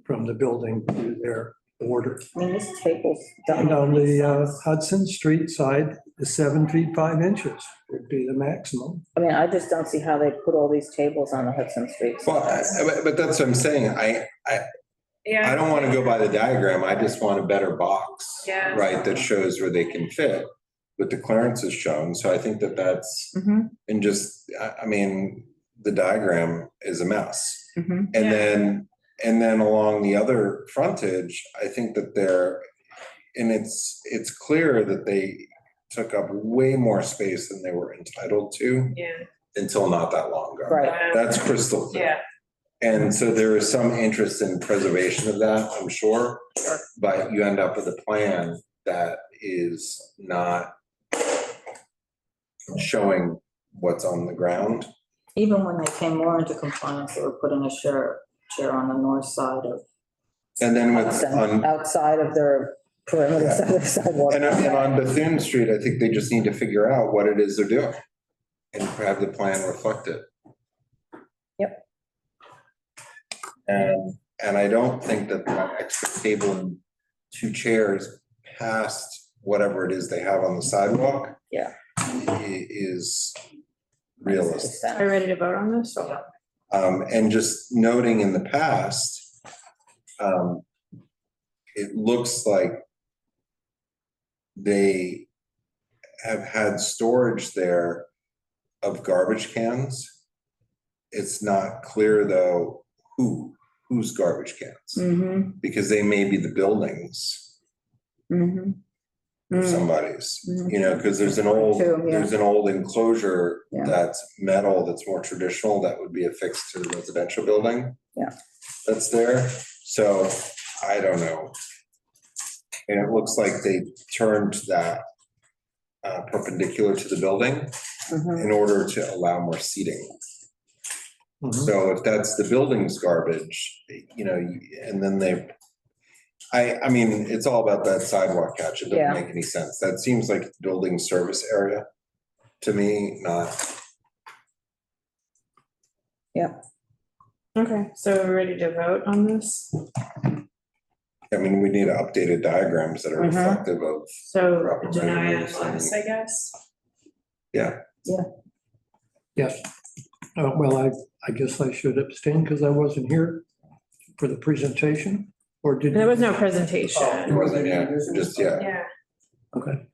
from the building to their border. I mean, this table's And on the Hudson Street side, the 7 feet 5 inches would be the maximum. I mean, I just don't see how they put all these tables on the Hudson Street. Well, but that's what I'm saying. I don't want to go by the diagram. I just want a better box, Yeah. right? That shows where they can fit with the clearances shown. So I think that that's, and just, I mean, the diagram is a mess. And then along the other frontage, I think that and it's clear that took up way more space than they were entitled to Yeah. until not that long ago. Right. That's crystal clear. Yeah. And so there is some interest in preservation of that, I'm sure. Sure. But you end up with a plan that is not showing what's on the ground. Even when they came more into compliance, they were putting a chair on the north side of, And then with, Hudson, outside of their perimeter Yeah. side of the sidewalk. and on Bethune Street, I think they just need to figure out what it is they're doing and have the plan reflect it. Yep. And I don't think that extra table and 2 chairs past whatever it is they have on the sidewalk. Yeah. Is realistic. Are you ready to vote on this? And just noting in the past, it looks like they have had storage there of garbage cans. It's not clear though, whose garbage cans, because they may be the buildings. Somebody's, you know, because there's an old, there's an old enclosure that's metal, that's more traditional, that would be affixed to the residential building. Yeah. That's there, so I don't know. And it looks like they turned that perpendicular to the building in order to allow more seating. So if that's the building's garbage, you know, and then I mean, it's all about that sidewalk catch. It doesn't make any sense. That seems like building service area to me, not. Yeah. Okay, so we're ready to vote on this? I mean, we need updated diagrams that are reflective of. So proper deny measurements on this, I guess? Yeah. Yeah. Yes. Well, I guess I should abstain because I wasn't here for the presentation, or did? There was no presentation. It wasn't, yeah, just, yeah. Yeah. Okay.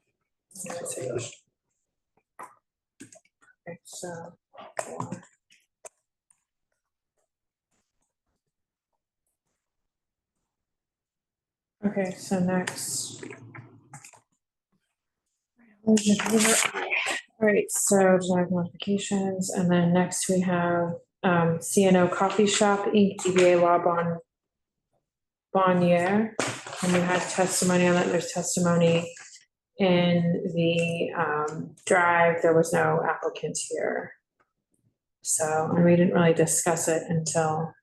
Okay, so. Okay, so next. All right, so design modifications, and then next we have CNO Coffee Shop, Inc., DBA Law Bonbonniere. And we had testimony on that. There's testimony in the drive. There was no applicant here. So, and we didn't really discuss it until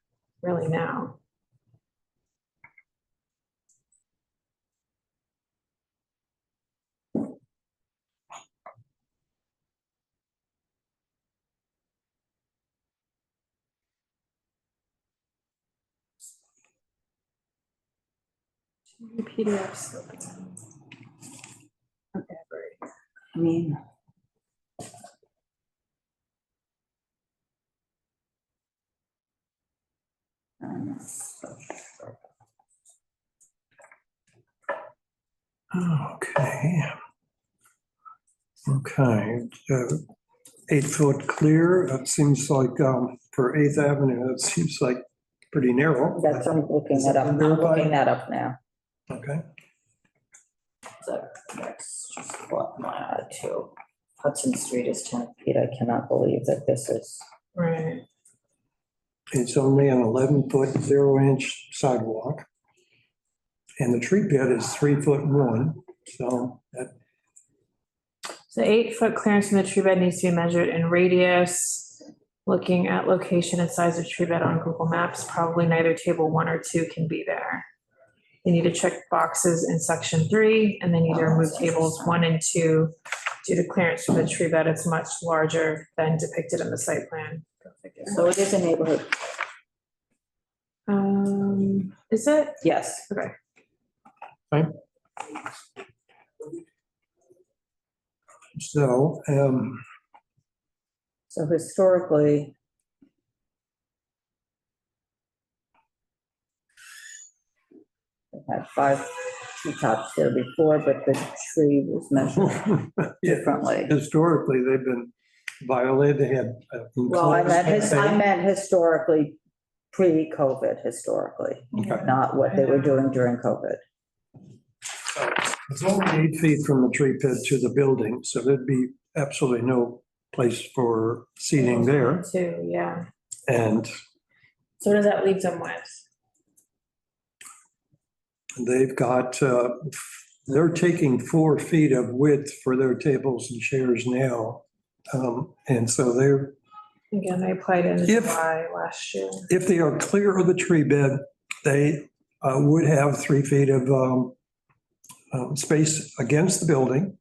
really now. PDFs. Okay, great. I mean. Okay. Okay, 8 foot clear, it seems like, for 8th Avenue, it seems like pretty narrow. That's, I'm looking that up, I'm looking that up now. Okay. So that's just what my eye to. Hudson Street is 10 feet, I cannot believe that this is. Right. It's only an 11-foot, 0-inch sidewalk. And the tree pit is 3'1", so that. So 8-foot clearance from the tree bed needs to be measured in radius. Looking at location and size of tree bed on Google Maps, probably neither table 1 or 2 can be there. They need to check boxes in section 3, and they need to remove tables 1 and 2 due to clearance from the tree bed. It's much larger than depicted in the site plan. So it is a neighborhood. Is it? Yes. Okay. Right. So, So historically. They had 5 treetops there before, but the tree was measured differently. historically, they've been violated, they had. Well, I meant historically, pre-COVID, historically, Okay. not what they were doing during COVID. It's only 8 feet from the tree pit to the building, so there'd be absolutely no place for seating there. Too, yeah. And So what does that leave them with? they've got, they're taking 4 feet of width for their tables and chairs now. And so they're, Again, they applied in If- July last year. if they are clear of the tree bed, they would have 3 feet of space against the building.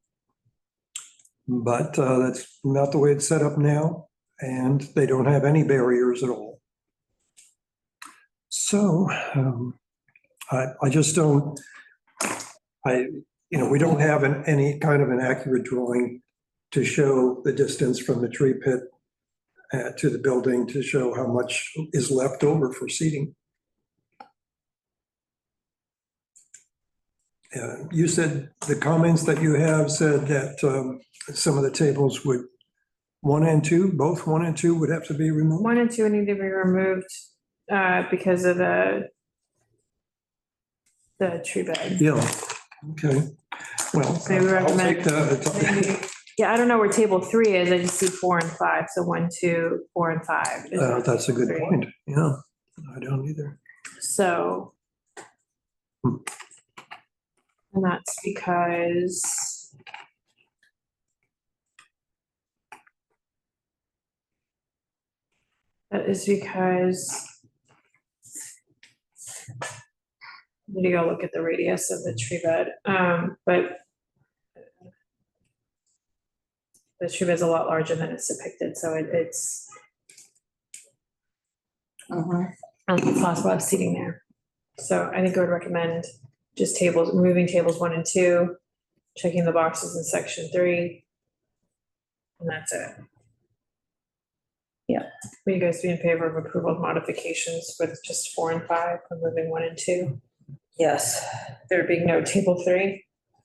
But that's not the way it's set up now, and they don't have any barriers at all. So I just don't, we don't have any kind of an accurate drawing to show the distance from the tree pit to the building to show how much is left over for seating. You said the comments that you have said that some of the tables would, 1 and 2, both 1 and 2 would have to be removed? 1 and 2 need to be removed because of the tree bed. Yeah, okay. Well, So we I'll take recommend. that. Yeah, I don't know where table 3 is. I just see 4 and 5. So 1, 2, 4, and 5. is That's a good three. point. Yeah, I don't either. So. And that's because. That is because. I need to go look at the radius of the tree bed, but. The tree bed's a lot larger than it's depicted, so it's. It's possible to have seating there. So I think I would recommend just removing tables 1 and 2, checking the boxes in section 3. And that's it. Yeah. Will you guys be in favor of approval of modifications with just 4 and 5, removing 1 and 2? Yes. There being no table 3,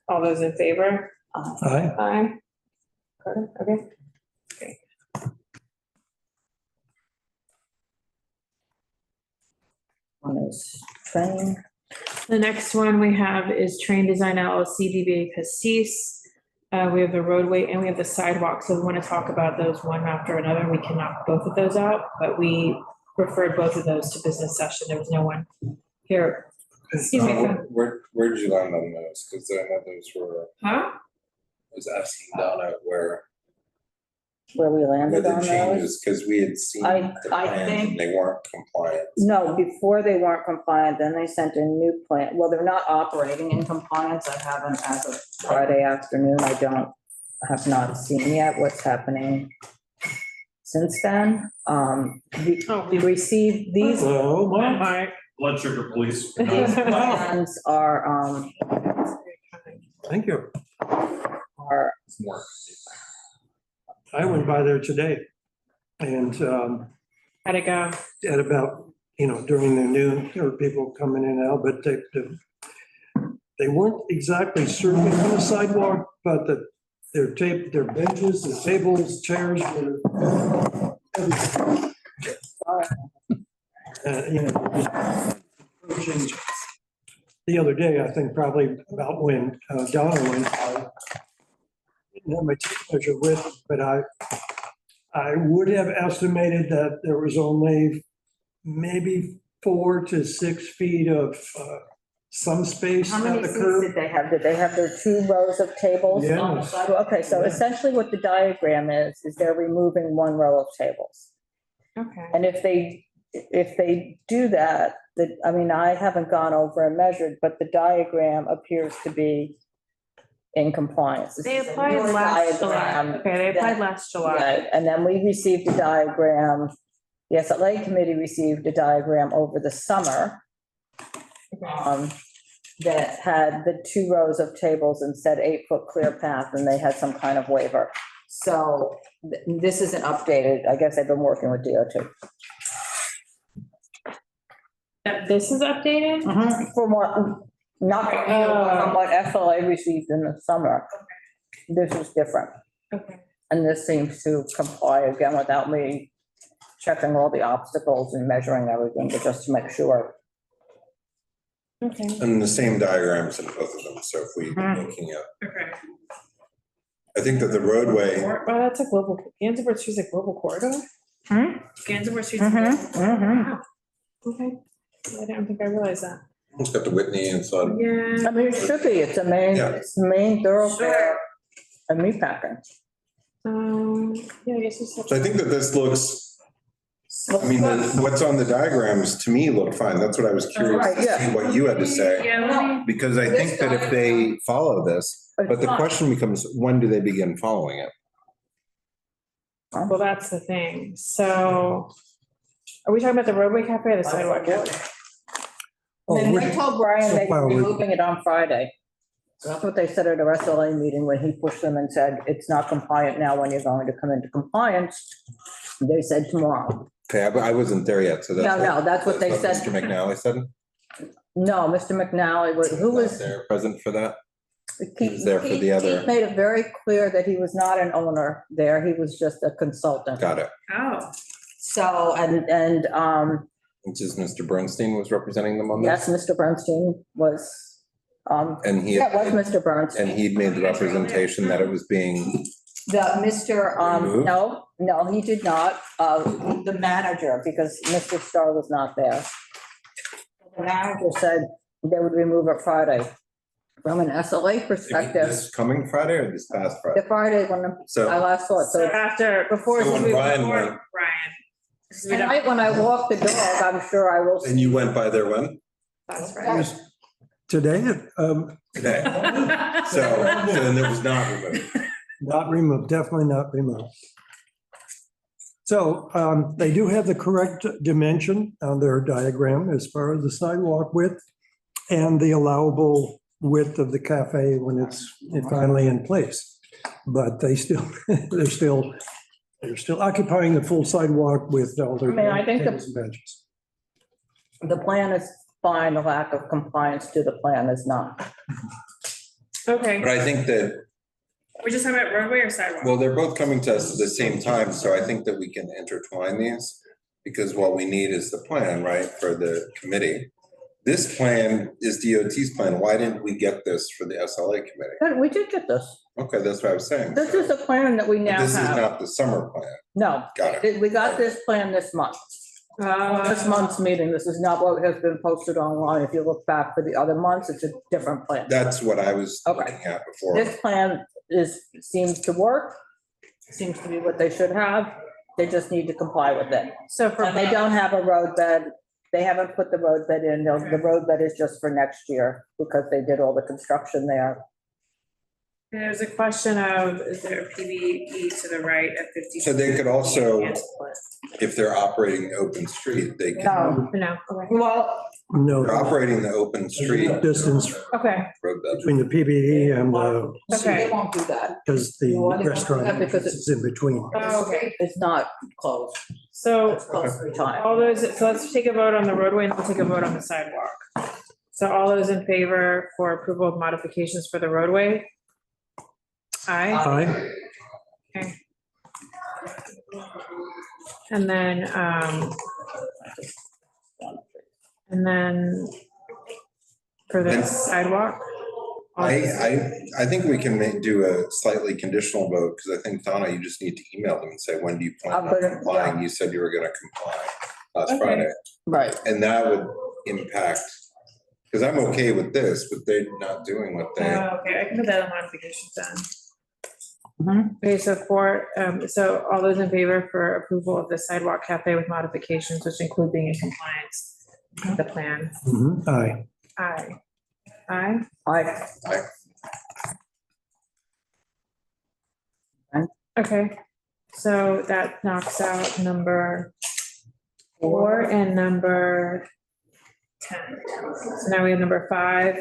all those in favor? Aye. Aye. Okay. Okay. One is training. The next one we have is Train Design LLC, DBA Pastis. We have the roadway and we have the sidewalk. So we want to talk about those one after another. We can knock both of those out, but we referred both of those to business session. There was no one here. Excuse me. Where did you land on those? Because I know those were, Huh? I was asking Donna where Where we landed the on those? changes, because we had seen I the plans think- and they weren't compliant. No, before they weren't compliant, then they sent a new plan. Well, they're not operating in compliance. I haven't, as of Friday afternoon, have not seen yet what's happening since then. We received these Hello, Mike. Blood sugar, please. plans are, thank you. are, I went by there today and How'd it go? at about, during the noon, there were people coming in and out, but they weren't exactly serving on the sidewalk, but their benches, the tables, chairs were. Approaching the other day, I think probably about when Donna went by. Didn't have my tape measure with, but I would have estimated that there was only maybe 4 to 6 feet of some space how at many the seats curb. did they have? Did they have their 2 rows of tables on the Yes. sidewalk? Okay, so Yeah. essentially what the diagram is they're removing 1 row of tables. Okay. And if they do that, I haven't gone over and measured, but the diagram appears to be in compliance. This They is a applied newer last July. diagram Okay, they applied that- last July. Right, and then we received a diagram, the SLA committee received a diagram over the summer that had the 2 rows of tables and said 8-foot clear path, and they had some kind of waiver. So this isn't updated. I guess I've been working with DOT. This is updated? For more, not from what FLA received in the summer. This is different. Okay. And this seems to comply again without me checking all the obstacles and measuring everything, but just to make sure. Okay, And the same diagrams in both of them, so if we looking at, okay. I think that the roadway, Oh, that's a global, Gansevoort Street's a global corridor? Gansevoort Street's a Mhm, global corridor. mhm. Wow. Okay, I don't think I realized that. it's got the Whitney inside. Yeah. I mean, it should be, it's a main, Yeah. it's the main thoroughfare of meatpacking. Yeah, I guess it's. So I think that this looks, I mean, what's on the diagrams to me look fine. That's what I was curious Right, to yeah. see what you had to say. Yeah, let me- Because I think that if they follow this, but the question becomes, when do they begin following it? well, that's the thing. So are we talking about the roadway cafe or the sidewalk cafe? And they told Brian they far were we- moving it on Friday. So that's what they said at a SLA meeting when he pushed them and said, it's not compliant now when you're going to come into compliance. They said tomorrow. Okay, I wasn't there yet, so that's. No, that's what they said. Mr. McNally said? No, Mr. McNally, who was. There, present for that? He was there for the other- He made it very clear that he was not an owner there. He was just a consultant. Got it. Oh, So, Which is Mr. Bernstein was representing them on this? yes, Mr. Bernstein was, And he, yeah, it was Mr. Bernstein. and he'd made the representation that it was being, Removed? No, he did not. The manager, because Mr. Starr was not there. The manager said they would remove it Friday. From an SLA perspective, this coming Friday or this past the Friday? Friday when So- I last saw it, so so. after, before. So when we- Brian before went- Brian. 'Cause we don't- Tonight, when I walk the dog, I'm sure I will. And you went by there when? That's right. Today, Today. So then it was not removed. not removed, definitely not removed. So they do have the correct dimension on their diagram as far as the sidewalk width and the allowable width of the cafe when it's finally in place. But they still, they're still occupying the full sidewalk with all their. I mean, I think the- tables and benches. The plan is fine, the lack of compliance to the plan is not. Okay, But I think that, we're just talking about roadway or sidewalk? well, they're both coming to us at the same time, so I think that we can intertwine these. Because what we need is the plan, right, for the committee. This plan is DOT's plan. Why didn't we get this for the SLA committee? But we did get this. Okay, that's what I was saying. This is a plan that we But now this is have. not the summer plan. No, Got it. we got this plan this month. This month's meeting, this is not what has been posted online. If you look back for the other months, it's a different plan. That's what I was Okay. looking at before. This plan seems to work, seems to be what they should have. They just need to comply with it. So for. And they don't have a road bed. They haven't put the road bed in. The road bed is just for next year because they did all the construction there. There's a question of, is there a PBE to the right at 50? So they could also, if they're operating the open street, they can, No, No, okay. well, No. they're operating the open street Distance Okay, road bed. between the PBE and they won't do that. because the Well, I think restaurant because is in between. oh, okay. It's not closed. So It's closed for time. all those, so let's take a vote on the roadway and we'll take a vote on the sidewalk. So all those in favor for approval of modifications for the roadway? Aye. Aye. Okay. And then for the sidewalk? I think we can do a slightly conditional vote, because I think, Donna, you just need to email them and say, when do you plan I'm on gonna- complying? You said you were gonna comply last Okay. Friday. Right. And that would impact, because I'm okay with this, but they're not doing what they. Okay, I can put that on modifications then. Okay, so so all those in favor for approval of the sidewalk cafe with modifications, which include being in compliance with the plan? Mhm. Aye. Aye. Aye. Aye. Okay, so that knocks out number 4 and number 10. So now we have number 5.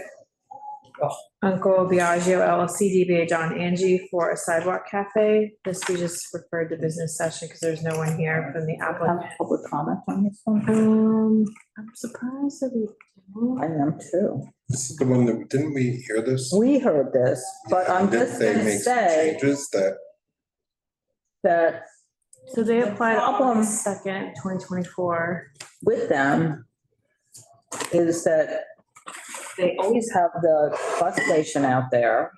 Uncle Biagio LLC, DBA John Angie for a sidewalk cafe. This we just referred to business session because there's no one here from the Have applicant. public comment on this one? I'm surprised that we don't. I am too. This is the one that, didn't we hear this? We heard this, but I'm Didn't just they gonna make some say changes that, that So they applied problem- August 2nd, 2024. with them is that they always have the bus station out there.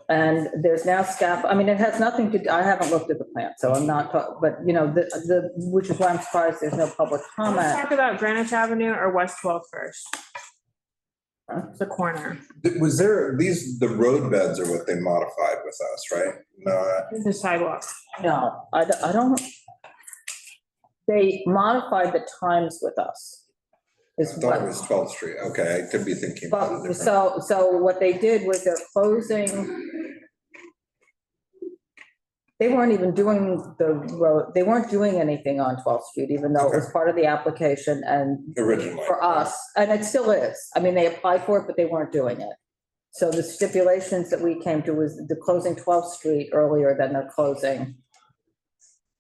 And there's now I mean, it has nothing to, I haven't looked at the plan, so I'm not, but you know, which is why I'm surprised there's no public Let's comment. talk about Greenwich Avenue or West 12th first. The corner. Was there, the road beds are what they modified with us, right? No, The sidewalk. No, I don't. They modified the times with us. I thought it was 12th Street. Okay, I could be thinking. about it But, so what they did was they're closing. They weren't even doing the road, they weren't doing anything on 12th Street, even though it was part of the application and originally for us, and it still is. I mean, they applied for it, but they weren't doing it. So the stipulations that we came to was the closing 12th Street earlier than they're closing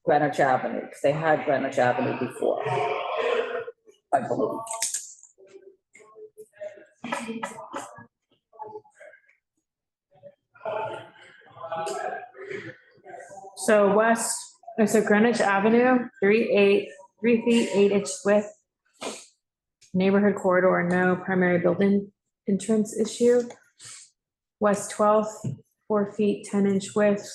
Greenwich Avenue, because they had Greenwich Avenue before, I believe. So Greenwich Avenue, 3 feet, 8 inch width. Neighborhood corridor, no primary building entrance issue. West 12th, 4 feet, 10-inch width.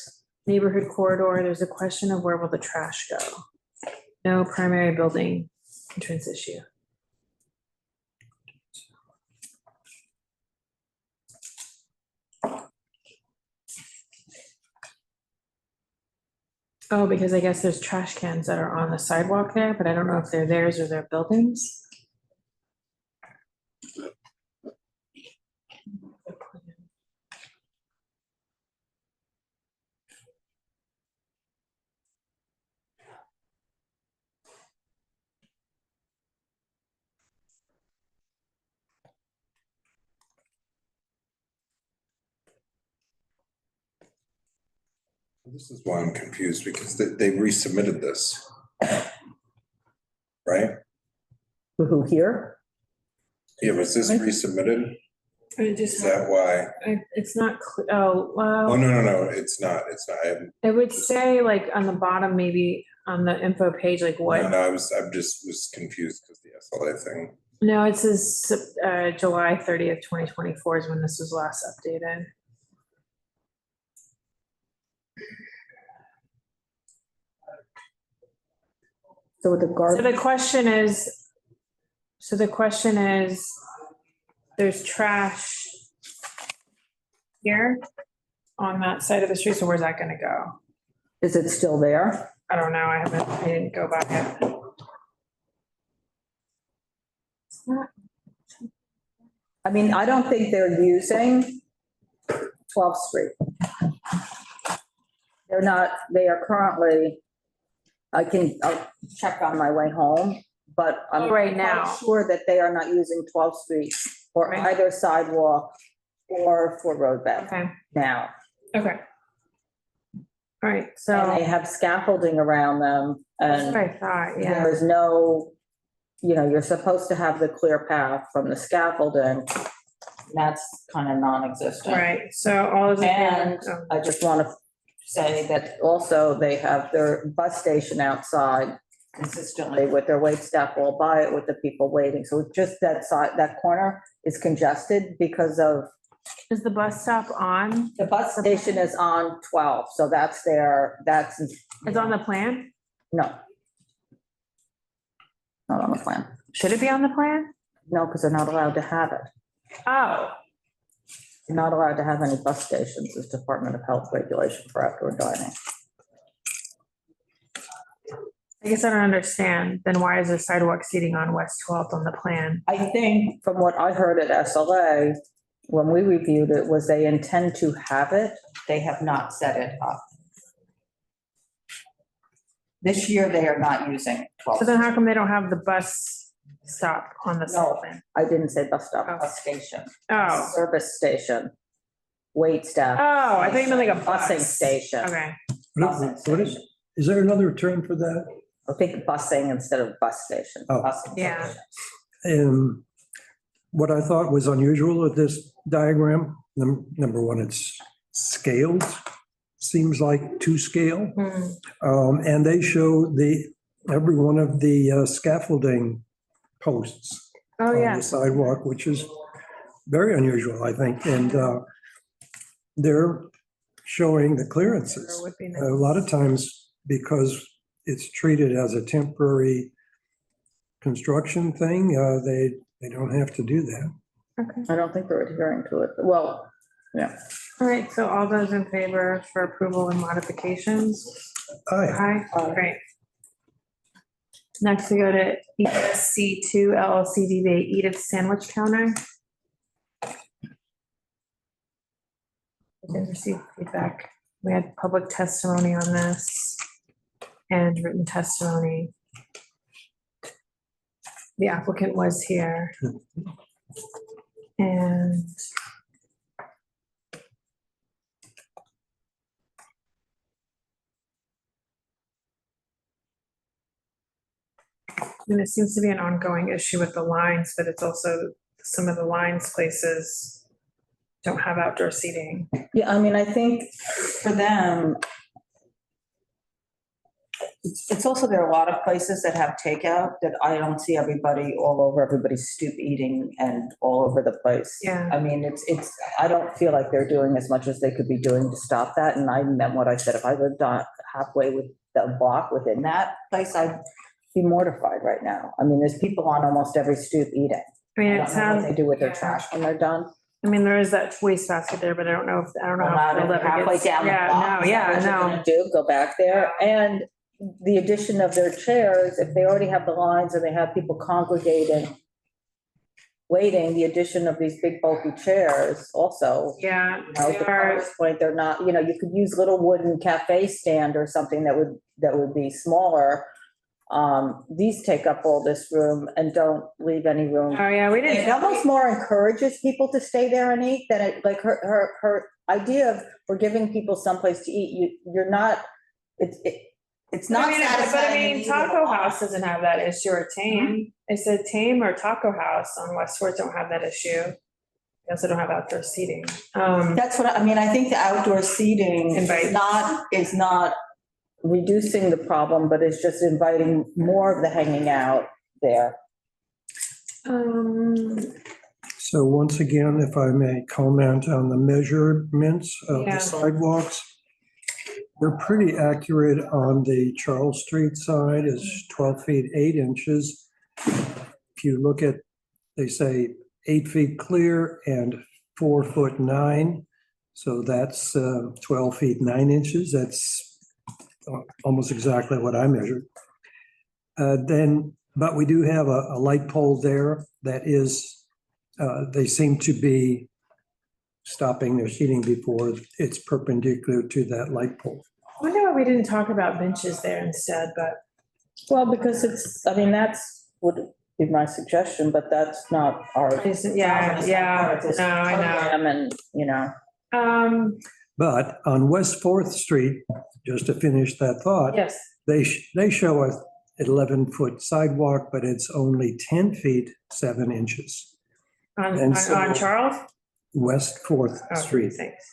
Neighborhood corridor, there's a question of where will the trash go? No primary building entrance issue. Oh, because I guess there's trash cans that are on the sidewalk there, but I don't know if they're theirs or their buildings. This is why I'm confused, because they resubmitted this. Right? Who here? Yeah, was this resubmitted? Is that why? It's not, oh, well. Oh, no, it's not, I haven't. It would say like on the bottom, maybe on the info page, like what? No, I'm just was confused because the SLA thing. No, it says July 30th, 2024 is when this was last updated. So the So the question is, there's trash here on that side of the street, so where's that gonna go? Is it still there? I don't know, I didn't go by it. It's not. I mean, I don't think they're using 12th Street. They're not, they are currently, I'll check on my way home, but I'm Right now. quite sure that they are not using 12th Street or Right. either sidewalk or for road bed Okay, now. okay. All right, And so they have scaffolding around them that's and what I thought, yeah. there is no, you're supposed to have the clear path from the scaffolding. That's kind of non-existent. Right, so all of the. And I just want to say that also they have their bus station outside consistently with their wait staff all by it with the people waiting. So just that side, that corner is congested because of. Is the bus stop on? The bus station is on 12, so that's. It's on the plan? No. Not on the plan. Should it be on the plan? No, because they're not allowed to have it. Oh, You're not allowed to have any bus stations, as Department of Health regulation for outdoor dining. I guess I don't understand. Then why is there sidewalk seating on West 12th on the plan? I think from what I heard at SLA, when we reviewed it, was they intend to have it. They have not set it up. This year, they are not using 12. So then how come they don't have the bus stop on the site plan? I didn't say bus stop, Oh. bus station. Oh, Service station, wait staff. oh, I think you meant like a Busing bus. station. Okay, What is there another term for that? I think busing instead of bus station. Oh. Busing Yeah. station. And what I thought was unusual with this diagram, number one, it's scaled, seems like to scale. And they show every one of the scaffolding posts oh, on yeah. the sidewalk, which is very unusual, I think, and they're showing the clearances. Would be nice. A lot of times, because it's treated as a temporary construction thing, they don't have to do that. Okay. I don't think they're adhering to it. Well, yeah. All right, so all those in favor for approval and modifications? Aye. Aye, great. Next, we go to CB2 LLC DBA Edith Sandwich Counter. We did receive feedback. We had public testimony on this and written testimony. The applicant was here. And it seems to be an ongoing issue with the lines, but it's also some of the lines places don't have outdoor seating. Yeah, I mean, I think for them, it's also, there are a lot of places that have takeout that I don't see everybody all over everybody's stoop eating and all over the place. Yeah. I mean, it's, I don't feel like they're doing as much as they could be doing to stop that. And I meant what I said, if I lived on halfway with the block within that place, I'd be mortified right now. I mean, there's people on almost every stoop eating. I mean, I it don't know sounds. what they do with their trash when they're done. I mean, there is that wastebasket there, but I don't know how Not filled up it halfway gets. down the Yeah, block. no, Is that yeah, what you're no. gonna do? Go back there. And the addition of their chairs, if they already have the lines and they have people congregating, waiting, the addition of these big bulky chairs also. Yeah, You know, at the price point, they're not, you know, you could use little wooden cafe stand or something that would be smaller. These take up all this room and don't leave any room. Oh, yeah, we It didn't. almost more encourages people to stay there and eat than it, like her idea of we're giving people someplace to eat, you're not, it's not But I satisfying. mean, Taco House doesn't have that issue, or Tame. I said Tame or Taco House on West Fort don't have that issue. They also don't have outdoor seating. That's what, I mean, I think the outdoor seating is not reducing the problem, but it's just inviting more of the hanging out there. So once again, if I may comment on the measurements of Yeah. the sidewalks, they're pretty accurate on the Charles Street side is 12 feet, 8 inches. If you look at, they say 8 feet clear and 4 foot 9. So that's 12 feet, 9 inches. That's almost exactly what I measured. But we do have a light pole there that is, they seem to be stopping their seating before it's perpendicular to that light pole. I wonder why we didn't talk about benches there instead, but. Well, because it's, I mean, that's would be my suggestion, but that's not our. Yeah, no, I know. And, you know. But on West 4th Street, just to finish that thought. Yes. They show a 11-foot sidewalk, but it's only 10 feet, 7 inches. On Charles? West 4th Oh, Street, thanks.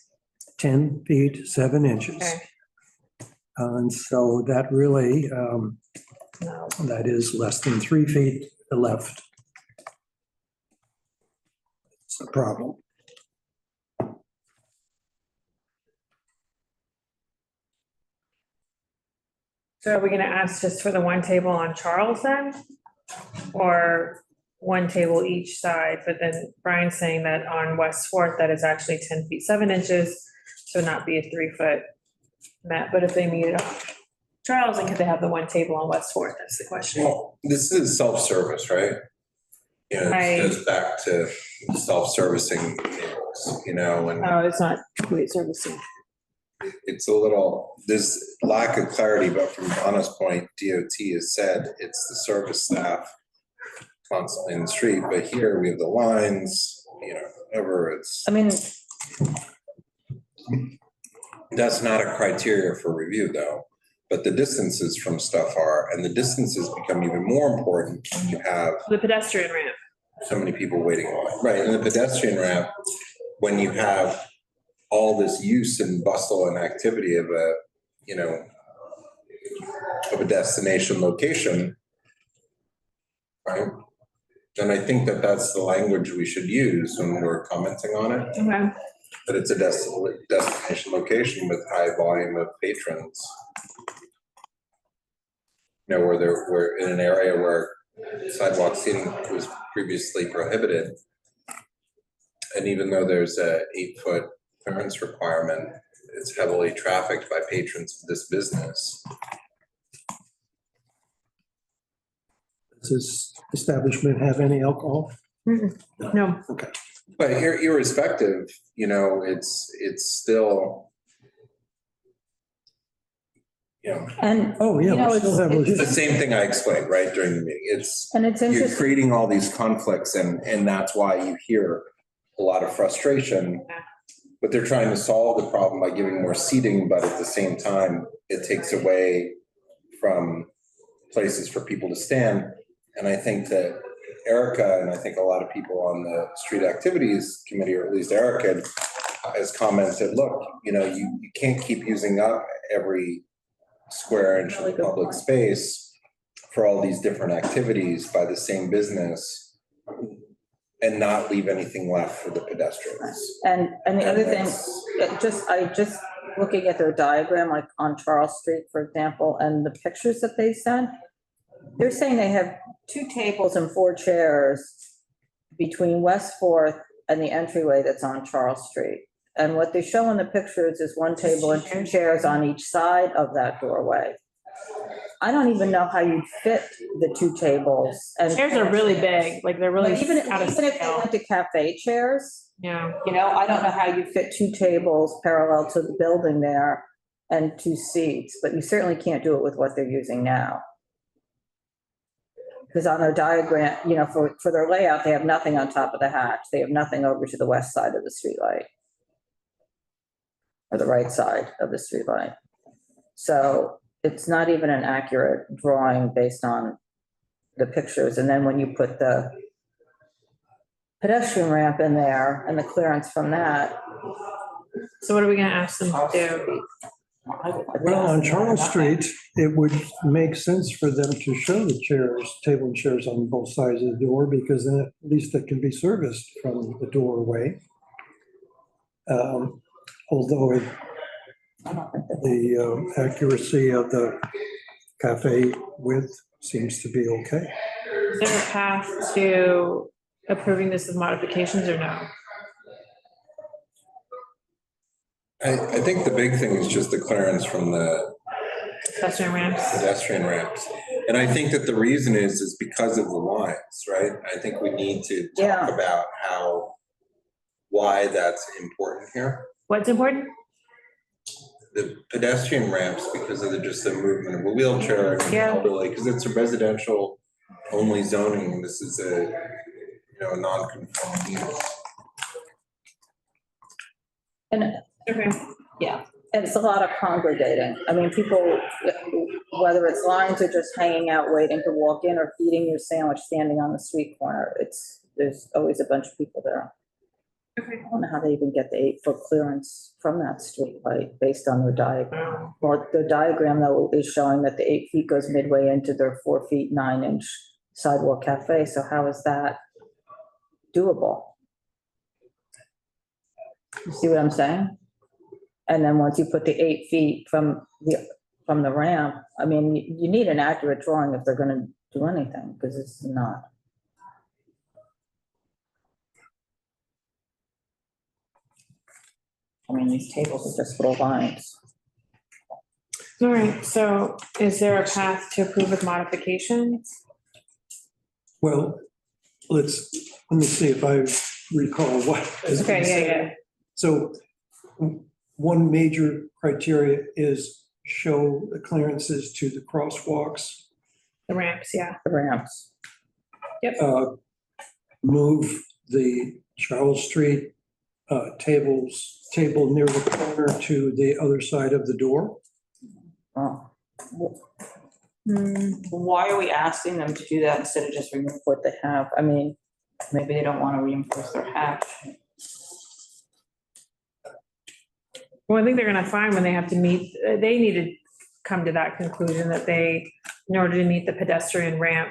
10 feet, 7 inches. Okay. And so that really, No. that is less than 3 feet left. It's a problem. So are we gonna ask just for the one table on Charles then? Or one table each side, but then Brian's saying that on West Fourth, that is actually 10 feet, 7 inches, so not be a 3-foot mat, but if they meet it on Charles, then could they have the one table on West Fourth? That's the question. Well, this is self-service, right? You know, it goes back to self-servicing tables, you know, and Oh, it's not complete servicing. it's a little, there's lack of clarity, but from Donna's point, DOT has said it's the service staff constantly in the street, but here we have the lines, you know, whatever, it's. I mean. That's not a criteria for review though, but the distances from stuff are, and the distances become even more important when you have The pedestrian ramp. so many people waiting on it. Right, and the pedestrian ramp, when you have all this use and bustle and activity of a, you know, of a destination location, right? And I think that that's the language we should use when we're commenting on it. Okay. But it's a destination location with high volume of patrons. You know, where we're in an area where sidewalk seating was previously prohibited. And even though there's a 8-foot clearance requirement, it's heavily trafficked by patrons of this business. Does this establishment have any alcohol? No. Okay. But irrespective, you know, it's still, you know. And, Oh, yeah, you know, we still have It's the same thing I explained, right, during the meeting. and it's You're interesting. creating all these conflicts and that's why you hear a lot of frustration. But they're trying to solve the problem by giving more seating, but at the same time, it takes away from places for people to stand. And I think that Erica, and I think a lot of people on the street activities committee, or at least Erica, has commented, look, you know, you can't keep using up every square inch of the public space for all these different activities by the same business and not leave anything left for the pedestrians. And the other thing, I just looking at their diagram, like on Charles Street, for example, and the pictures that they sent, they're saying they have 2 tables and 4 chairs between West 4th and the entryway that's on Charles Street. And what they show in the pictures is 1 table and 2 chairs on each side of that doorway. I don't even know how you'd fit the 2 tables. And Chairs are really big, like they're really even out of if they scale. went to cafe chairs, Yeah. you know, I don't know how you fit 2 tables parallel to the building there and 2 seats, but you certainly can't do it with what they're using now. Because on their diagram, you know, for their layout, they have nothing on top of the hatch. They have nothing over to the west side of the streetlight. Or the right side of the streetlight. So it's not even an accurate drawing based on the pictures. And then when you put the pedestrian ramp in there and the clearance from that. So what are we gonna ask them to do? Well, on Charles Street, it would make sense for them to show the chairs, table and chairs on both sides of the door, because then at least they can be serviced from the doorway. Although the accuracy of the cafe width seems to be okay. Is there a path to approving this with modifications or no? I think the big thing is just the clearance from the Pedestrian ramps. And I think that the reason is because of the lines, right? I think we need to talk about why that's important here. What's important? The pedestrian ramps, because of just the movement of a wheelchair and elderly, because it's a residential only zoning. This is a, you know, non-conforming use. And yeah, and it's a lot of congregating. I mean, people, whether it's lines or just hanging out, waiting to walk in or eating your sandwich, standing on the street corner, there's always a bunch of people there. I don't know how they even get the 8-foot clearance from that street light based on their diagram. Well, the diagram though is showing that the 8 feet goes midway into their 4 feet 9 inch sidewalk cafe. So how is that doable? You see what I'm saying? And then once you put the 8 feet from the ramp, I mean, you need an accurate drawing if they're gonna do anything, because it's not. I mean, these tables are just little lines. All right, so is there a path to approve with modifications? Well, let me see if I recall what. Okay, yeah. So one major criteria is show the clearances to the crosswalks. The ramps, yeah. The ramps. Yep. Move the Charles Street table near the corner to the other side of the door. Oh. Why are we asking them to do that instead of just remove what they have? I mean, maybe they don't want to reinforce their hatch. Well, I think they're gonna find when they have to meet, they need to come to that conclusion that in order to meet the pedestrian ramp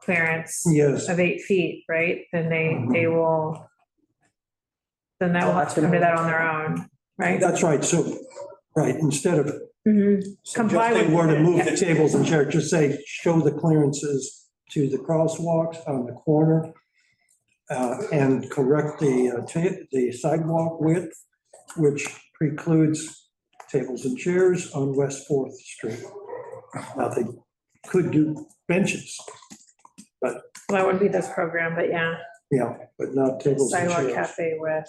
clearance Yes. of 8 feet, right? Then they will, then that will have to come to that on their own, right? That's right. So, right, instead of Comply with. suggesting where to move yeah. the tables and chairs, just say, show the clearances to the crosswalks on the corner and correct the sidewalk width, which precludes tables and chairs on West Fourth Street. Now, they could do benches, Well, that wouldn't be this program, but yeah, but not tables and sidewalk chairs. cafe with.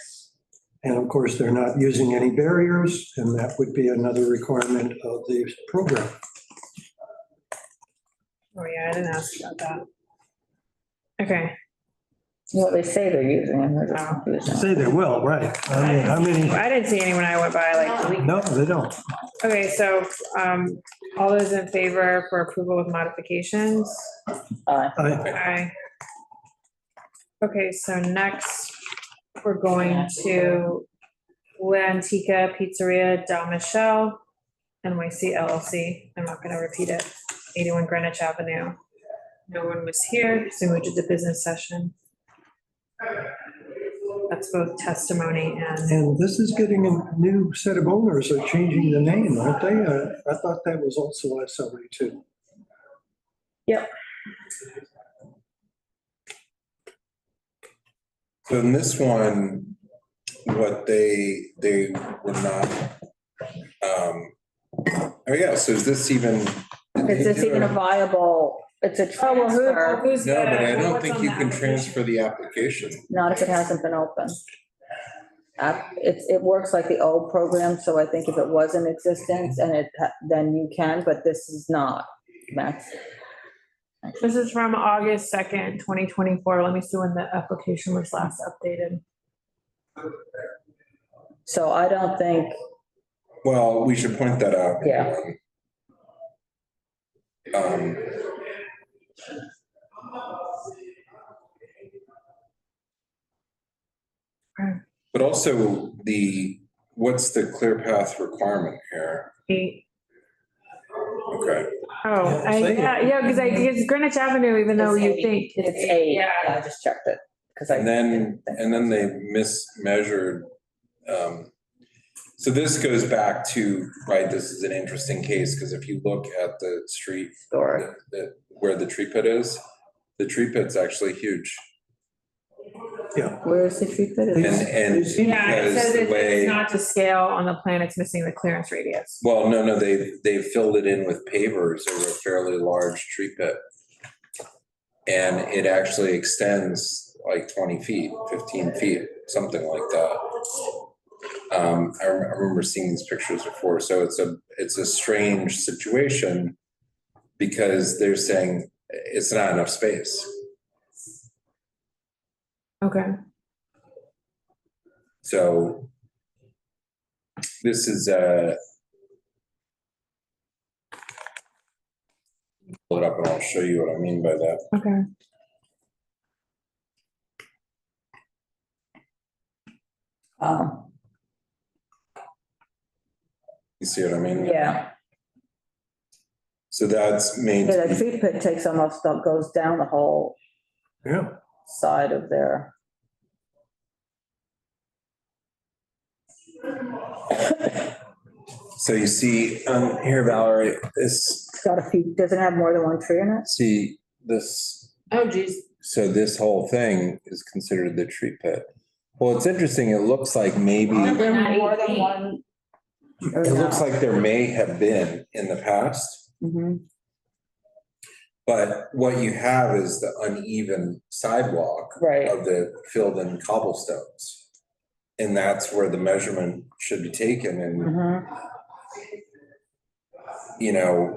And of course, they're not using any barriers, and that would be another requirement of the program. Oh, yeah, I didn't ask about that. Okay. Well, they say they're using them, they're just confusing. Say they will, right. I mean, how many? I didn't see any when I went by like a week. No, they don't. Okay, so, all those in favor for approval with modifications? Aye. Okay, so next, we're going to L'Antica Pizzeria Del Michele, NYC LLC. I'm not gonna repeat it. 81 Greenwich Avenue. No one was here, so we did the business session. That's both testimony and. And this is getting a new set of owners are changing the name, aren't they? I thought that was also SLA too. Yep. So in this one, what they were not, oh yeah, so is this even? Is this even a viable, it's a transfer, Who's No, the- but I don't what's think on you the can application? transfer the application. not if it hasn't been open. It works like the old program, so I think if it was in existence and then you can, but this is not, Max. This is from August 2nd, 2024. Let me see when the application was last updated. So I don't think, Well, we should point that out. Yeah. But also what's the clear path requirement here? 8. Okay, Oh, because it's Greenwich Avenue, even though you think it's 8, Yeah. I just checked it. and then they mismeasured. So this goes back to, right, this is an interesting case, because if you look at the street where the tree pit is, the tree pit's actually huge. Where is the tree pit? And Yeah, it because says the it's way, not to scale on the plan, it's missing the clearance radius. well, no, they filled it in with pavers over a fairly large tree pit. And it actually extends like 20 feet, 15 feet, something like that. I remember seeing these pictures before, so it's a strange situation because they're saying it's not enough space. Okay. So this is pull it up and I'll show you what I mean by that. Okay. You see what I mean? Yeah. So that's main. Yeah, the tree pit takes almost, goes down the whole side of their. So you see here, Valerie, this. It's got a few, does it have more than one tree in it? See this. Oh, geez. So this whole thing is considered the tree pit. Well, it's interesting. It looks like maybe. Are there more than one? It looks like there may have been in the past. Mhm. But what you have is the uneven sidewalk of the filled in cobblestones. And that's where the measurement should be taken and, you know,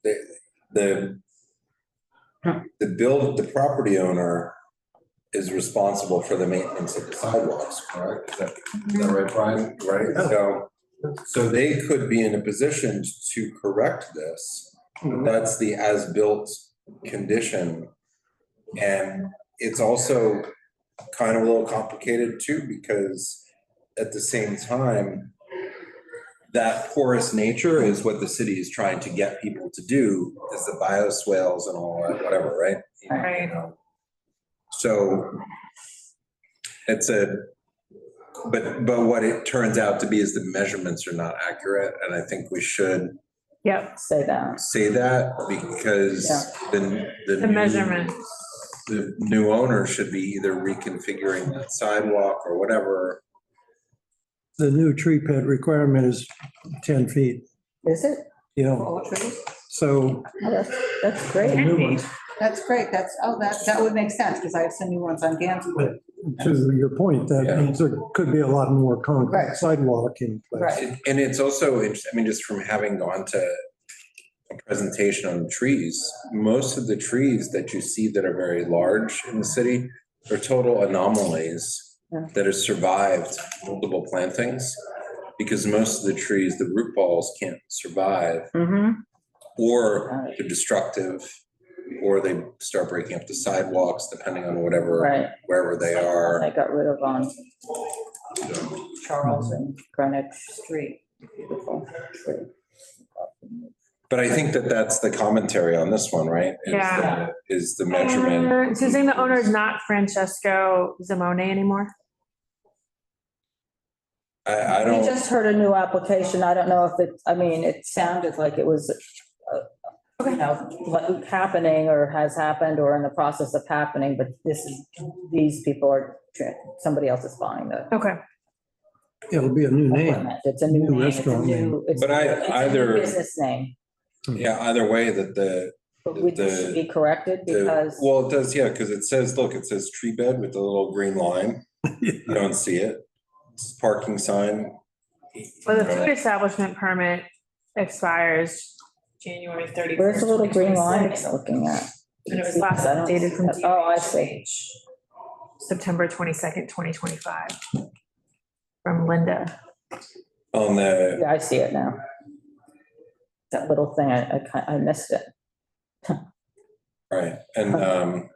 the property owner is responsible for the maintenance of the sidewalks, correct? Is that right, Brian? Right, so they could be in a position to correct this. That's the as-built condition. And it's also kind of a little complicated too, because at the same time, that porous nature is what the city is trying to get people to do, is the bioswales and all that, whatever, right? Right. So it's but what it turns out to be is the measurements are not accurate, and I think we should Yep. Say that. because The measurements. the new owner should be either reconfiguring that sidewalk or whatever. The new tree pit requirement is 10 feet. Is it? Yeah, All trees? so Oh, that's great. the new ones, That's great. That would make sense because I have some new ones on Gansevoort. to your point, that Yeah. means there could be a lot more concrete Right. sidewalk in place. Right. And it's also, I mean, just from having gone to a presentation on trees, most of the trees that you see that are very large in the city are total anomalies that have survived multiple plantings, because most of the trees, the root balls can't survive, or they're destructive, or they start breaking up the sidewalks, depending on whatever, Right. wherever they are. I got rid of on Charles and Greenwich Street. Beautiful tree. But I think that that's the commentary on this one, right? Yeah. Is the measurement. So you're saying the owner is not Francesco Zamone anymore? I We don't, just heard a new application. I don't know if it sounded like it was, like happening or has happened or in the process of happening, but these people are, somebody else is buying the. Okay. It'll be a new name. equipment. It's a new New name. It's a restaurant name. new. it's But a new either- Business name. yeah, either way that But we should be corrected because. well, it does, yeah, because it says, look, it says tree bed with the little green line. You don't see it. It's parking sign. Well, the food establishment permit expires January 31st. Where's the little green line 2026. I'm looking at? And it was last I don't updated see from that. Oh, I see. September 22nd, 2025. From Linda. On the, Yeah, I see it now. That little thing, I missed it. right, and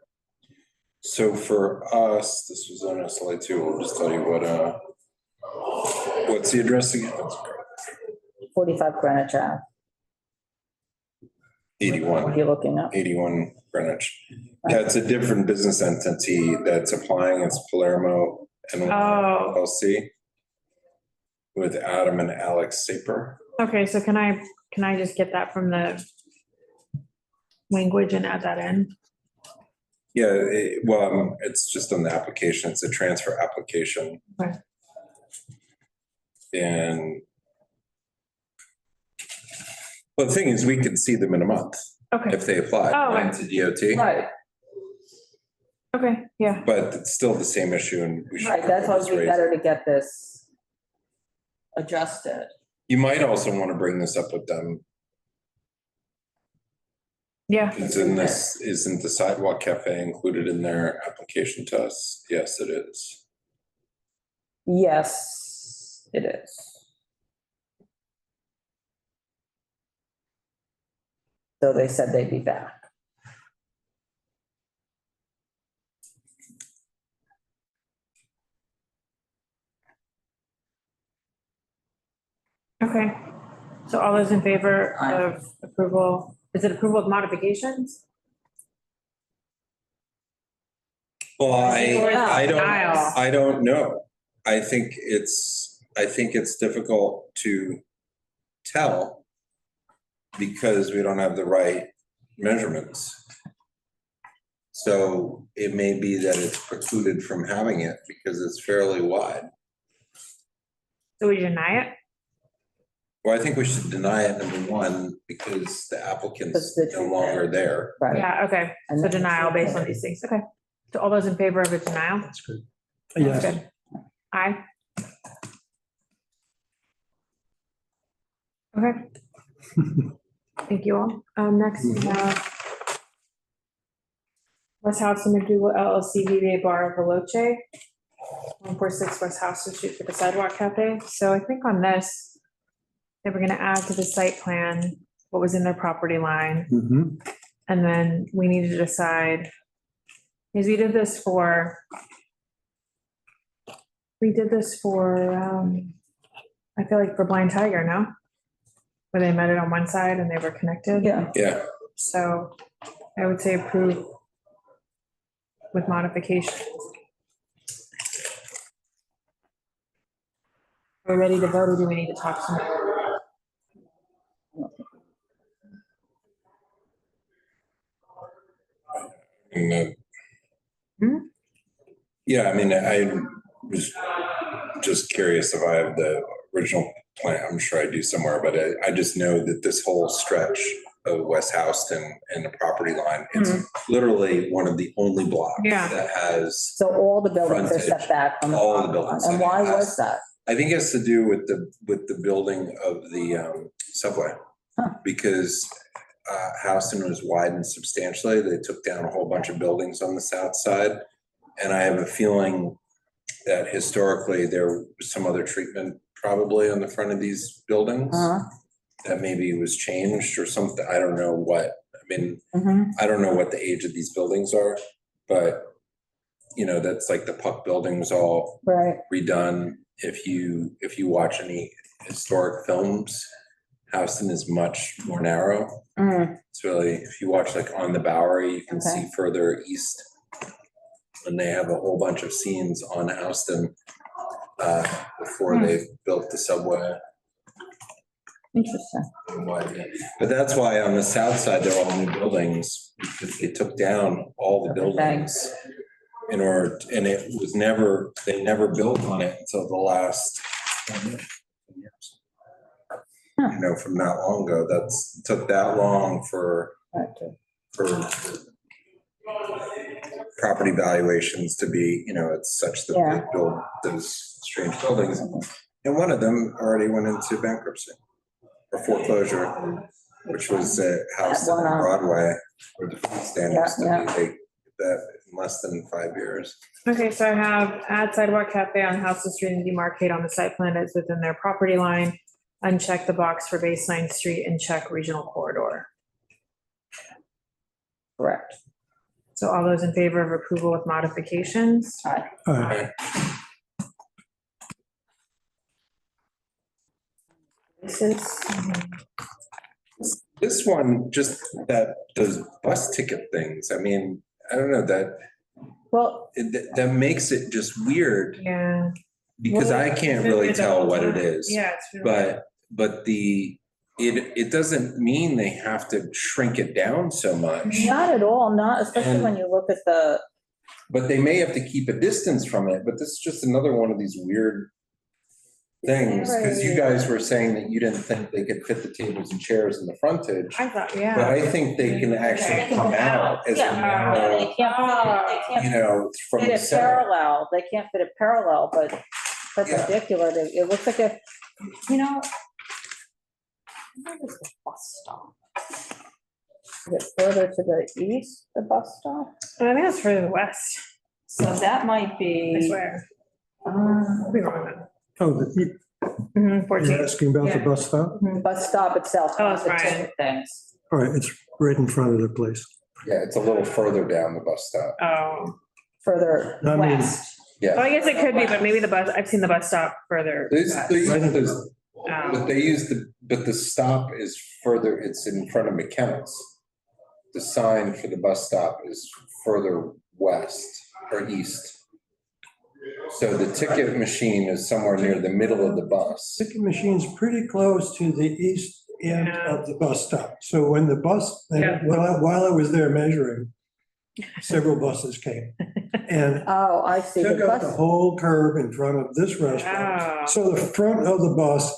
so for us, this was on SLA too, I'll just tell you what's the address again? 45 Greenwich Ave. 81. What are you looking up? 81 Greenwich. Yeah, it's a different business entity that's applying, it's Palermo and LLC with Adam and Alex Saper. Okay, so can I just get that from the language and add that in? Yeah, it's just on the application, it's a transfer application. Okay. And well, the thing is, we could see them in a month. Okay. If they apply Oh, right, to DOT. Right, Okay, yeah. But it's still the same issue and we should. right. That's why it'd be raise it. better to get this adjusted. You might also want to bring this up with them. Yeah. Isn't the Sidewalk Cafe included in their application to us? Yes, it is. Yes, it is. So they said they'd be back. Okay. So all those in favor of approval, is it approval of modifications? Well, Denial. I don't know. I think it's difficult to tell because we don't have the right measurements. So it may be that it's precluded from having it because it's fairly wide. So we deny it? Well, I think we should deny it, number one, because the applicant's Because no longer there. Right. Yeah, okay. So denial based on these things. Okay. So all those in favor of a denial? That's good. Yes. Good. Aye. Okay. Thank you all. Next we have Houston MacDougal LLC, DBA Bar Veloce, 146 West Houston Street for the Sidewalk Cafe. So I think on this, they were gonna add to the site plan what was in their property line. And then we need to decide, because we did this for I feel like for Blind Tiger, no? Where they met it on one side and they were connected. Yeah. Yeah, So I would say approve with modification. Are we ready to vote or do we need to talk some more? and, Hmm? yeah, I mean, I was just curious if I have the original plan. I'm sure I do somewhere, but I just know that this whole stretch of West Houston and the property line, it's literally one of the only blocks Yeah. that has, So all the buildings are Frontage, set back from the all the property line. buildings. And And it why has- was that? I think it has to do with the building of the subway. Huh. Because Houston was widened substantially. They took down a whole bunch of buildings on the south side. And I have a feeling that historically there was some other treatment probably on the front of these buildings that maybe was changed or something. I don't know what. I mean, I don't know what the age of these buildings are, but you know, that's like the Puck building was all redone. If you watch any historic films, Houston is much more narrow. It's really, if you watch like On the Bowery, you can see further east. And they have a whole bunch of scenes on Houston before they built the subway. Interesting. But that's why on the south side, they're all new buildings, because they took down all the buildings in order, and it was never, they never built on it until the last 10 years. You know, from that long ago, took that long for property valuations to be, you know, it's such that they build those strange buildings. And one of them already went into bankruptcy or foreclosure, which was a house on Broadway where the food stand used to be. They did that in less than 5 years. Okay, so I have add Sidewalk Cafe on Houston Street and demarcate on the site plan as within their property line. Uncheck the box for Baseline Street and check regional corridor. Correct. So all those in favor of approval with modifications? Aye. This one, just that, those bus ticket things, I mean, I don't know, that makes it just weird. Yeah. Because I can't really tell what it is. Yeah, it's really. But it doesn't mean they have to shrink it down so much. Not at all, not especially when you look at the. But they may have to keep a distance from it, but this is just another one of these weird things, because you guys were saying that you didn't think they could fit the tables and chairs in the frontage. I thought, yeah. But I think they can actually come out as a narrow, They can't you know, from fit the it center. parallel, they can't fit it parallel, but perpendicular, it looks like a, you know. Where is the bus stop? Is it further to the east, the bus stop? I think that's further west. So that might be. I swear. I'll be wrong then. Oh, you're 14. asking about the bus stop? The bus stop itself. Oh, that's the right. ticket things. All right, it's right in front of the place. Yeah, it's a little further down the bus stop. Oh. Further I mean- west. Yeah. Oh, I guess it could be, but maybe the bus, I've seen the bus stop further. They west. use but they use but the stop is further, it's in front of McKenna's. The sign for the bus stop is further west or east. So the ticket machine is somewhere near the middle of the bus. Ticket machine's pretty close to the east end of the bus stop. So when the bus, while I was there measuring, several buses came. And oh, I see. took up the whole curb in front of this restaurant. Oh. So the front of the bus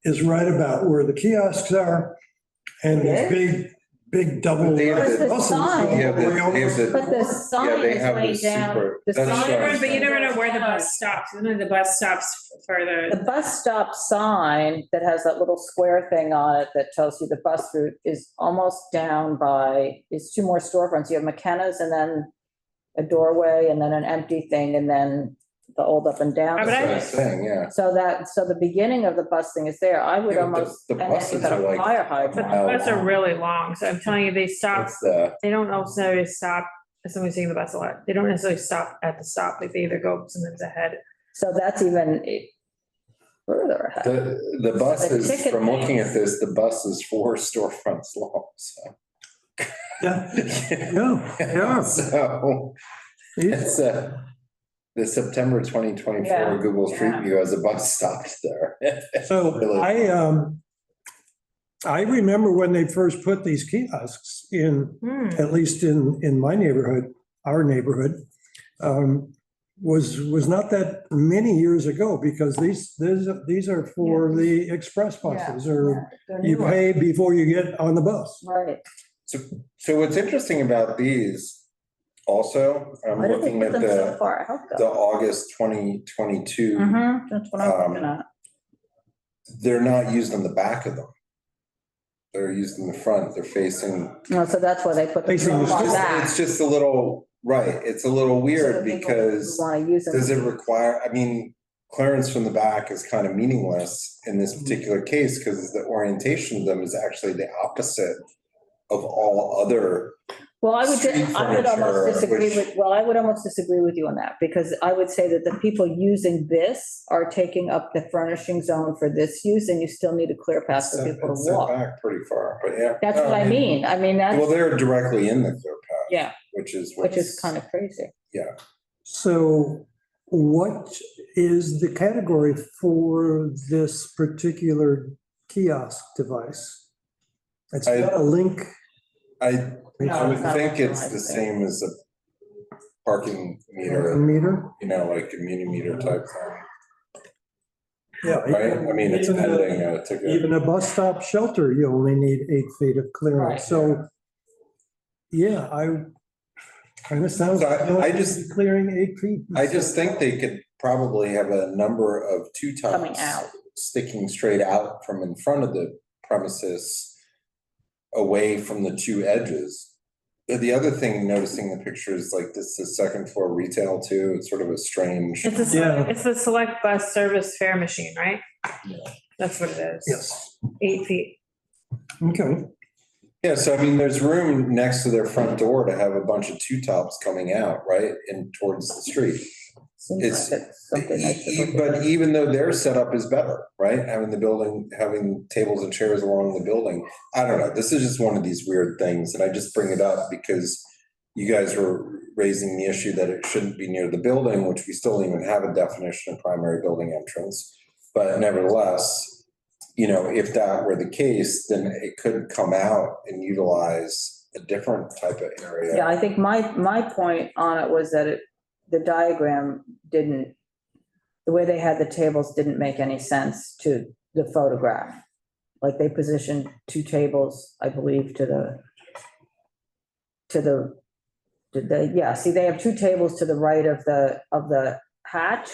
is right about where the kiosks are and these big double They have the- buses. they have the- But the sign they is have way the down. super- The that's sign- right. But you never know where the bus stops. Isn't it the bus stops further? The bus stop sign that has that little square thing on it that tells you the bus route is almost down by, is two more storefronts. You have McKenna's and then a doorway and then an empty thing and then the old up and down. But I- That's what I'm saying, yeah. So the beginning of the bus thing is there. I would Yeah, but almost. the and then buses you've got a are like fire But hydrant. the buses are really long, so I'm telling you, they stop, It's the, they don't necessarily stop, as someone's seeing the bus a lot, they don't necessarily stop at the stop, like they either go sometimes ahead. So that's even, further ahead. The bus The is, ticket from looking things. at this, the bus is 4 storefronts long, so. Yeah, yeah. So, it's the September 2024 Yeah, Google Street yeah. View has a bus stopped there. So Really. I remember when they first put these kiosks in, at least in my neighborhood, our neighborhood, was not that many years ago, because these are for the express buses, or you pay before you get on the bus. Right. So what's interesting about these also, I'm Why did they looking put at them so far out the though? August 2022, That's what I'm looking at. they're not used on the back of them. They're used in the front, they're facing. No, so that's why they put the Facing drop the on street. that. It's just a little, right, it's a little weird because Want to use does it them. require, I mean, clearance from the back is kind of meaningless in this particular case because the orientation of them is actually the opposite of all other. Well, I would street almost furniture, disagree which- with, I would almost disagree with you on that, because I would say that the people using this are taking up the furnishing zone for this use, and you still need a clear path for people It's to set walk. back pretty far, but yeah. That's No, what I mean. I mean, Well, that's, they're directly in the clear path. yeah, Which is. which is kind of crazy. Yeah. So what is the category for this particular kiosk device? It's got a link. I No, would it's not think it's the authorized. same as a parking meter, Meter? you know, like a muni meter type thing, Yeah. right? I mean, it's Even a- pending a ticket. Even a bus stop shelter, you only need 8 feet of Right. clearance. So, yeah, I kind of sounds So like I just- clearing 8 feet. I just think they could probably have a number of two Coming tops out. sticking straight out from in front of the premises away from the two edges. The other thing, noticing the picture is like this is second floor retail too. It's sort of a strange. It's the select bus service fare machine, right? That's what it is. Yes. 8 feet. Okay. Yeah, so I mean, there's room next to their front door to have a bunch of two tops coming out, right, and towards the street. Seems It's, like it's something they should look but at. even though their setup is better, right? Having the building, having tables and chairs along the building. I don't know. This is just one of these weird things. And I just bring it up because you guys were raising the issue that it shouldn't be near the building, which we still don't even have a definition of primary building entrance. But nevertheless, you know, if that were the case, then it could come out and utilize a different type of area. Yeah, I think my point on it was that the diagram didn't, the way they had the tables didn't make any sense to the photograph. Like they positioned two tables, I believe, see, they have two tables to the right of the hatch.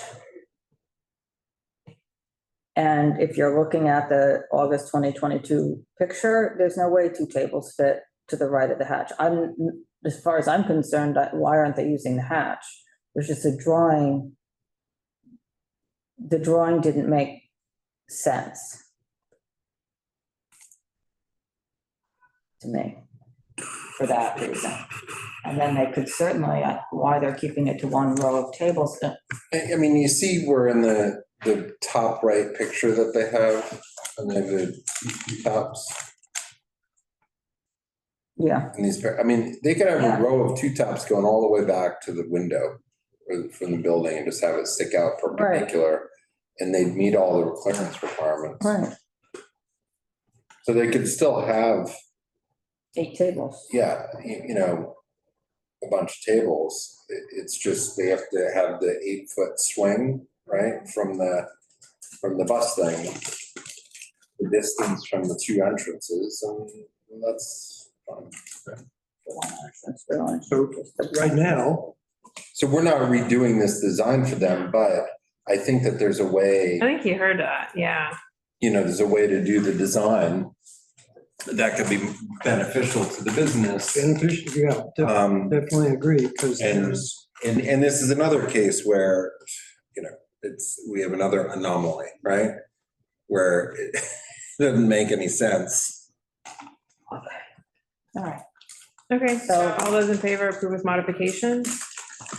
And if you're looking at the August 2022 picture, there's no way two tables fit to the right of the hatch. As far as I'm concerned, why aren't they using the hatch? There's just a drawing. The drawing didn't make sense to me for that reason. And then they could certainly, why they're keeping it to one row of tables. I mean, you see we're in the top right picture that they have, and they have the tops. Yeah. And these, I mean, they could have a row of two tops going all the way back to the window from the building and just have it stick out perpendicular, and they'd meet all the clearance requirements. Right. So they could still have, 8 tables. yeah, you know, a bunch of tables. It's just they have to have the 8-foot swing, right, from the bus thing, the distance from the two entrances, and that's fine. So right now. So we're not redoing this design for them, but I think that there's a way, I think you heard that, yeah. you know, there's a way to do the design that could be beneficial to the business. Beneficial, yeah, definitely agree, because And there's. and this is another case where, you know, we have another anomaly, right? Where it doesn't make any sense. All right. Okay, so all those in favor approve with modifications?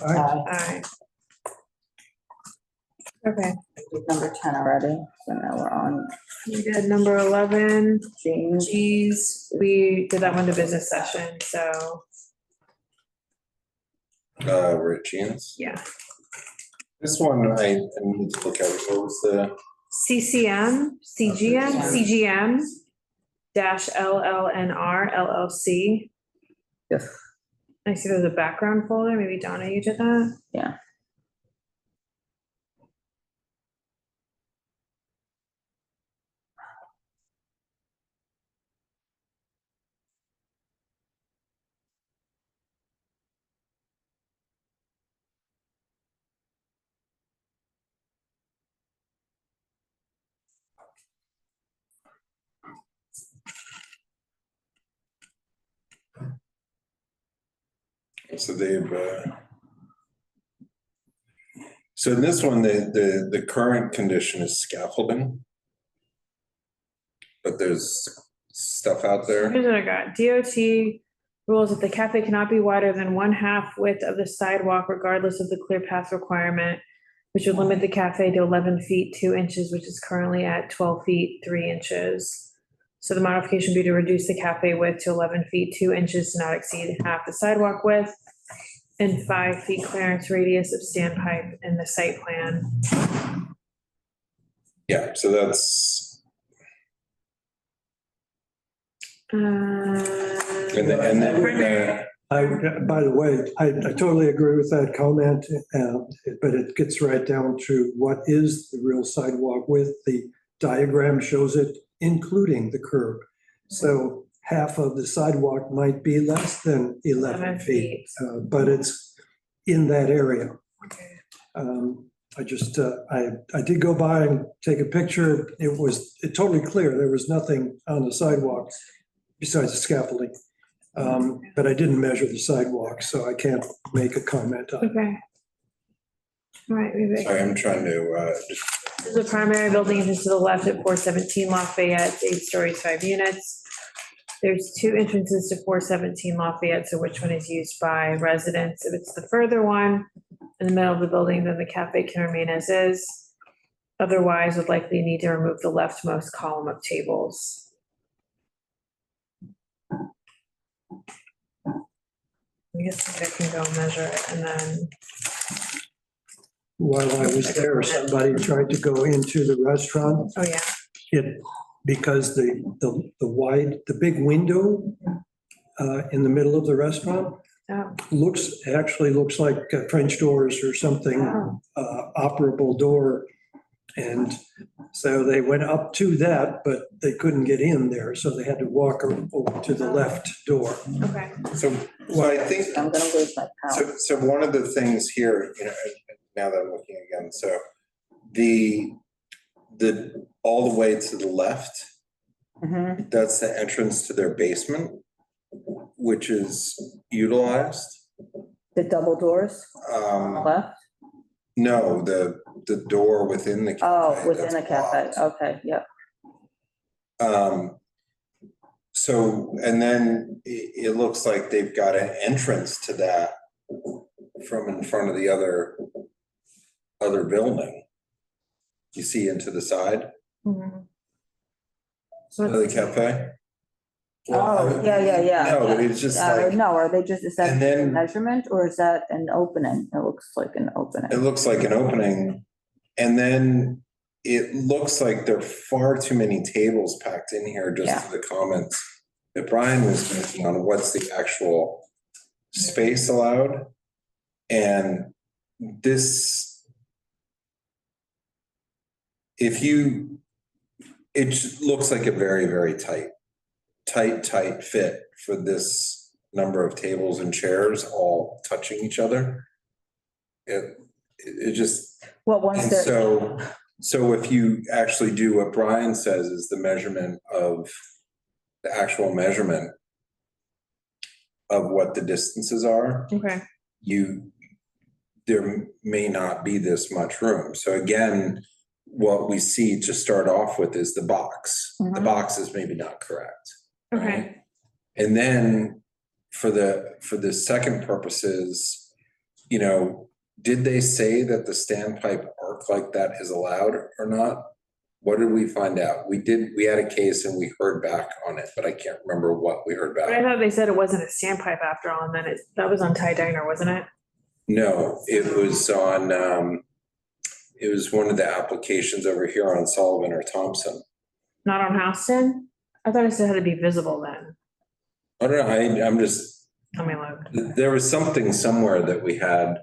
Aye. Okay, Number 10 already, so now we're on We did number 11, James. G's. We did that one to business session, so, We're at Jean's. yeah. This one, I need to look at, what was the, CGM dash LLNR LLC. Yes. I see there's a background folder. Maybe Donna, you did that? Yeah. so they've, so in this one, the current condition is scaffolding. But there's stuff out there. Here's what I got. DOT rules that the cafe cannot be wider than 1/2 width of the sidewalk regardless of the clear path requirement, which would limit the cafe to 11 feet 2 inches, which is currently at 12 feet 3 inches. So the modification would be to reduce the cafe width to 11 feet 2 inches to not exceed half the sidewalk width and 5 feet clearance radius of standpipe in the site plan. Yeah, so that's, and then, By the way, I totally agree with that comment, but it gets right down to what is the real sidewalk width. The diagram shows it, including the curb. So half of the sidewalk might be less than 11 feet, but it's in that area. I just, I did go by and take a picture. It was totally clear. There was nothing on the sidewalk besides the scaffolding. But I didn't measure the sidewalk, so I can't make a comment on it. Okay. All right, maybe. sorry, I'm trying to, There's a primary building entrance to the left at 417 Lafayette, 8 stories, 5 units. There's 2 entrances to 417 Lafayette, so which one is used by residents? If it's the further one in the middle of the building, then the cafe can remain as is. Otherwise, would likely need to remove the leftmost column of tables. I guess maybe I can go measure it and then. While I was there, somebody tried to go into the restaurant. Oh, yeah. Because the big window in the middle of the restaurant actually looks like French doors or something, operable door. And so they went up to that, but they couldn't get in there, so they had to walk over to the left door. Okay. so I think, I'm gonna lose my power. so one of the things here, you know, now that I'm looking again, so the all the way to the left, that's the entrance to their basement, which is utilized. The double doors on the left? No, the door within the cafe. Oh, within the that's cafe, blocked. okay, yeah. So, and then it looks like they've got an entrance to that from in front of the other building. You see into the side of the cafe? Oh, yeah. No, but it's just like, No, are they just, is that and then- a measurement or is that an opening? It looks like an opening. it looks like an opening. And then it looks like there are far too many tables packed in here, just to the comments that Brian was making on what's the actual space allowed. And this, it looks like a very, very tight fit for this number of tables and chairs all touching each other. It just, Well, once and they're. so if you actually do what Brian says is the measurement of the actual measurement of what the distances are. Okay. There may not be this much room. So again, what we see to start off with is the box. The box is maybe not correct. Okay. Right? And then for the second purposes, you know, did they say that the standpipe arc like that is allowed or not? What did we find out? We had a case and we heard back on it, but I can't remember what we heard But I back. thought they said it wasn't a standpipe after all, and then that was on Ty Diner, wasn't it? No, it was on, it was one of the applications over here on Sullivan or Thompson. Not on Houston? I thought it said it had to be visible then. I don't know, I'm just, Let me look. there was something somewhere that we had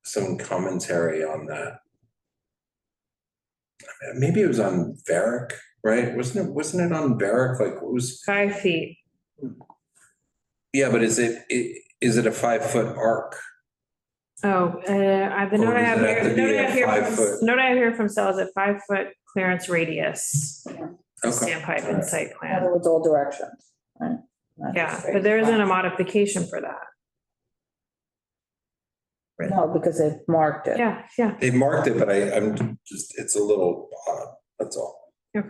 some commentary on that. Maybe it was on Varick, right? Wasn't it on Varick? Like, what was? 5 feet. Yeah, but is it a 5-foot arc? Oh, the note I have here from Sal is a 5-foot clearance radius. Standpipe and site In plan. other words, all directions, right? Not Yeah, just straight. but there isn't a modification for that. No, because they've marked it. Yeah, yeah. They marked it, but I'm just, it's a little odd, that's all. Okay.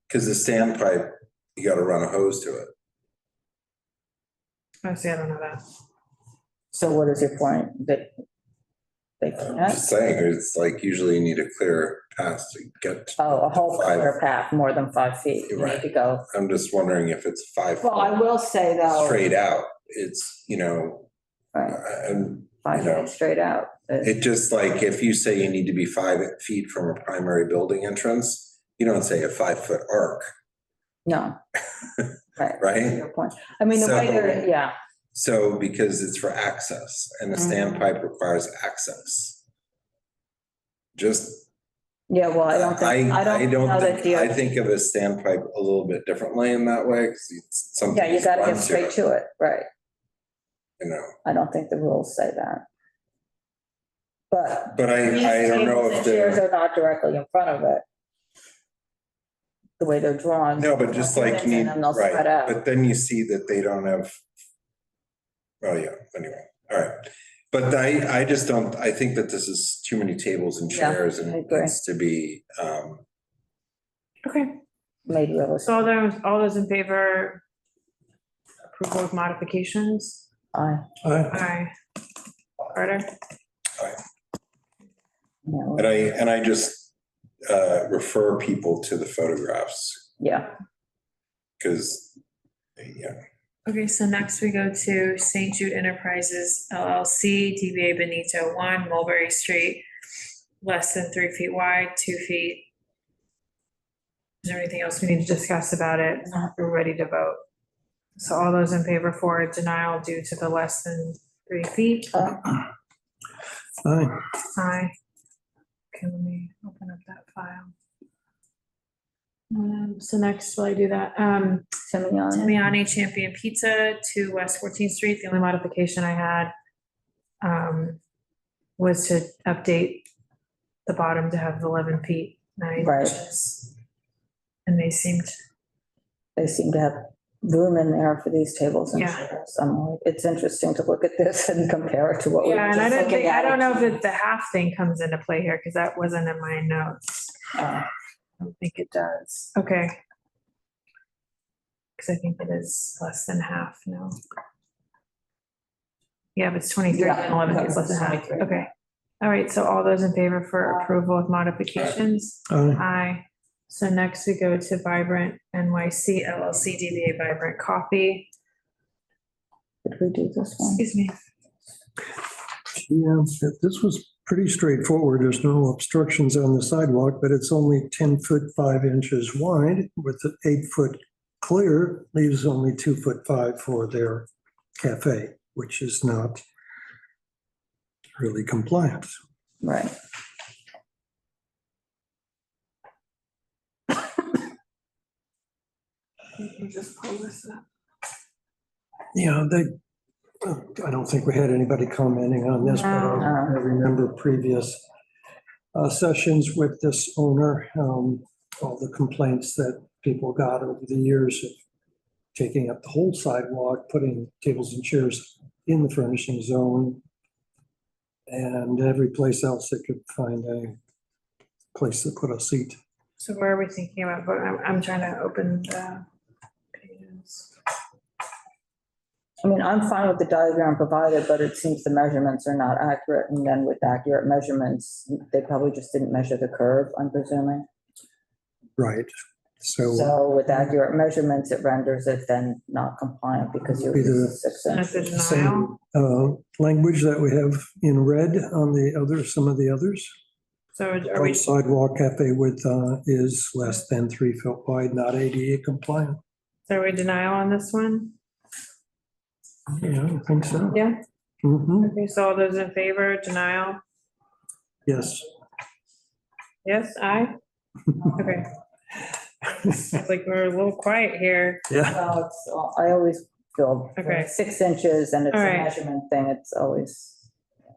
Because the standpipe, you gotta run a hose to it. I see, I don't know that. So what is your point? That they I'm can't? just saying, it's like usually you need a clear path to get. Oh, a whole 5. clear path, more than 5 feet. You need Right. to go. I'm just wondering if it's 5 Well, I will say though. straight out, it's, Right, and, 5 feet straight out. it just like, if you say you need to be 5 feet from a primary building entrance, you don't say a 5-foot arc, No. Right. right? Your point. I mean, the way they're, yeah. So, because it's for access and the standpipe requires access. Just. Yeah, well, I don't think, I don't know that I DOT. think of a standpipe a little bit differently in that way, because it's something. Yeah, you gotta run get straight it, to it, right. I don't think the rules say that. But. But I don't know if Chairs they're. are not directly in front of it. The way they're drawn. No, but just like, And then they'll spread right, out. but then you see that they don't have. Well, yeah, anyway, all right. But I just don't, I think that this is too many tables and Yeah, chairs and I it agree. needs to be, Okay, Maybe it was. so all those in favor? Approval of modifications? Aye. Aye. Carter? and I just refer people to the photographs, Yeah. because, yeah. Okay, so next we go to St. Jude Enterprises LLC, DBA Benito 1, Mulberry Street, less than 3 feet wide, 2 feet. Is there anything else we need to discuss about it? We're ready to vote. So all those in favor for denial due to the less than 3 feet? Aye. Aye. Okay, let me open up that file. So next, will I do that? Timiani Champion Pizza, 2 West 14th Street. The only modification I had was to update the bottom to have 11 feet, 9 Right. inches. And they seemed, to have room in there for these tables and Yeah. chairs. It's interesting to look at this and compare it to what we were yeah, and I just don't looking think, I at. don't know if the half thing comes into play here, because that wasn't in my notes. I don't think it does. Okay. Because I think it is less than half now. Yeah, but it's 23 Yeah, and 11, it's less than half. 23. Okay. All right, so all those in favor for approval with modifications? Aye. Aye. So next we go to Vibrant NYC LLC, DBA Vibrant Coffee. Did we do this one? Excuse me. Yeah, this was pretty straightforward. There's no obstructions on the sidewalk, but it's only 10 foot 5 inches wide with an 8 foot clear, leaves only 2 foot 5 for their cafe, which is not really compliant. Right. Let me just pull this up. Yeah, I don't think we had anybody commenting on this, but I remember previous sessions with this owner, all the complaints that people got over the years of taking up the whole sidewalk, putting tables and chairs in the furnishing zone, and every place else they could find a place to put a seat. So where are we thinking about? But I'm trying to open the pages. I mean, I'm fine with the diagram provided, but it seems the measurements are not accurate. And then with accurate measurements, they probably just didn't measure the curve, I'm presuming. Right. So with accurate measurements, it renders it then not compliant because you're Either 6 inches. the same language that we have in red on the other, some of the others. So are we, Sidewalk cafe width is less than 3 feet wide, not ADA compliant. so are we denial on this one? Yeah, I think so. Yeah. Mhm. Okay, so all those in favor, denial? Yes. Yes, aye? Okay. It's like we're a little quiet here. Yeah. No, it's, I always feel Okay. 6 inches and it's a All right. measurement thing. It's always.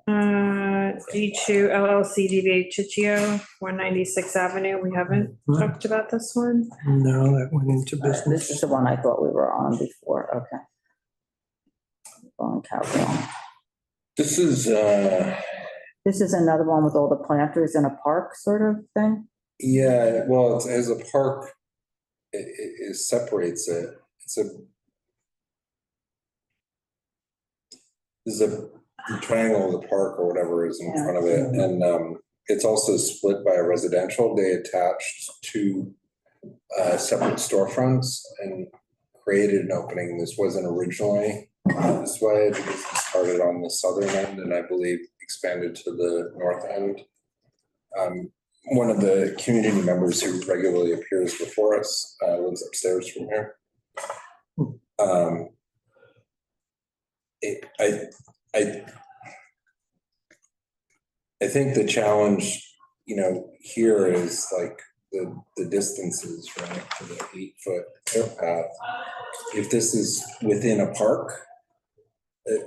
G2 LLC DBA Chichio, 196 Avenue. We haven't talked about this one. No, that went into This business. is the one I thought we were on before. Okay. Going Cowgirl. This is, This is another one with all the planters in a park sort of thing. yeah, well, it has a park, it separates it. There's a triangle of the park or whatever is in front of it, and it's also split by a residential. They attached two separate storefronts and created an opening. This wasn't originally this way. It started on the southern end and I believe expanded to the north end. One of the community members who regularly appears before us lives upstairs from here. I think the challenge, here is like the distances, right, to the 8-foot clear path. If this is within a park, I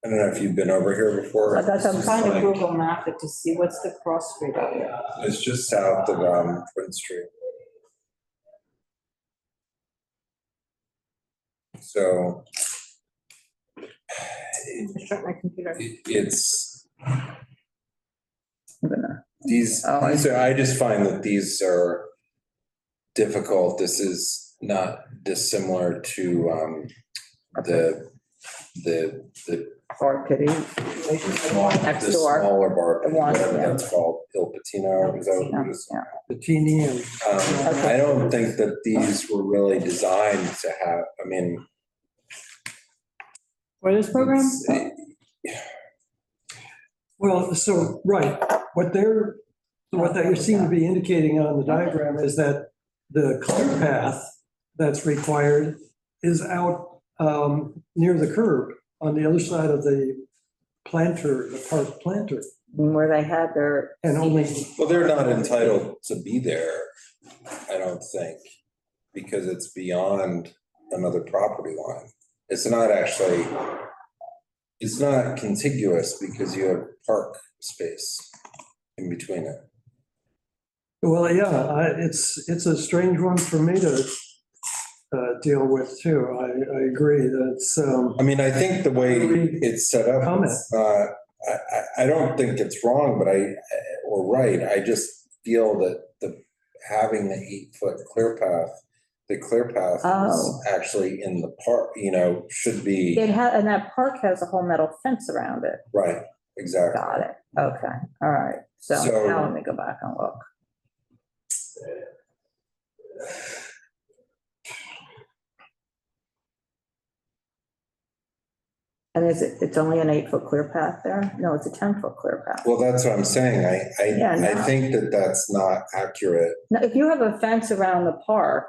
don't know if you've been over here before. I'm trying to Google map it to see what's the cross street out here. It's just south of Prince Street. So Shut my computer. it's these are, I just find that these are difficult. This is not dissimilar to the Bar Kitty. the smaller bar, whatever that's called, Il Patino, is that what it is? Patini and. I don't think that these were really designed to have, I mean. For this program? Well, so, right, what they seem to be indicating on the diagram is that the clear path that's required is out near the curb on the other side of the planter, the park planter. Where they had their. And only. Well, they're not entitled to be there, I don't think, because it's beyond another property line. It's not contiguous because you have park space in between it. Well, yeah, it's a strange one for me to deal with too. I agree. That's. I mean, I think the way it's set up, I don't think it's wrong, but or right. I just feel that having the 8-foot clear path, the clear path is actually in the park, should be. And that park has a whole metal fence around it. Right, exactly. Got it. Okay, all right. So now let me go back and look. And it's only an 8-foot clear path there? No, it's a 10-foot clear path. Well, that's what I'm saying. I think that that's not accurate. Now, if you have a fence around the park,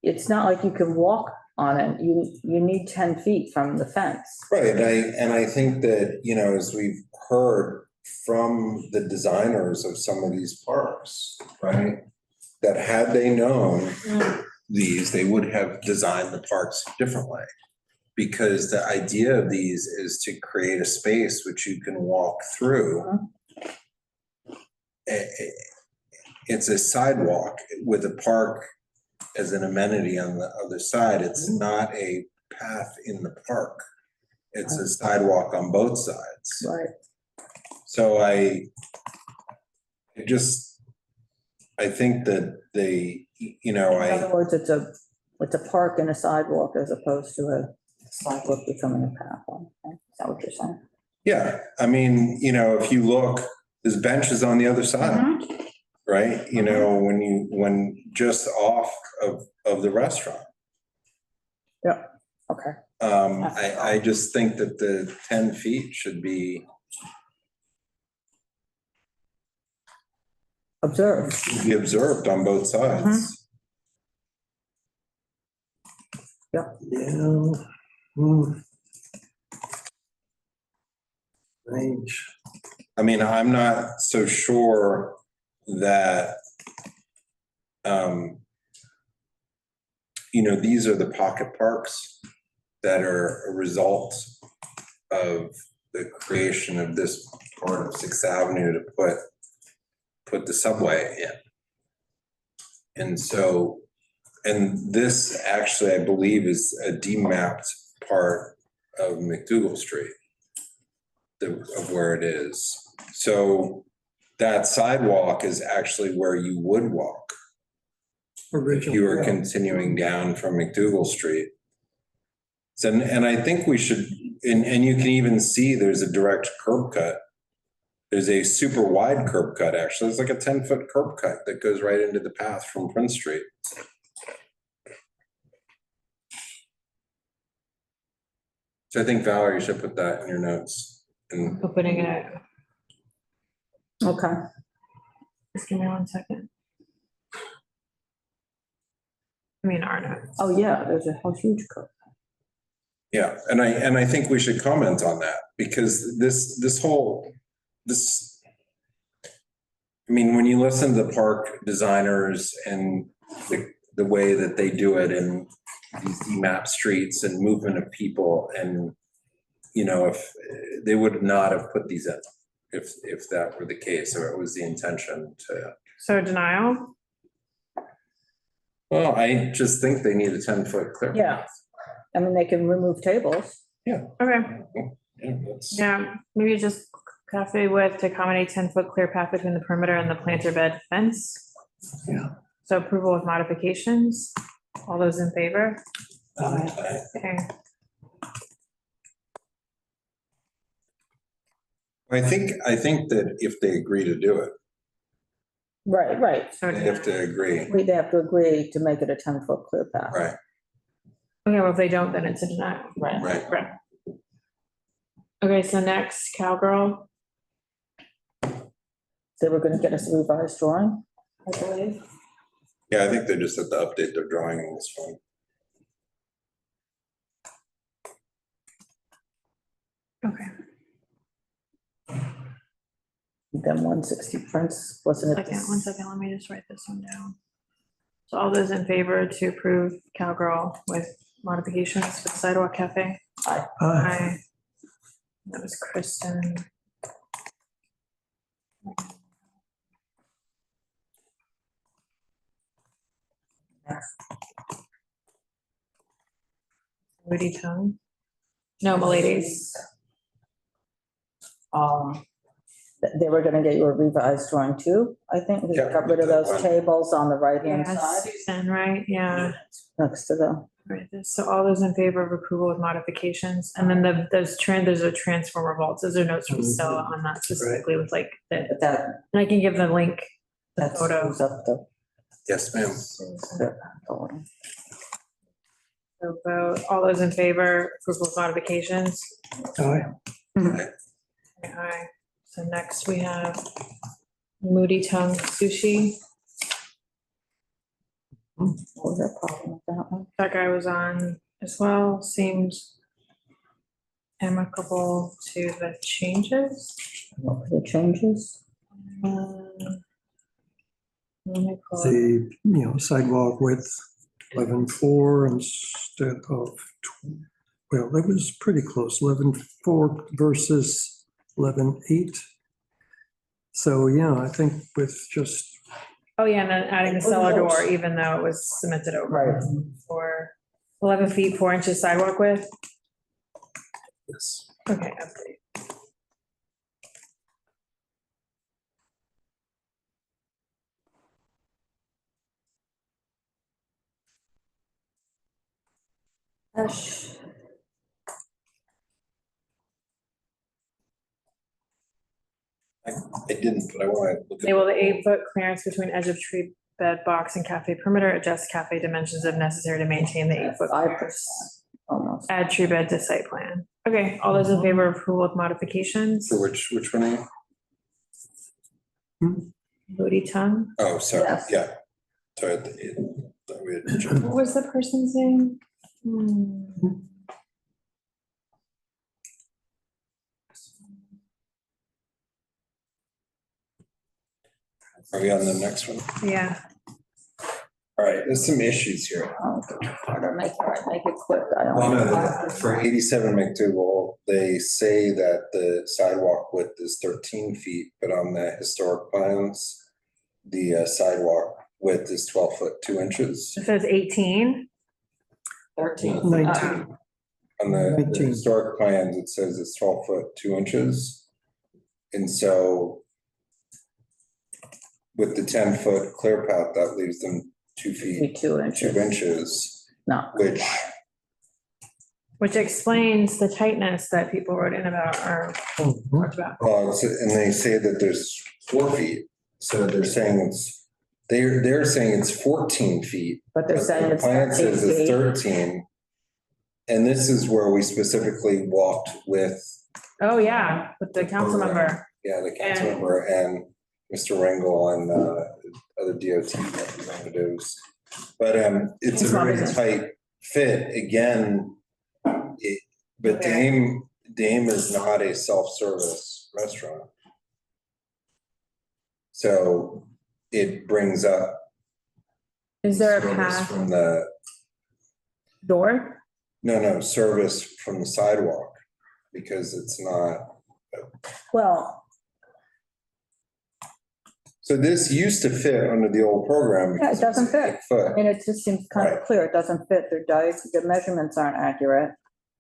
it's not like you can walk on it. You need 10 feet from the fence. Right, and I think that, as we've heard from the designers of some of these parks, right, that had they known these, they would have designed the parks differently. Because the idea of these is to create a space which you can walk through. It's a sidewalk with a park as an amenity on the other side. It's not a path in the park. It's a sidewalk on both sides. Right. So I think that they, In other words, it's a It's a park and a sidewalk as opposed to a sidewalk becoming a path. Okay, is that what you're saying? Yeah, I mean, if you look, there's benches on the other side, right? When just off of the restaurant. Yeah, okay. I just think that the 10 feet should be observed on both sides. Yeah. Range. I mean, I'm not so sure that, these are the pocket parks that are a result of the creation of this part of Sixth Avenue to put the subway in. And so, and this actually, I believe, is a demapped part of MacDougal Street of where it is. So that sidewalk is actually where you would walk if you were continuing down from MacDougal Street. So, and I think we should, and you can even see there's a direct curb cut. There's a super wide curb cut, actually. It's like a 10-foot curb cut that goes right into the path from Prince Street. So I think Valerie should put that in your notes. And Opening it. Okay. Just give me 1 second. I mean, our notes. Oh, yeah, there's a huge curve. yeah, and I think we should comment on that because this, I mean, when you listen to the park designers and the way that they do it and these demap streets and movement of people and, if they would not have put these in if that were the case, or it was the intention to. So denial? Well, I just think they need a 10-foot clear. Yeah. I mean, they can remove tables. Yeah. Okay. that's- Yeah, maybe just cafe width to accommodate 10-foot clear path between the perimeter and the planter bed fence. Yeah. So approval with modifications. All those in favor? Okay. I think that if they agree to do it, Right. they have to agree. They have to agree to make it a 10-foot clear path. Right, Okay, well, if they don't, then it's a denial. right. Okay, so next, Cowgirl. They were gonna get us a revised drawing, I believe. Yeah, I think they just have to update their drawing on this one. Okay. Then 160 Prince, wasn't it? 1 second, let me just write this one down. So all those in favor to approve Cowgirl with modifications for the Sidewalk Cafe? Aye. Aye. That was Kristen. Woody Tongue? No, Milady's. They were gonna get you a revised drawing too, I think. We Yeah, got rid of those one. tables on the right-hand Yeah, side Susan, right, yeah. next to the, Right, so all those in favor of approval with modifications, and then there's a transformer vaults, those are notes from Stella on that specifically with like, and that, I can give the link, the that's photo. who's up the. Yes, ma'am. So vote, all those in favor, approval with modifications? Aye. Aye. So next we have Moody Tongue Sushi. What was that problem with that one? That guy was on as well, seems amicable to the changes. What were the changes? Let me pull it. The, sidewalk width 11.4 instead of, well, that was pretty close, 11.4 versus 11.8. So, yeah, I think with just, Oh, yeah, and then adding the cellar door, even though it was cemented over for 11 feet, 4 inches sidewalk width. yes. Okay, update. I didn't, but I want to look at. Label the 8-foot clearance between edge of tree bed box and cafe perimeter, adjust cafe dimensions if necessary to maintain the 8-foot clearance. Almost. Add tree bed to site plan. Okay, all those in favor of approval with modifications? For which one are you? Booty tongue. Oh, sorry, Yes. yeah. Sorry. Thought we had- What was the person's name? Are we on the next one? Yeah. All right, there's some issues here. Make it quick. I don't. Well, no, for 87 MacDougal, they say that the sidewalk width is 13 feet, but on the historic plans, the sidewalk width is 12 foot 2 inches. It says 18. 13. 19. On the 19. historic plans, it says it's 12 foot 2 inches. And so with the 10-foot clear path, that leaves them 2 feet, 2 inches. 2 inches, No. Which explains the tightness that people wrote in about or talked about. Well, and they say that there's 4 feet. So they're saying they're saying it's 14 feet. But they're saying the it's plan says 13 it's feet. 13. And this is where we specifically walked with. Oh, yeah, with the council member. Yeah, the council member and Mr. Ringel and other DOT representatives. But it's a very tight fit. Again, but Dame is not a self-service restaurant. So it brings up. Is there a service path from the, door? no, service from the sidewalk, because it's not. Well, So this used to fit under the old program. yeah, it doesn't fit. Foot. I mean, it just seems kind of clear. It doesn't fit. The measurements aren't accurate.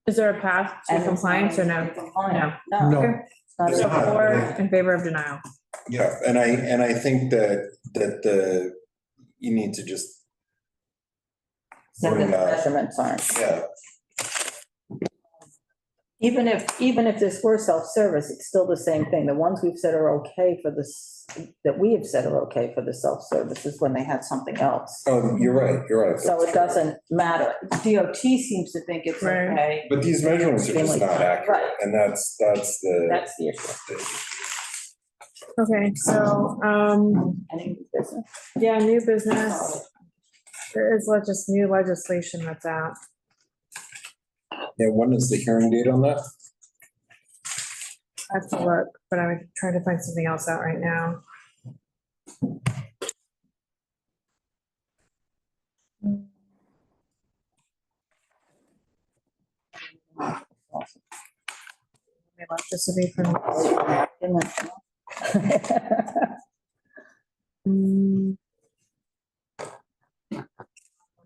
Is there a path to And it's compliance or no? not compliant. No. No. Okay. It's not It's a- not. Or in favor of denial. Yeah, and I think that you need to just. That the measurements aren't. Yeah, Even if this were self-service, it's still the same thing. The ones we've said are okay for this, that we have said are okay for the self-service is when they had something else. oh, you're right. So it doesn't matter. DOT seems to think it's Right. okay. But these measurements are just not accurate, Right. and that's the. That's the issue. Okay, so, Any business? yeah, new business. There is new legislation that's out. Yeah, when is the hearing date on that? I have to look, but I'm trying to find something else out right now. This will be from.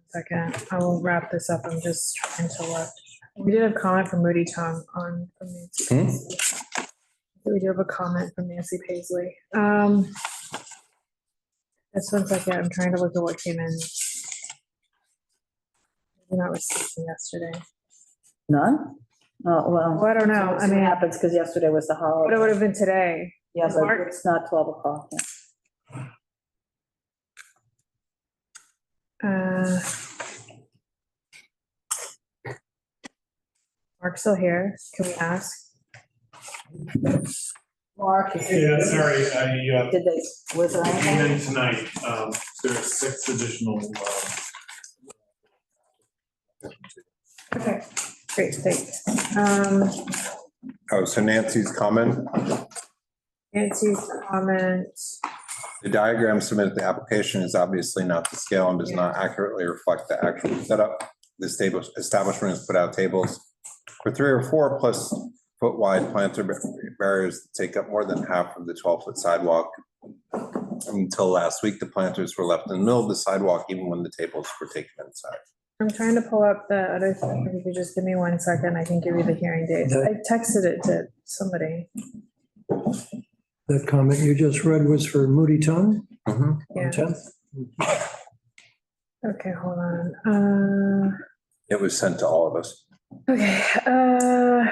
Second, I will wrap this up. I'm just trying to look. We did have comment from Moody Tongue on from Nancy. Paisley. We do have a comment from Nancy Paisley. This one second, I'm trying to look at what came in. Maybe not received yesterday. None? Oh, well. I don't know. I mean, It happens because yesterday was the but holiday. it would have been today. Yeah, but Mark? it's not 12 o'clock. yet. Mark's still here. Can we ask? Mark? Yeah, sorry, I Did they, was there came anything? in tonight. There's 6 additional. Okay, great, thanks. Oh, so Nancy's comment, Nancy's comment. the diagram submitted to the application is obviously not to scale and does not accurately reflect the actual setup. The stable establishment has put out tables for 3 or 4 plus foot wide planter barriers that take up more than half of the 12-foot sidewalk. Until last week, the planters were left in the middle of the sidewalk, even when the tables were taken inside. I'm trying to pull up the other thing. If you could just give me 1 second, I can give you the hearing dates. I texted it to somebody. That comment you just read was for Moody Tongue? Yeah. On 10th? Okay, hold on. It was sent to all of us. Okay,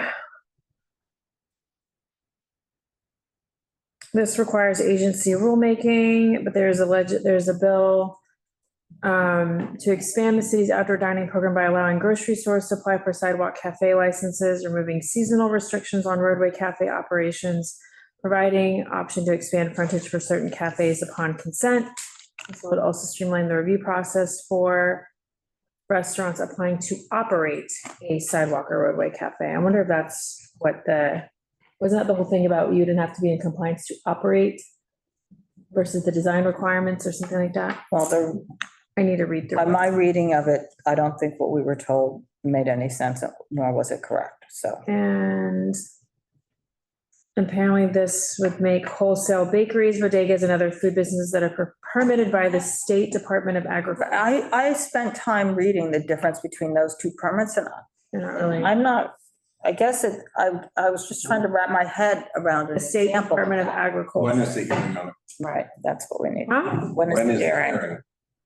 this requires agency rulemaking, but there's a bill to expand the city's outdoor dining program by allowing grocery stores to apply for sidewalk cafe licenses, removing seasonal restrictions on roadway cafe operations, providing option to expand frontage for certain cafes upon consent. This would also streamline the review process for restaurants applying to operate a sidewalk or roadway cafe. I wonder if that's what wasn't that the whole thing about you didn't have to be in compliance to operate versus the design requirements or something like that? Well, I need to read through. by my reading of it, I don't think what we were told made any sense, nor was it correct, so. And apparently this would make wholesale bakeries, bodegas, and other food businesses that are permitted by the State Department of Agriculture. I spent time reading the difference between those two permits, and They're not really. I'm not, I guess I was just trying to wrap my head around The State Department of Agriculture. When is the hearing on it? Right, that's what we need. Huh? When is the the hearing?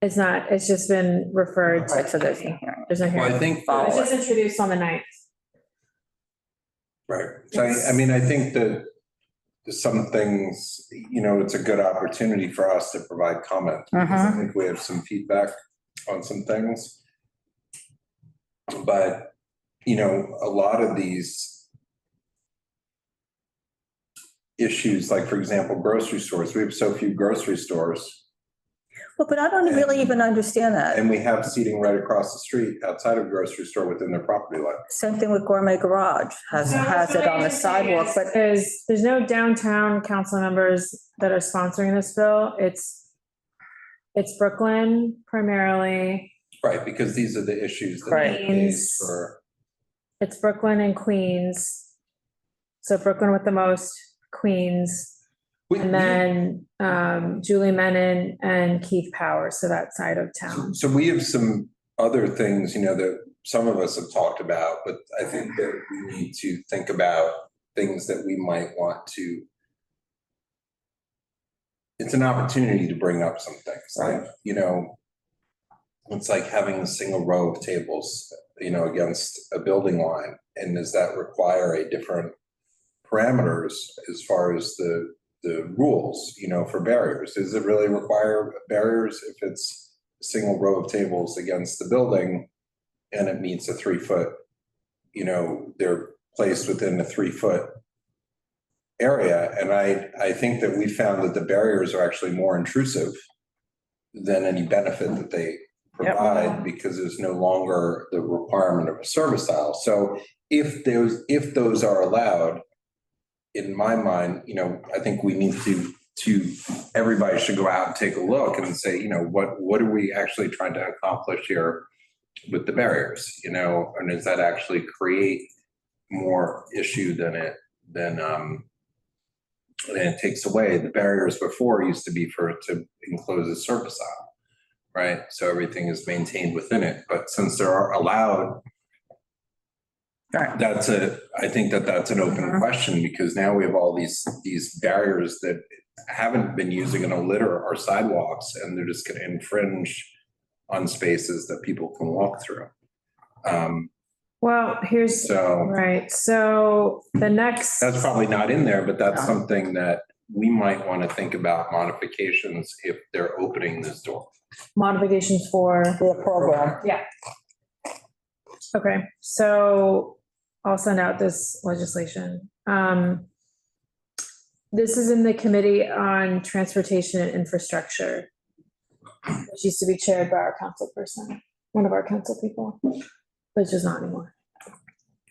It's not, it's just been referred to. Right, so there's no hearing. There's no Well, hearing. I think, It was just introduced on the 9th. right. So I mean, I think that some things, it's a good opportunity for us to provide comment. Because I think we have some feedback on some things. But, a lot of these issues, like for example, grocery stores, we have so few grocery stores. Well, but I don't really even understand that. And we have seating right across the street outside of grocery store within their property line. Same thing with Gourmet Garage, has it on the sidewalk, but There's no downtown council members that are sponsoring this bill. It's Brooklyn primarily. Right, because these are the issues that Right. we face for. It's Brooklyn and Queens. So Brooklyn with the most, Queens, and then Julie Menon and Keith Powers, so that side of town. So we have some other things, that some of us have talked about, but I think that we need to think about things that we might want to. It's an opportunity to bring up some things, like, it's like having a single row of tables, against a building line. And does that require a different parameters as far as the rules, for barriers? Does it really require barriers if it's a single row of tables against the building and it meets a 3-foot, they're placed within a 3-foot area? And I think that we found that the barriers are actually more intrusive than any benefit that they provide, because there's no longer the requirement of a service aisle. So if those are allowed, in my mind, I think we need to everybody should go out and take a look and say, what are we actually trying to accomplish here with the barriers, and does that actually create more issue than it takes away? The barriers before used to be to enclose a service aisle, right? So everything is maintained within it, but since there are allowed, I think that's an open question, because now we have all these barriers that haven't been using in a litter our sidewalks, and they're just going to infringe on spaces that people can walk through. Well, right. So the next. That's probably not in there, but that's something that we might want to think about modifications if they're opening this door. Modifications for the program. Yeah. Okay, so I'll send out this legislation. This is in the Committee on Transportation and Infrastructure, which used to be chaired by our council person, one of our council people, but just not anymore.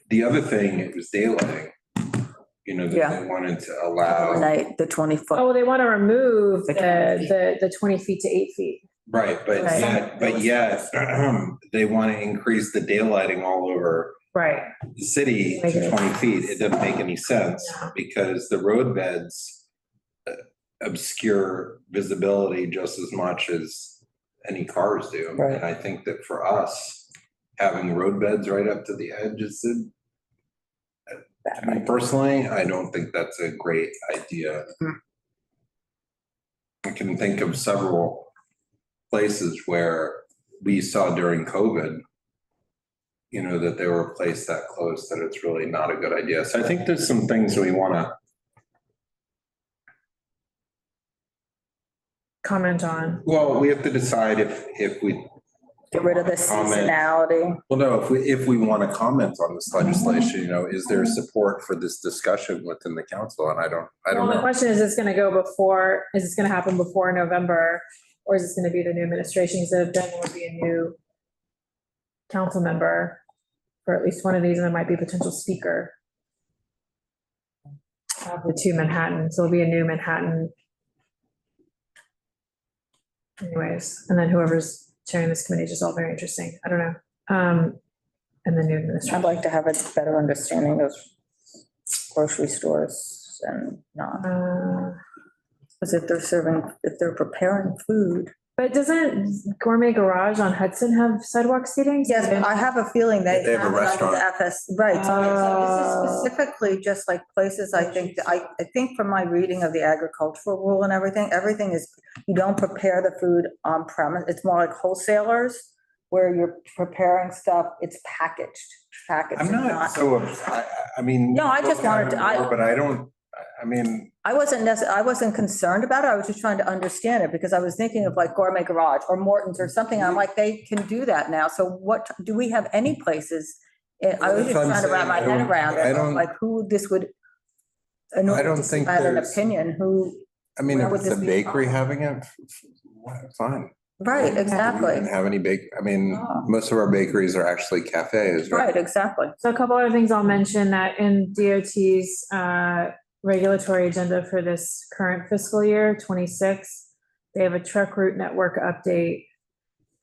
The other thing, it was daylighting, that they wanted to allow. The 20-foot. Oh, they want to remove the 20 feet to 8 feet. Right, but yet they want to increase the daylighting all over the city to 20 feet. It doesn't make any sense, because the road beds obscure visibility just as much as any cars do. Right. And I think that for us, having road beds right up to the edge is personally, I don't think that's a great idea. I can think of several places where we saw during COVID you know, that they were placed that close, that it's really not a good idea. So I think there's some things we want to comment on. well, we have to decide if we Get rid of the comment. seasonality. Well, no, if we want to comment on this legislation, you know, is there support for this discussion within the council? And I don't Well, the know. question is this gonna go before, is this gonna happen before November? Or is this gonna be the new administration? So then would be a new council member for at least one of these, and there might be a potential speaker. Of the two Manhattan, so it'll be a new Manhattan. Anyways, and then whoever's chairing this committee is just all very interesting. I don't know. And the new administration. I'd like to have a better understanding of grocery stores and not. Because if they're preparing food. But doesn't Gourmet Garage on Hudson have sidewalk seating? Yes, but I have a feeling they They have a have it under restaurant. the FS, right, so this is specifically just like places, I think from my reading of the agricultural rule and everything is, you don't prepare the food on premise, it's more like wholesalers, where you're preparing stuff, it's packaged. I'm not so, I mean. No, I just wanted to- But I don't, I mean. I wasn't concerned about it, I was just trying to understand it, because I was thinking of like Gourmet Garage or Morton's or something, I'm like, they can do that now, so what, do we have any places? I was just trying to wrap my head around it, like who this would. I don't think I have an there's- opinion, who. I mean, where if would it's a this be bakery from? having it, fine. Right, We exactly, didn't have any I mean, most of our bakeries are actually cafes, right? right, exactly. So a couple other things I'll mention that in DOT's regulatory agenda for this current fiscal year, 26, they have a truck route network update.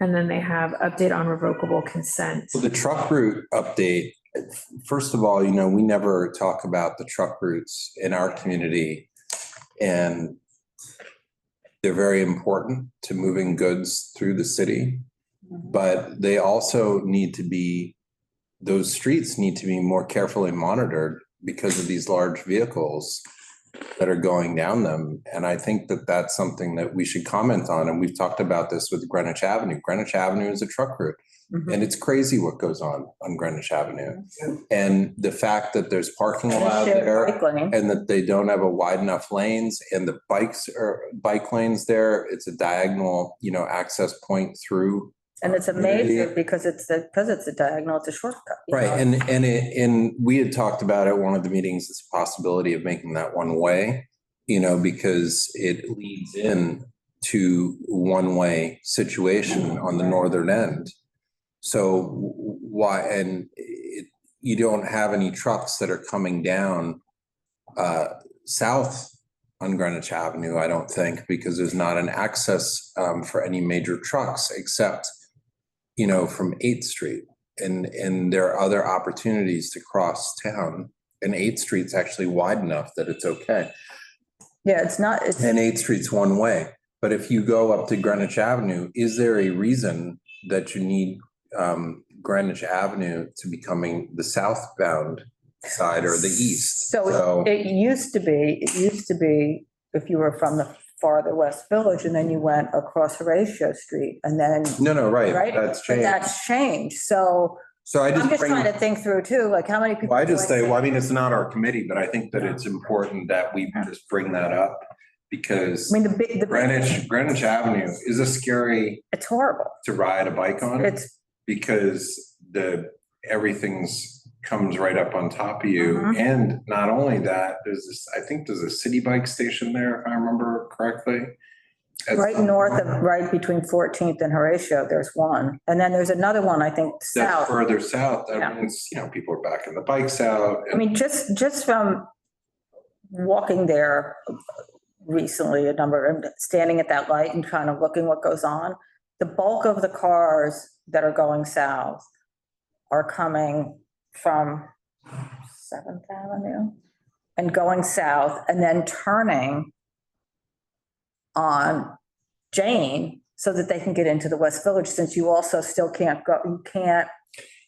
And then they have update on revocable consent. So the truck route update, first of all, you know, we never talk about the truck routes in our community. And they're very important to moving goods through the city. But they also need to be, those streets need to be more carefully monitored because of these large vehicles that are going down them. And I think that that's something that we should comment on. And we've talked about this with Greenwich Avenue. Greenwich Avenue is a truck route. And it's crazy what goes on Greenwich Avenue. And the fact that there's parking allowed there and that they don't have a wide enough lanes and the bike lanes there, it's a diagonal, you know, access point through. And it's amazing because it's a diagonal, it's a shortcut. you Right, know? and we had talked about at one of the meetings, this possibility of making that one way, you know, because it leads in to one-way situation on the northern end. So why, and you don't have any trucks that are coming down south on Greenwich Avenue, I don't think, because there's not an access for any major trucks except, you know, from 8th Street. And there are other opportunities to cross town. And 8th Street's actually wide enough that it's okay. Yeah, it's not, And 8th Street's one way. But if you go up to Greenwich Avenue, is there a reason that you need Greenwich Avenue to becoming the southbound side or the east? So it used to be, if you were from the farther west village and then you went across Horatio Street and then. No, right, Right? that's But changed. that's changed, so. So I I'm just just bring, trying to think through too, like how many people. well, I just say, well, I mean, it's not our committee, but I think that it's important that we just bring that up because I mean, the Greenwich Avenue is a scary it's horrible. to ride a bike on. It's. Because everything's comes right up on top of you. And not only that, I think there's a city bike station there, if I remember correctly. Right north of, right between 14th and Horatio, there's one. And then there's another one, I think, That's south. further south. Yeah. That means, you know, people are backing the bikes out. I mean, just from walking there recently, and standing at that light and kind of looking what goes on, the bulk of the cars that are going south are coming from 7th Avenue and going south and then turning on Jane so that they can get into the West Village, since you also still can't go, you can't.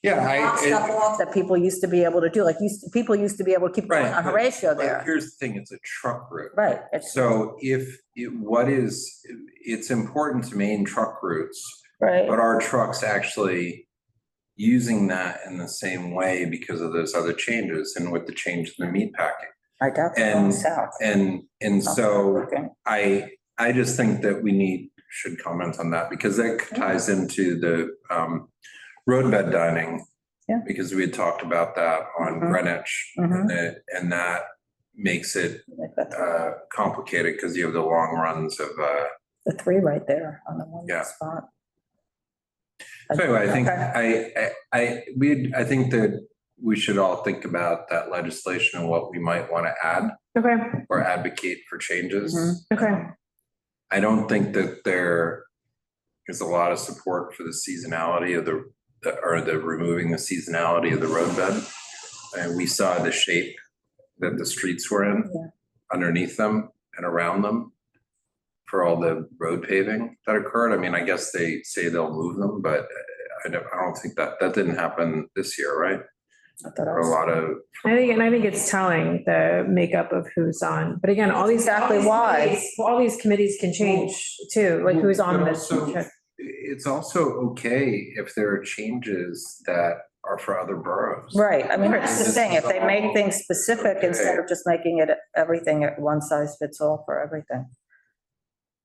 Yeah, Stuff off that people used to be able to do, like people used to be able to keep going on Horatio there. Here's the thing, it's a truck route. Right. So it's important to main truck routes. Right. But our trucks actually, using that in the same way because of those other changes and with the change in the meat packing. I doubt they're going south. And so I just think that should comment on that because that ties into the roadbed dining. Yeah. Because we had talked about that on Greenwich and that makes it complicated because you have the long runs of the 3 right there on the one spot. So anyway, I think that we should all think about that legislation and what we might want to add. Okay. Or advocate for changes. Okay. I don't think that there is a lot of support for the seasonality of the removing the seasonality of the roadbed. And we saw the shape that the streets were in underneath them and around them for all the road paving that occurred. I mean, I guess they say they'll move them, but I don't think that didn't happen this year, right? I think it's telling the makeup of who's on, but again, all these committees can change too, like who's on this. It's also okay if there are changes that are for other boroughs. Right, I mean, that's the thing, if they make things specific instead of just making it everything at one size fits all for everything.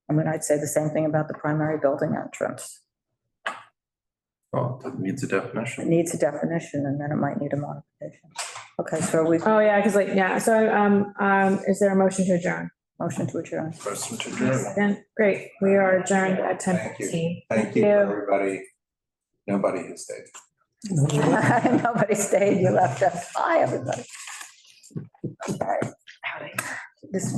I mean, I'd say the same thing about the primary building entrance. Well, it needs a definition. It needs a definition and then it might need a modification. Okay, so we. Oh, yeah, because so is there a motion to adjourn? Motion to adjourn. Motion to adjourn. Second. Great, we are adjourned at 10:15. Thank you, everybody. Nobody has stayed. Nobody stayed, you left us. Bye, everybody. All right. This